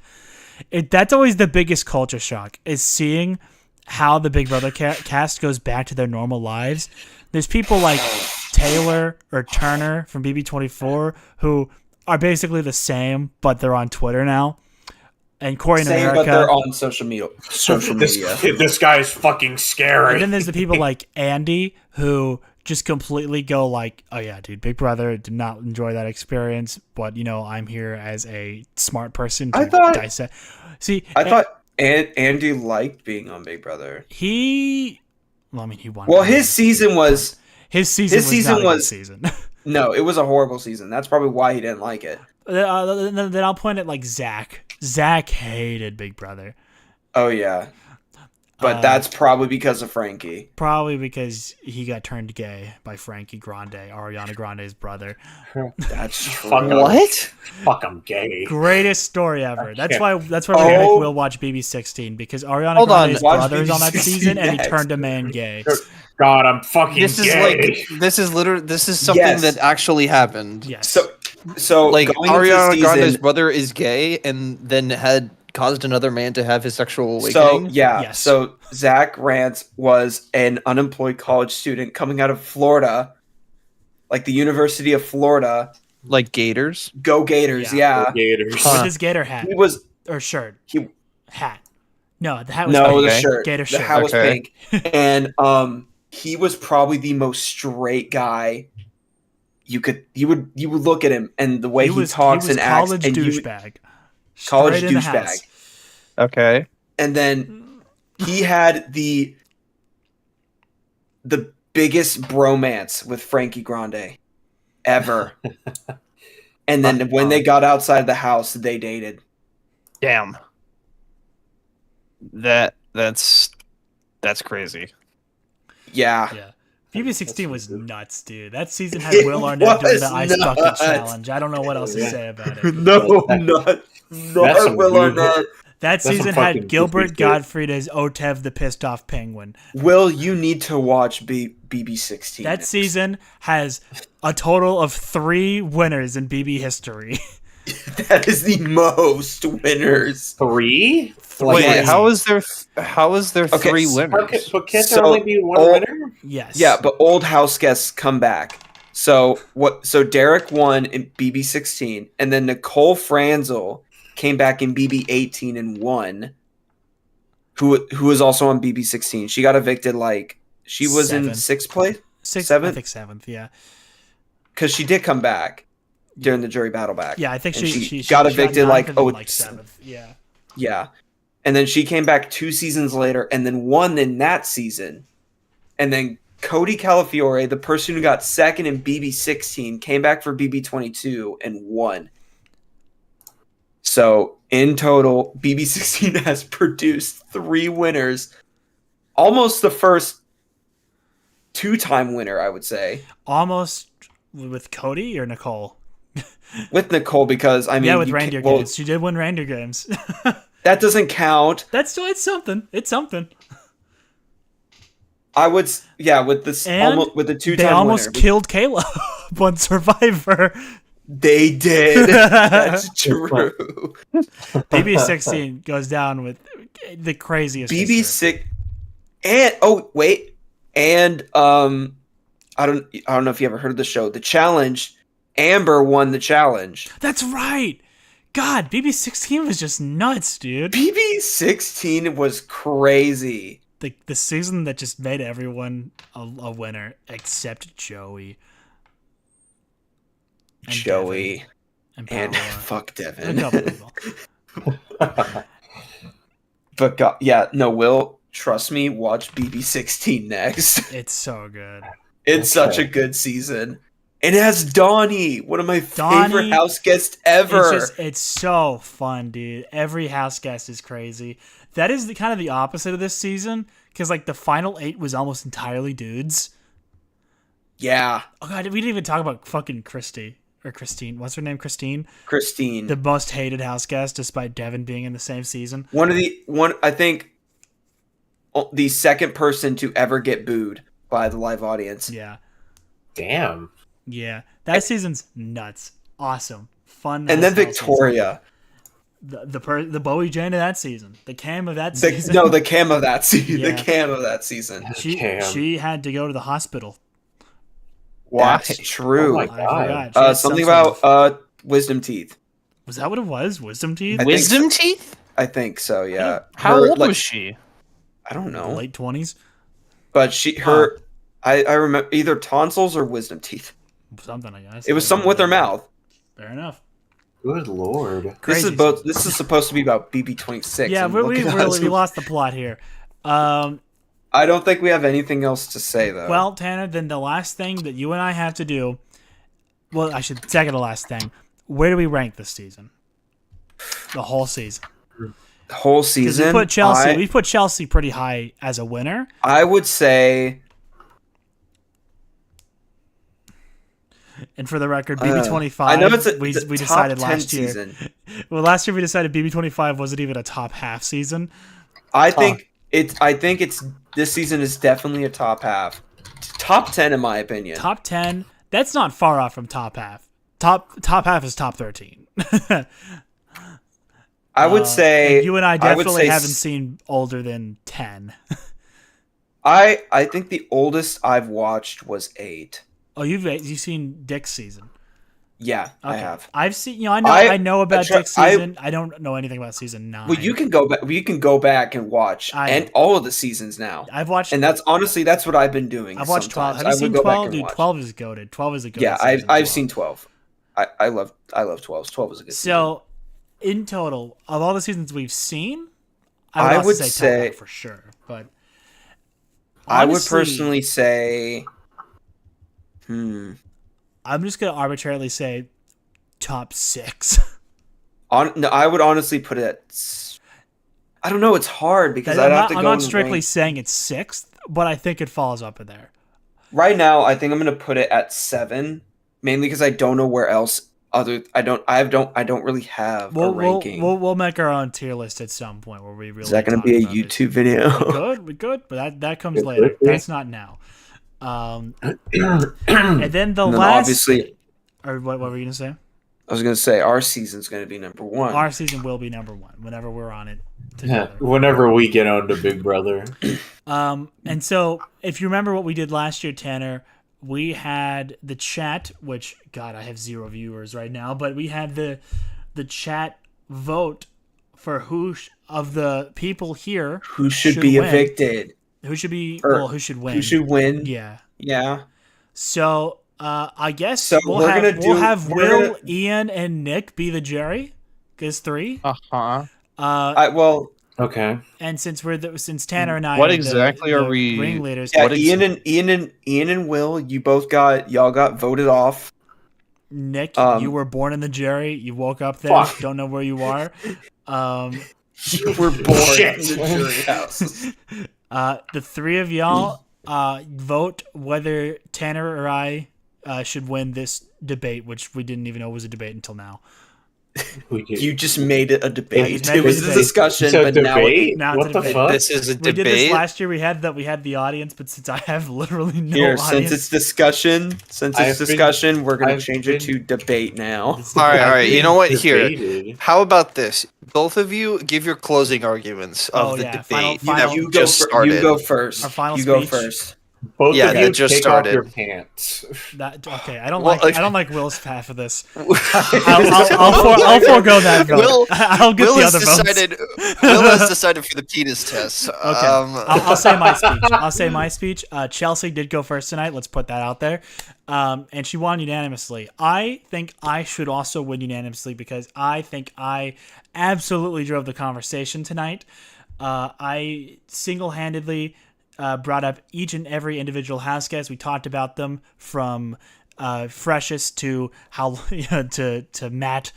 [SPEAKER 1] That's always the biggest culture shock, is seeing how the Big Brother cast goes back to their normal lives. There's people like Taylor or Turner from BB24 who are basically the same, but they're on Twitter now. And Corey in
[SPEAKER 3] Same,
[SPEAKER 1] America.
[SPEAKER 3] but they're on social media.
[SPEAKER 2] This guy is fucking scary.
[SPEAKER 1] And then there's the people like Andy who just completely go like, oh yeah, dude, Big Brother, did not enjoy that experience, but I'm here as a smart person to
[SPEAKER 3] I thought-
[SPEAKER 1] dissect. See,
[SPEAKER 3] I thought Andy liked being on Big Brother.
[SPEAKER 1] he won.
[SPEAKER 3] Well, his season was
[SPEAKER 1] his season not a good season.
[SPEAKER 3] no, it was a horrible season. That's probably why he didn't like it.
[SPEAKER 1] Then I'll point at like Zach. Zach hated Big Brother.
[SPEAKER 3] Oh yeah, but that's probably because of Frankie.
[SPEAKER 1] Probably because he got turned gay by Frankie Grande, Ariana Grande's brother.
[SPEAKER 3] That's true.
[SPEAKER 2] Fuck
[SPEAKER 4] What?
[SPEAKER 2] Fuck, I'm gay.
[SPEAKER 1] Greatest story ever. That's
[SPEAKER 2] can't-
[SPEAKER 1] why we're gonna make Will watch BB16 because Ariana
[SPEAKER 4] Hold on.
[SPEAKER 1] Grande's
[SPEAKER 3] Watch
[SPEAKER 1] brother's on that
[SPEAKER 3] BB16
[SPEAKER 1] season and he
[SPEAKER 3] next.
[SPEAKER 1] turned a man gay.
[SPEAKER 2] God, I'm fucking
[SPEAKER 4] This is
[SPEAKER 2] gay.
[SPEAKER 4] this is something
[SPEAKER 3] Yes.
[SPEAKER 4] that actually happened.
[SPEAKER 1] Yes.
[SPEAKER 3] So
[SPEAKER 4] Like
[SPEAKER 3] going into
[SPEAKER 4] Ariana
[SPEAKER 3] season-
[SPEAKER 4] Grande's brother is gay and then had caused another man to have his sexual
[SPEAKER 3] So
[SPEAKER 4] awakening.
[SPEAKER 3] yeah,
[SPEAKER 1] Yes.
[SPEAKER 3] so Zach Rance was an unemployed college student coming out of Florida, like the University of Florida.
[SPEAKER 4] Like Gators.
[SPEAKER 3] Go Gators! Yeah,
[SPEAKER 2] Gators.
[SPEAKER 1] With his gator hat
[SPEAKER 3] he was
[SPEAKER 1] or shirt.
[SPEAKER 3] He-
[SPEAKER 1] Hat. No, the hat was
[SPEAKER 3] no
[SPEAKER 1] pink.
[SPEAKER 3] the shirt.
[SPEAKER 1] Gator
[SPEAKER 3] The
[SPEAKER 1] shirt.
[SPEAKER 3] hat was
[SPEAKER 4] Okay.
[SPEAKER 3] pink, and he was probably the most straight guy. You would look at him and the way he talks
[SPEAKER 1] he was
[SPEAKER 3] and acts,
[SPEAKER 1] college
[SPEAKER 3] and
[SPEAKER 1] douchebag.
[SPEAKER 3] college
[SPEAKER 1] Straight in the
[SPEAKER 3] douchebag.
[SPEAKER 1] house.
[SPEAKER 4] Okay.
[SPEAKER 3] And then he had the biggest bromance with Frankie Grande ever. And then when they got outside the house, they dated.
[SPEAKER 4] Damn. That's crazy.
[SPEAKER 3] Yeah.
[SPEAKER 1] Yeah. BB16 was nuts, dude. That season had
[SPEAKER 3] It
[SPEAKER 1] Will Arnett doing
[SPEAKER 3] was
[SPEAKER 1] the ice bucket
[SPEAKER 3] nuts.
[SPEAKER 1] challenge. I don't know what else to
[SPEAKER 2] Yeah.
[SPEAKER 1] say about it.
[SPEAKER 3] No,
[SPEAKER 2] That's
[SPEAKER 3] not
[SPEAKER 2] some
[SPEAKER 3] Will
[SPEAKER 2] weird-
[SPEAKER 3] Arnett.
[SPEAKER 1] That
[SPEAKER 2] some
[SPEAKER 1] season
[SPEAKER 2] fucking
[SPEAKER 1] had Gilbert
[SPEAKER 2] goofy shit.
[SPEAKER 1] Gottfried as Otev the pissed off penguin.
[SPEAKER 3] Will, you need to watch BB16.
[SPEAKER 1] That season has a total of 3 winners in BB history.
[SPEAKER 3] That is the most winners.
[SPEAKER 2] 3?
[SPEAKER 4] Wait,
[SPEAKER 3] Yes.
[SPEAKER 4] how is there
[SPEAKER 3] Okay,
[SPEAKER 4] 3
[SPEAKER 3] so-
[SPEAKER 4] winners?
[SPEAKER 2] But can't
[SPEAKER 3] So-
[SPEAKER 2] there only be one winner?
[SPEAKER 1] Yes.
[SPEAKER 3] Yeah, but old house guests come back. So Derek won in BB16, and then Nicole Franzel came back in BB18 and won. Who was also on BB16. She got evicted she was in
[SPEAKER 1] Seventh.
[SPEAKER 3] 6th place
[SPEAKER 1] Sixth,
[SPEAKER 3] seventh?
[SPEAKER 1] I think 7th, yeah.
[SPEAKER 3] because she did come back during the jury battle back.
[SPEAKER 1] Yeah, I think
[SPEAKER 3] And
[SPEAKER 1] she
[SPEAKER 3] got evicted
[SPEAKER 1] ninth and then,
[SPEAKER 3] 7th.
[SPEAKER 1] 7th. Yeah.
[SPEAKER 3] Yeah. And then she came back 2 seasons later and then won in that season. And then Cody Calafiore, the person who got second in BB16, came back for BB22 and won. So in total, BB16 has produced 3 winners. Almost the first 2-time winner, I would say,
[SPEAKER 1] Almost with Cody or Nicole?
[SPEAKER 3] with Nicole, because I mean,
[SPEAKER 1] Yeah, with
[SPEAKER 3] you
[SPEAKER 1] reindeer
[SPEAKER 3] can't- well,
[SPEAKER 1] games. She did win reindeer games.
[SPEAKER 3] that doesn't count.
[SPEAKER 1] It's something. It's something.
[SPEAKER 3] I would, with this
[SPEAKER 1] And
[SPEAKER 3] almost with the 2-time
[SPEAKER 1] They almost
[SPEAKER 3] winner.
[SPEAKER 1] killed Caleb on Survivor.
[SPEAKER 3] They did. That's true.
[SPEAKER 1] BB16 goes down with the craziest. history.
[SPEAKER 3] BB6 and I don't know if you ever heard of the show, The Challenge. Amber won the challenge.
[SPEAKER 1] That's right. God, BB16 was just nuts, dude.
[SPEAKER 3] BB16 was crazy.
[SPEAKER 1] The season that just made everyone a winner except Joey. And
[SPEAKER 3] Joey
[SPEAKER 1] Devin
[SPEAKER 3] and
[SPEAKER 1] Paola.
[SPEAKER 3] fuck
[SPEAKER 1] A
[SPEAKER 3] Devin.
[SPEAKER 1] couple people.
[SPEAKER 3] But God, Will, trust me, watch BB16 next.
[SPEAKER 1] It's so good.
[SPEAKER 3] It's such a good season. And it has Donnie, one of my
[SPEAKER 1] Donnie-
[SPEAKER 3] favorite house guests ever.
[SPEAKER 1] It's so fun, dude. Every house guest is crazy. That is kind of the opposite of this season because the final 8 was almost entirely dudes.
[SPEAKER 3] Yeah,
[SPEAKER 1] Oh god, we didn't even talk about fucking Christy or Christine. What's her name? Christine,
[SPEAKER 3] Christine.
[SPEAKER 1] the most hated house guest, despite Devin being in the same season.
[SPEAKER 3] I think the second person to ever get booed by the live audience.
[SPEAKER 1] Yeah,
[SPEAKER 2] Damn.
[SPEAKER 1] Yeah, that season's nuts. Awesome, fun.
[SPEAKER 3] And then
[SPEAKER 1] as hell
[SPEAKER 3] Victoria.
[SPEAKER 1] season. The Bowie Jane of that season, the Cam of that
[SPEAKER 3] The,
[SPEAKER 1] season.
[SPEAKER 3] no, the Cam of that season.
[SPEAKER 1] Yeah.
[SPEAKER 3] The Cam of that season.
[SPEAKER 2] Cam.
[SPEAKER 1] she had to go to the hospital.
[SPEAKER 4] What?
[SPEAKER 3] That's true.
[SPEAKER 2] Oh my
[SPEAKER 1] I
[SPEAKER 2] God.
[SPEAKER 1] forgot. She had
[SPEAKER 3] Something
[SPEAKER 1] some sort
[SPEAKER 3] about
[SPEAKER 1] of-
[SPEAKER 3] wisdom teeth.
[SPEAKER 1] was that what it was? Wisdom teeth.
[SPEAKER 3] I think
[SPEAKER 4] Wisdom teeth?
[SPEAKER 3] I think so. Yeah.
[SPEAKER 4] How
[SPEAKER 3] Her,
[SPEAKER 4] old
[SPEAKER 3] like,
[SPEAKER 4] was she?
[SPEAKER 3] I don't know.
[SPEAKER 1] Late 20s.
[SPEAKER 3] But I remember either tonsils or wisdom teeth.
[SPEAKER 1] Something, I guess.
[SPEAKER 3] It was something with her mouth.
[SPEAKER 1] Fair enough.
[SPEAKER 2] Good lord.
[SPEAKER 1] Crazy
[SPEAKER 3] This is supposed to be about BB-26.
[SPEAKER 1] Yeah,
[SPEAKER 3] and
[SPEAKER 1] we
[SPEAKER 3] look at us.
[SPEAKER 1] really lost the plot here.
[SPEAKER 3] I don't think we have anything else to say though.
[SPEAKER 1] Well, Tanner, then the last thing that you and I have to do, well, I should second to last thing. Where do we rank this season? The whole season.
[SPEAKER 3] the whole
[SPEAKER 1] Because
[SPEAKER 3] season.
[SPEAKER 1] we put Chelsea pretty high as a winner.
[SPEAKER 3] I would say
[SPEAKER 1] And for the record, BB25.
[SPEAKER 3] I know it's
[SPEAKER 1] we
[SPEAKER 3] top
[SPEAKER 1] decided
[SPEAKER 3] 10
[SPEAKER 1] last year.
[SPEAKER 3] season.
[SPEAKER 1] Well, last year we decided BB25 wasn't even a top half season.
[SPEAKER 3] I think it's this season is definitely a top half. Top 10 in my opinion.
[SPEAKER 1] Top 10. That's not far off from top half. Top half is top 13.
[SPEAKER 3] I would say
[SPEAKER 1] and you and I
[SPEAKER 3] would
[SPEAKER 1] definitely
[SPEAKER 3] say
[SPEAKER 1] haven't seen older than 10.
[SPEAKER 3] I think the oldest I've watched was 8.
[SPEAKER 1] Oh, you've seen Dick's season.
[SPEAKER 3] Yeah, I
[SPEAKER 1] Okay.
[SPEAKER 3] have.
[SPEAKER 1] I've seen, I
[SPEAKER 3] I
[SPEAKER 1] know about
[SPEAKER 3] try-
[SPEAKER 1] Dick's season. I don't know anything about season 9.
[SPEAKER 3] Well, you can go back and watch and all of the seasons now.
[SPEAKER 1] I've watched
[SPEAKER 3] And that's honestly what I've been doing.
[SPEAKER 1] I've watched 12.
[SPEAKER 3] sometimes.
[SPEAKER 1] Have you
[SPEAKER 3] I would
[SPEAKER 1] seen
[SPEAKER 3] go back
[SPEAKER 1] 12?
[SPEAKER 3] and
[SPEAKER 1] Dude,
[SPEAKER 3] watch.
[SPEAKER 1] 12 is goated. 12 is a goated
[SPEAKER 3] Yeah,
[SPEAKER 1] season.
[SPEAKER 3] I've
[SPEAKER 1] 12.
[SPEAKER 3] seen 12. I love 12. 12 is a good season.
[SPEAKER 1] So, in total, of all the seasons we've seen, I would,
[SPEAKER 3] would
[SPEAKER 1] also
[SPEAKER 3] say-
[SPEAKER 1] top half for sure. But
[SPEAKER 3] I would
[SPEAKER 1] honestly,
[SPEAKER 3] personally say
[SPEAKER 1] I'm just gonna arbitrarily say top 6.
[SPEAKER 3] no, I would honestly put it at I don't know, it's hard because
[SPEAKER 1] I'm
[SPEAKER 3] I'd have to go
[SPEAKER 1] not
[SPEAKER 3] and
[SPEAKER 1] strictly
[SPEAKER 3] rank.
[SPEAKER 1] saying it's 6th, but I think it falls up in there.
[SPEAKER 3] Right now, I think I'm going to put it at 7, mainly because I don't know where else I don't really have a ranking.
[SPEAKER 1] We'll make our own tier list at some point where we really.
[SPEAKER 3] Is that going to
[SPEAKER 1] talk
[SPEAKER 3] be a
[SPEAKER 1] about this.
[SPEAKER 3] YouTube video?
[SPEAKER 1] We could, but that comes later. That's not now. And then the
[SPEAKER 3] And then
[SPEAKER 1] last,
[SPEAKER 3] obviously,
[SPEAKER 1] or what were you gonna say?
[SPEAKER 3] I was going to say our season's going to be number 1.
[SPEAKER 1] Our season will be number 1 whenever we're on it
[SPEAKER 2] Yeah,
[SPEAKER 1] together.
[SPEAKER 2] whenever we get on to Big Brother.
[SPEAKER 1] And so if you remember what we did last year, Tanner, we had the chat, which God, I have 0 viewers right now, but we had the chat vote for of the people here
[SPEAKER 3] Who should be
[SPEAKER 1] win.
[SPEAKER 3] evicted?
[SPEAKER 1] Who should be who should win.
[SPEAKER 3] Who should win?
[SPEAKER 1] Yeah.
[SPEAKER 3] Yeah.
[SPEAKER 1] So I guess
[SPEAKER 3] So
[SPEAKER 1] we'll
[SPEAKER 3] we're
[SPEAKER 1] have,
[SPEAKER 3] gonna
[SPEAKER 1] we'll
[SPEAKER 3] do-
[SPEAKER 1] have
[SPEAKER 3] we're
[SPEAKER 1] Will,
[SPEAKER 3] gonna-
[SPEAKER 1] Ian, and Nick be the jury. Because 3.
[SPEAKER 4] Uh-huh.
[SPEAKER 3] Well,
[SPEAKER 2] Okay.
[SPEAKER 1] And since since Tanner and I
[SPEAKER 4] What
[SPEAKER 1] are
[SPEAKER 4] exactly
[SPEAKER 1] the
[SPEAKER 4] are we-
[SPEAKER 1] ringleaders,
[SPEAKER 3] yeah,
[SPEAKER 4] What
[SPEAKER 3] Ian and Will, y'all got voted off.
[SPEAKER 1] Nick,
[SPEAKER 3] Um,
[SPEAKER 1] you were born in the jury. You woke up there.
[SPEAKER 2] Fuck.
[SPEAKER 1] Don't know where you are.
[SPEAKER 3] You were born
[SPEAKER 2] Shit.
[SPEAKER 3] in the jury house.
[SPEAKER 1] The 3 of y'all vote whether Tanner or I should win this debate, which we didn't even know was a debate until now.
[SPEAKER 2] We did.
[SPEAKER 3] You just made it a debate.
[SPEAKER 1] just made
[SPEAKER 3] It was
[SPEAKER 1] it a
[SPEAKER 3] a
[SPEAKER 1] debate.
[SPEAKER 3] discussion,
[SPEAKER 2] It's a
[SPEAKER 3] but now
[SPEAKER 2] debate?
[SPEAKER 1] now it's
[SPEAKER 2] What
[SPEAKER 1] a
[SPEAKER 2] the
[SPEAKER 1] debate.
[SPEAKER 2] fuck?
[SPEAKER 4] This is a
[SPEAKER 1] We did this
[SPEAKER 4] debate.
[SPEAKER 1] last year. We had the audience, but since I have literally no
[SPEAKER 3] here,
[SPEAKER 1] audience,
[SPEAKER 3] since it's discussion, we're gonna
[SPEAKER 2] I've
[SPEAKER 3] change it to debate now.
[SPEAKER 1] it's
[SPEAKER 4] All right,
[SPEAKER 2] I've
[SPEAKER 4] all right. You
[SPEAKER 2] been
[SPEAKER 4] know what? Here,
[SPEAKER 2] debated.
[SPEAKER 4] how about this? Both of you give your closing arguments of
[SPEAKER 1] Oh,
[SPEAKER 4] the
[SPEAKER 1] yeah.
[SPEAKER 4] debate
[SPEAKER 1] Final-
[SPEAKER 4] that
[SPEAKER 3] You
[SPEAKER 4] we
[SPEAKER 3] go,
[SPEAKER 4] just
[SPEAKER 3] fir-
[SPEAKER 4] started.
[SPEAKER 3] you go first.
[SPEAKER 1] Our final
[SPEAKER 3] you go
[SPEAKER 1] speech.
[SPEAKER 3] first.
[SPEAKER 2] Both
[SPEAKER 4] Yeah,
[SPEAKER 2] of
[SPEAKER 4] that
[SPEAKER 2] you
[SPEAKER 4] just
[SPEAKER 2] take
[SPEAKER 4] started.
[SPEAKER 2] off your pants.
[SPEAKER 1] that okay. I don't
[SPEAKER 4] Well,
[SPEAKER 1] like
[SPEAKER 4] okay.
[SPEAKER 1] I don't like Will's half of this. I'll forego that vote.
[SPEAKER 4] Will-
[SPEAKER 1] I'll get
[SPEAKER 4] Will
[SPEAKER 1] the
[SPEAKER 4] has
[SPEAKER 1] other votes.
[SPEAKER 4] decided. Will has decided for the penis test.
[SPEAKER 1] Okay, I'll say my speech. I'll say my speech. Chelsea did go first tonight. Let's put that out there. And she won unanimously. I think I should also win unanimously because I think I absolutely drove the conversation tonight. I single-handedly brought up each and every individual house guest. We talked about them from freshest to how to Matt,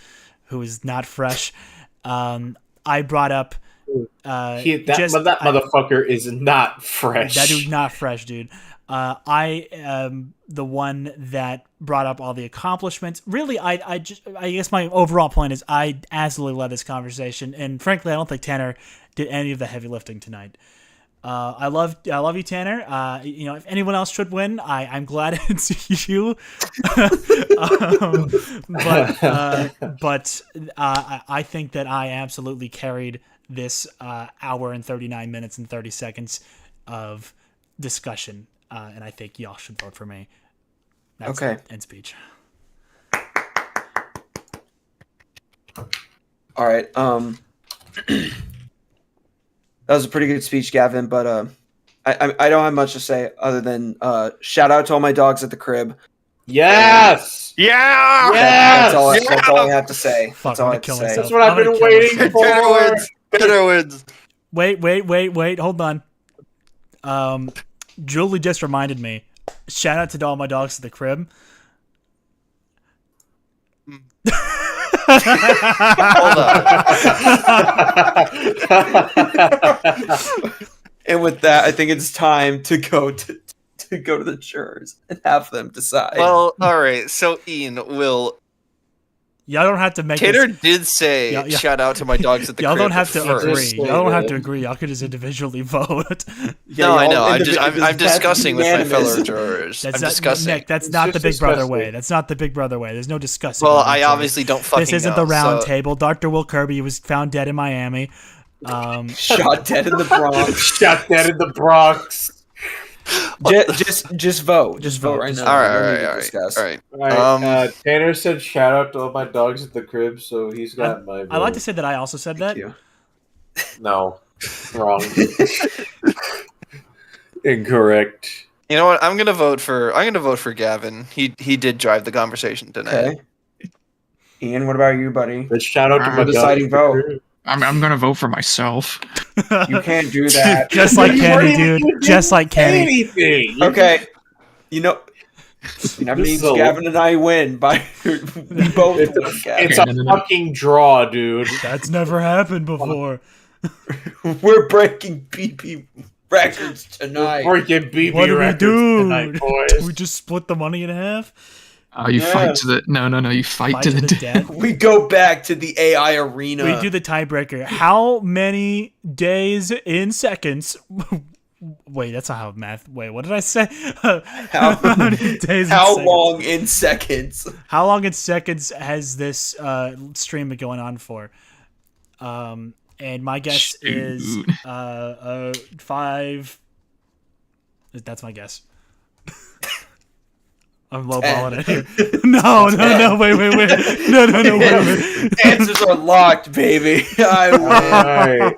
[SPEAKER 1] who is not fresh. I brought up
[SPEAKER 2] That motherfucker is not fresh.
[SPEAKER 1] that dude's not fresh, dude. I am the one that brought up all the accomplishments. Really, I guess my overall point is I absolutely led this conversation, and frankly, I don't think Tanner did any of the heavy lifting tonight. I love you, Tanner. If anyone else should win, I'm glad it's you. But I think that I absolutely carried this hour and 39 minutes and 30 seconds of discussion, and I think y'all should vote for me. That's
[SPEAKER 3] Okay.
[SPEAKER 1] End speech.
[SPEAKER 3] All right. That was a pretty good speech, Gavin. But I don't have much to say other than shout out to all my dogs at the crib.
[SPEAKER 2] Yes.
[SPEAKER 4] Yeah.
[SPEAKER 2] Yes!
[SPEAKER 3] That's all I have to say.
[SPEAKER 1] Fuck,
[SPEAKER 3] That's all I
[SPEAKER 1] I'm
[SPEAKER 3] have
[SPEAKER 1] gonna kill
[SPEAKER 3] to say.
[SPEAKER 1] myself.
[SPEAKER 2] That's what I've
[SPEAKER 1] I'm gonna
[SPEAKER 2] been
[SPEAKER 1] kill
[SPEAKER 2] waiting
[SPEAKER 1] myself.
[SPEAKER 2] for.
[SPEAKER 4] Better wins.
[SPEAKER 1] Wait. Hold on. Julie just reminded me. Shout out to all my dogs at the crib.
[SPEAKER 4] Hold on.
[SPEAKER 3] And with that, I think it's time to go to the jurors and have them decide.
[SPEAKER 4] Well, all right. So Ian, will
[SPEAKER 1] Y'all don't have to make
[SPEAKER 4] Tater
[SPEAKER 1] this.
[SPEAKER 4] did say
[SPEAKER 1] Yeah.
[SPEAKER 4] shout out to my dogs at the
[SPEAKER 1] Y'all
[SPEAKER 4] crib
[SPEAKER 1] don't have to
[SPEAKER 4] first.
[SPEAKER 1] agree. Y'all don't have to agree. Y'all could just individually vote.
[SPEAKER 3] Yeah,
[SPEAKER 4] No, I
[SPEAKER 3] y'all
[SPEAKER 4] know. I'm
[SPEAKER 3] individuals
[SPEAKER 4] discussing with my
[SPEAKER 3] unanimous.
[SPEAKER 4] fellow jurors. I'm
[SPEAKER 1] That's
[SPEAKER 4] discussing.
[SPEAKER 1] Nick, that's
[SPEAKER 2] It's
[SPEAKER 1] not
[SPEAKER 2] just
[SPEAKER 1] the Big Brother
[SPEAKER 2] disgusting.
[SPEAKER 1] way. That's not the Big Brother way. There's no discussing.
[SPEAKER 4] Well,
[SPEAKER 1] on
[SPEAKER 4] I
[SPEAKER 1] each other.
[SPEAKER 4] obviously don't fucking
[SPEAKER 1] This isn't
[SPEAKER 4] know,
[SPEAKER 1] the round
[SPEAKER 4] so-
[SPEAKER 1] table. Dr. Will Kirby was found dead in Miami.
[SPEAKER 3] Shot dead in the Bronx.
[SPEAKER 2] Shot dead in the Bronx.
[SPEAKER 3] Just vote. Just vote right now.
[SPEAKER 4] All
[SPEAKER 3] We don't need to
[SPEAKER 4] right,
[SPEAKER 3] discuss.
[SPEAKER 4] all right.
[SPEAKER 2] All right, Tanner said shout out to all my dogs at the crib, so he's got my vote.
[SPEAKER 1] I like to say that I also said that.
[SPEAKER 3] you.
[SPEAKER 2] No. Wrong. Incorrect.
[SPEAKER 4] You know what? I'm gonna vote for Gavin. He did drive the conversation tonight.
[SPEAKER 3] Okay. Ian, what about you, buddy?
[SPEAKER 2] But shout out to
[SPEAKER 5] I'm
[SPEAKER 2] my
[SPEAKER 3] deciding
[SPEAKER 2] dogs at the
[SPEAKER 3] vote.
[SPEAKER 2] crib.
[SPEAKER 5] I'm gonna vote for myself.
[SPEAKER 3] You can't do that.
[SPEAKER 1] Just like
[SPEAKER 2] You
[SPEAKER 1] Kenny,
[SPEAKER 2] already
[SPEAKER 1] dude. Just like Kenny.
[SPEAKER 2] Anything.
[SPEAKER 3] Okay. That
[SPEAKER 2] This
[SPEAKER 3] means
[SPEAKER 2] is a-
[SPEAKER 3] Gavin and I win. By we both
[SPEAKER 2] It's
[SPEAKER 3] win,
[SPEAKER 2] a,
[SPEAKER 3] Gavin.
[SPEAKER 2] it's a fucking draw, dude.
[SPEAKER 1] That's never happened before.
[SPEAKER 3] We're breaking PP records tonight.
[SPEAKER 2] Freaking BB
[SPEAKER 1] What do we
[SPEAKER 2] records
[SPEAKER 1] do?
[SPEAKER 2] tonight,
[SPEAKER 1] Do
[SPEAKER 2] boys.
[SPEAKER 1] we just split the money in half?
[SPEAKER 5] You
[SPEAKER 3] Yeah.
[SPEAKER 5] fight to the no. You fight,
[SPEAKER 1] Fight
[SPEAKER 5] to the death.
[SPEAKER 1] death?
[SPEAKER 3] We go back to the AI arena.
[SPEAKER 1] We do the tiebreaker. How many days in seconds? Wait, that's not how math. Wait, what did I say? How many days?
[SPEAKER 3] How
[SPEAKER 1] in seconds?
[SPEAKER 3] long in seconds?
[SPEAKER 1] How long in seconds has this stream been going on for? And my guess is
[SPEAKER 5] Shoot.
[SPEAKER 1] 5. That's my guess. I'm lowballing it here. No, wait. No, wait.
[SPEAKER 3] Answers are locked, baby. I win.
[SPEAKER 2] Alright.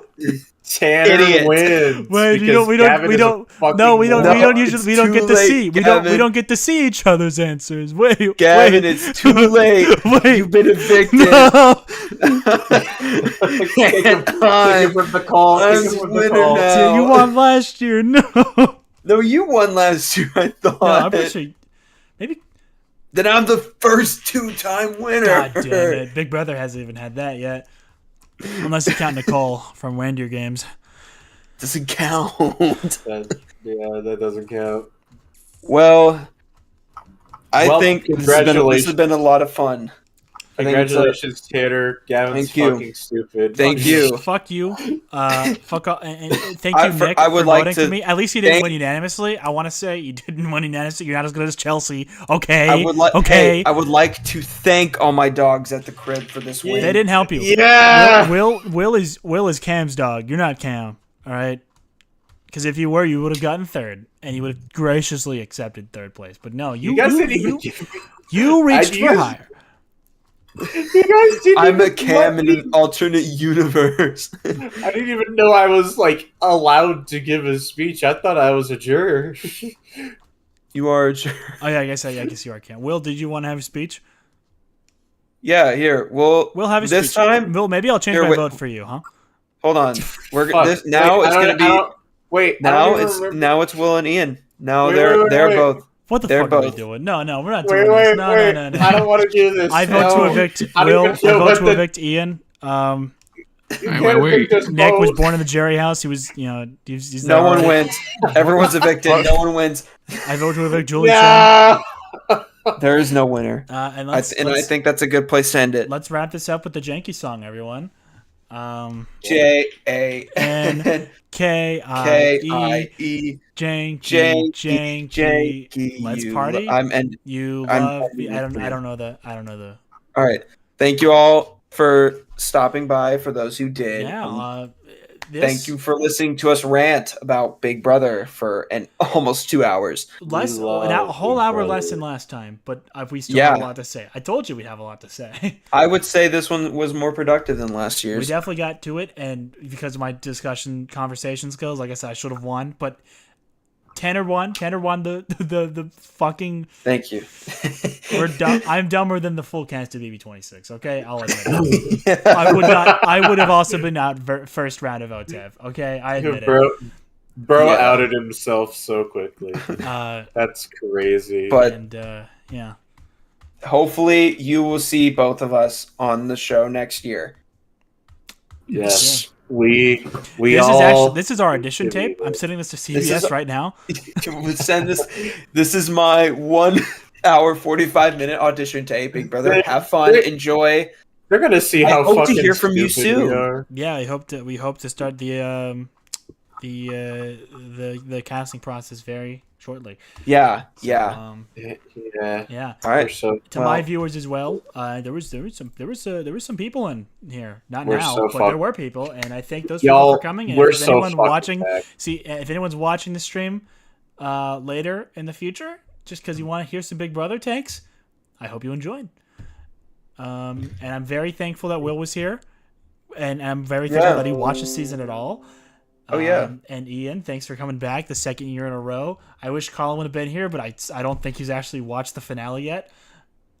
[SPEAKER 2] Tanner
[SPEAKER 3] Idiot.
[SPEAKER 2] wins.
[SPEAKER 1] Wait,
[SPEAKER 2] because Gavin is a fucking
[SPEAKER 1] we
[SPEAKER 3] No,
[SPEAKER 1] don't usually, we don't
[SPEAKER 3] it's
[SPEAKER 1] get
[SPEAKER 3] too
[SPEAKER 1] to
[SPEAKER 3] late,
[SPEAKER 1] see, we
[SPEAKER 3] Gavin.
[SPEAKER 1] don't get to see each other's answers. Wait,
[SPEAKER 3] Gavin,
[SPEAKER 1] wait.
[SPEAKER 3] it's too late.
[SPEAKER 1] Wait.
[SPEAKER 3] You've been evicted.
[SPEAKER 1] No.
[SPEAKER 2] Take him from the call.
[SPEAKER 3] I'm
[SPEAKER 2] Take him from the
[SPEAKER 3] winner
[SPEAKER 2] call.
[SPEAKER 3] now.
[SPEAKER 1] Dude, you won last year. No.
[SPEAKER 3] No, you won last year, I thought.
[SPEAKER 1] No, I'm pretty sure. Maybe.
[SPEAKER 3] Then I'm the first two-time winner.
[SPEAKER 1] God damn it. Big Brother hasn't even had that yet. Unless you count Nicole from Reindeer Games.
[SPEAKER 3] Doesn't count.
[SPEAKER 2] Yeah, that doesn't count.
[SPEAKER 3] Well, I
[SPEAKER 2] Well,
[SPEAKER 3] think this
[SPEAKER 2] congratulations.
[SPEAKER 3] has been a lot of fun. I think it's
[SPEAKER 2] Congratulations, Tanner. Gavin's
[SPEAKER 3] Thank you.
[SPEAKER 2] fucking stupid.
[SPEAKER 3] Thank
[SPEAKER 2] Fuck
[SPEAKER 3] you.
[SPEAKER 1] Fuck you. Fuck off. And thank
[SPEAKER 3] I-
[SPEAKER 1] you,
[SPEAKER 3] for-
[SPEAKER 1] Nick,
[SPEAKER 3] I would
[SPEAKER 1] for
[SPEAKER 3] like
[SPEAKER 1] voting
[SPEAKER 3] to
[SPEAKER 1] for me. At least you didn't
[SPEAKER 3] thank-
[SPEAKER 1] win unanimously. I want to say you didn't win unanimously. You're not as good as Chelsea. Okay.
[SPEAKER 3] I would like.
[SPEAKER 1] okay.
[SPEAKER 3] Hey, I would like to thank all my dogs at the crib for this win.
[SPEAKER 1] They didn't help you.
[SPEAKER 2] Yeah.
[SPEAKER 1] Will is Cam's dog. You're not Cam. All right. Because if you were, you would have gotten third, and you would have graciously accepted third place. But no,
[SPEAKER 2] You guys didn't even
[SPEAKER 1] you,
[SPEAKER 2] give me.
[SPEAKER 1] you reached
[SPEAKER 2] you
[SPEAKER 1] for
[SPEAKER 2] guys-
[SPEAKER 1] higher.
[SPEAKER 2] You guys didn't
[SPEAKER 3] I'm a
[SPEAKER 2] even
[SPEAKER 3] Cam
[SPEAKER 2] let
[SPEAKER 3] in
[SPEAKER 2] me-
[SPEAKER 3] an alternate universe.
[SPEAKER 2] I didn't even know I was like allowed to give a speech. I thought I was a juror.
[SPEAKER 3] You are a jerk.
[SPEAKER 1] Oh yeah, I guess you are Cam. Will, did you want to have a speech?
[SPEAKER 3] Yeah, here. Well,
[SPEAKER 1] We'll have a
[SPEAKER 3] this
[SPEAKER 1] speech.
[SPEAKER 3] time.
[SPEAKER 1] Will, maybe I'll change
[SPEAKER 3] Here,
[SPEAKER 1] my
[SPEAKER 3] wait.
[SPEAKER 1] vote for you, huh?
[SPEAKER 3] Hold on. We're
[SPEAKER 2] Fuck.
[SPEAKER 3] this now.
[SPEAKER 2] Wait,
[SPEAKER 3] It's
[SPEAKER 2] I
[SPEAKER 3] gonna
[SPEAKER 2] don't- I
[SPEAKER 3] be
[SPEAKER 2] don't- Wait. I
[SPEAKER 3] now.
[SPEAKER 2] don't even
[SPEAKER 3] It's
[SPEAKER 2] remember-
[SPEAKER 3] now. It's Will and Ian. Now
[SPEAKER 2] Wait,
[SPEAKER 3] they're
[SPEAKER 2] wait,
[SPEAKER 3] they're
[SPEAKER 2] wait.
[SPEAKER 3] both.
[SPEAKER 1] What the
[SPEAKER 3] They're
[SPEAKER 1] fuck are we
[SPEAKER 3] both.
[SPEAKER 1] doing? No, we're not
[SPEAKER 2] Wait,
[SPEAKER 1] doing
[SPEAKER 2] wait,
[SPEAKER 1] this. No,
[SPEAKER 2] wait.
[SPEAKER 1] no.
[SPEAKER 2] I don't want to do this.
[SPEAKER 1] I vote to
[SPEAKER 2] No.
[SPEAKER 1] evict
[SPEAKER 2] I don't
[SPEAKER 1] Will. I
[SPEAKER 2] even know
[SPEAKER 1] vote
[SPEAKER 2] what
[SPEAKER 1] to
[SPEAKER 2] the-
[SPEAKER 1] evict Ian.
[SPEAKER 2] You
[SPEAKER 5] Wait,
[SPEAKER 2] can't
[SPEAKER 5] wait.
[SPEAKER 2] evict us
[SPEAKER 1] Nick was
[SPEAKER 2] both.
[SPEAKER 1] born in the Jerry house. He was, he's
[SPEAKER 3] No
[SPEAKER 1] there
[SPEAKER 3] one
[SPEAKER 1] already.
[SPEAKER 3] wins. Everyone's evicted. No one wins.
[SPEAKER 1] I vote to evict Julie Chen.
[SPEAKER 2] Yeah.
[SPEAKER 3] There is no winner.
[SPEAKER 1] And
[SPEAKER 3] I think that's a good place to end it.
[SPEAKER 1] let's wrap this up with the Janky song, everyone.
[SPEAKER 3] J-A-N-K-I-E
[SPEAKER 1] K-I-E Janky Janky. Let's party. You love me. I don't know the.
[SPEAKER 3] All right. Thank you all for stopping by. For those who did,
[SPEAKER 1] Yeah.
[SPEAKER 3] thank you for listening to us rant about Big Brother for almost 2 hours.
[SPEAKER 1] Less
[SPEAKER 2] love
[SPEAKER 1] a whole
[SPEAKER 2] Big
[SPEAKER 1] hour
[SPEAKER 2] Brother.
[SPEAKER 1] less than last time, but we still
[SPEAKER 3] Yeah.
[SPEAKER 1] have a lot to say. I told you we'd have a lot to say.
[SPEAKER 3] I would say this one was more productive than last
[SPEAKER 1] We
[SPEAKER 3] year's.
[SPEAKER 1] definitely got to it, and because of my conversation skills, like I said, I should have won. But Tanner won. Tanner won the fucking.
[SPEAKER 3] Thank you.
[SPEAKER 1] We're dumb. I'm dumber than the full cast of BB26. Okay, I'll admit it. I would not. I would have also been out first round of OTEV. Okay, I admit it.
[SPEAKER 2] Bro
[SPEAKER 3] Yeah.
[SPEAKER 2] outed himself so quickly. That's crazy.
[SPEAKER 3] But
[SPEAKER 1] And yeah,
[SPEAKER 3] hopefully you will see both of us on the show next year.
[SPEAKER 2] yes, we
[SPEAKER 1] this is our audition tape. I'm sending this to CBS
[SPEAKER 3] is-
[SPEAKER 1] right now.
[SPEAKER 3] Send this. This is my 1 hour 45-minute audition tape. Big Brother, have fun, enjoy.
[SPEAKER 2] They're gonna see
[SPEAKER 3] I
[SPEAKER 2] how
[SPEAKER 3] hope to
[SPEAKER 2] fucking
[SPEAKER 3] hear from you
[SPEAKER 2] stupid we
[SPEAKER 3] soon.
[SPEAKER 2] are.
[SPEAKER 1] Yeah, we hope to start the casting process very shortly.
[SPEAKER 3] Yeah.
[SPEAKER 2] Yeah.
[SPEAKER 1] Yeah.
[SPEAKER 3] All
[SPEAKER 2] We're
[SPEAKER 3] right.
[SPEAKER 2] so
[SPEAKER 1] To my viewers as well, there was some people in here. Not
[SPEAKER 2] We're
[SPEAKER 1] now,
[SPEAKER 2] so
[SPEAKER 1] but there
[SPEAKER 2] fucked.
[SPEAKER 1] were people, and I thank those people
[SPEAKER 2] y'all.
[SPEAKER 1] for coming. And
[SPEAKER 2] We're
[SPEAKER 1] if
[SPEAKER 2] so
[SPEAKER 1] anyone
[SPEAKER 2] fucking
[SPEAKER 1] watching,
[SPEAKER 2] back.
[SPEAKER 1] if anyone's watching the stream later in the future, just because you want to hear some Big Brother takes, I hope you enjoyed. And I'm very thankful that Will was here, and I'm very thankful
[SPEAKER 3] Yeah.
[SPEAKER 1] that he watched the season at all.
[SPEAKER 3] Oh, yeah.
[SPEAKER 1] And Ian, thanks for coming back the second year in a row. I wish Colin would have been here, but I don't think he's actually watched the finale yet.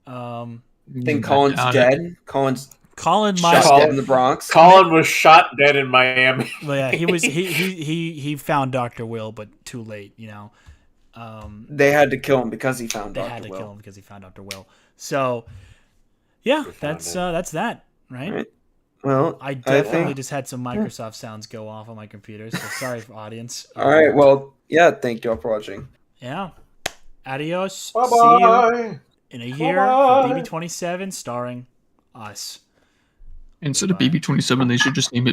[SPEAKER 3] I think Colin's
[SPEAKER 5] doubt
[SPEAKER 3] dead. Colin's
[SPEAKER 1] Colin
[SPEAKER 3] shot
[SPEAKER 1] might.
[SPEAKER 3] dead in the Bronx.
[SPEAKER 2] Colin was shot dead in Miami.
[SPEAKER 1] Well, yeah, he was. He found Dr. Will, but too late. You know,
[SPEAKER 3] They had to kill him because he found
[SPEAKER 1] they
[SPEAKER 3] Dr.
[SPEAKER 1] had to
[SPEAKER 3] Will.
[SPEAKER 1] kill him because he found Dr. Will. So, yeah, that's that, right?
[SPEAKER 3] Right. Well,
[SPEAKER 1] I definitely
[SPEAKER 3] think-
[SPEAKER 1] just had some Microsoft sounds go off on my computer, so sorry for audience.
[SPEAKER 3] All right. Well, yeah. Thank you all for watching.
[SPEAKER 1] Yeah. Adios.
[SPEAKER 2] Bye
[SPEAKER 1] See you
[SPEAKER 2] bye.
[SPEAKER 1] in a year
[SPEAKER 2] Bye-bye.
[SPEAKER 1] for BB27 starring us.
[SPEAKER 5] Instead of BB-27, they should just name it